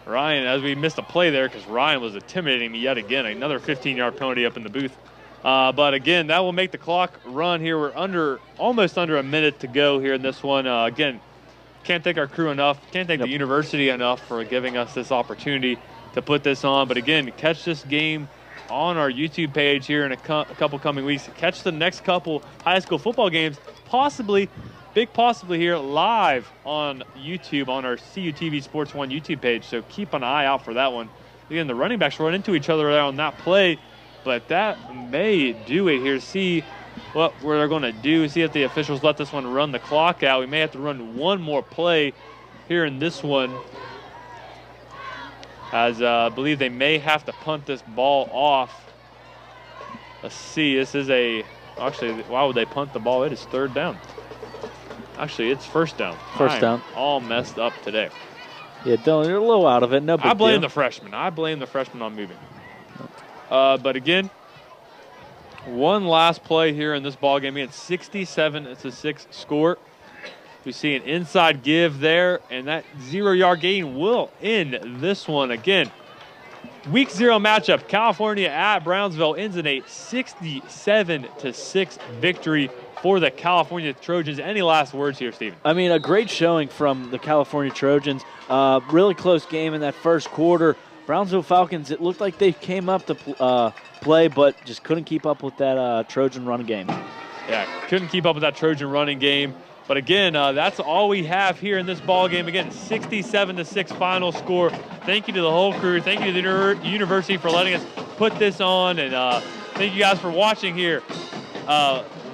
Ryan, as we missed a play there because Ryan was intimidating me yet again. Another 15-yard penalty up in the booth. But again, that will make the clock run here. We're almost under a minute to go here in this one. Again, can't thank our crew enough. Can't thank the university enough for giving us this opportunity to put this on. But again, catch this game on our YouTube page here in a couple coming weeks. Catch the next couple high school football games, possibly here live on YouTube on our CUTV Sports 1 YouTube page. So keep an eye out for that one. Again, the running backs run into each other on that play. But that may do it here. See what we're going to do. See if the officials let this one run the clock out. We may have to run one more play here in this one. As I believe they may have to punt this ball off. Let's see. This is actually, why would they punt the ball? It is third down. Actually, it's first down. First down. All messed up today. Yeah, Dylan, you're a little out of it. No big I blame deal. the freshman. I blame the freshman on moving. But again, one last play here in this ball game. Again, 67-6 score. We see an inside give there, and that 0-yard gain will end this one. Again, week 0 matchup. California at Brownsville ends in a 67-6 victory for the California Trojans. Any last words here, Stephen? I mean, a great showing from the California Trojans. Really close game in that first quarter. Brownsville Falcons, it looked like they came up to play, but just couldn't keep up with that Trojan run game. Yeah, couldn't keep up with that Trojan running game. But again, that's all we have here in this ball game. Again, 67-6 final score. Thank you to the whole crew. Thank you to the university for letting us put this on. And thank you guys for watching here.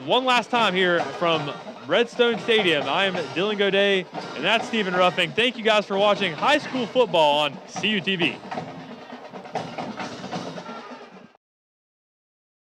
one last time here from Redstone Stadium, I am Dylan Goday, and that's Stephen Ruffing. Thank you guys for watching high school football on CUTV.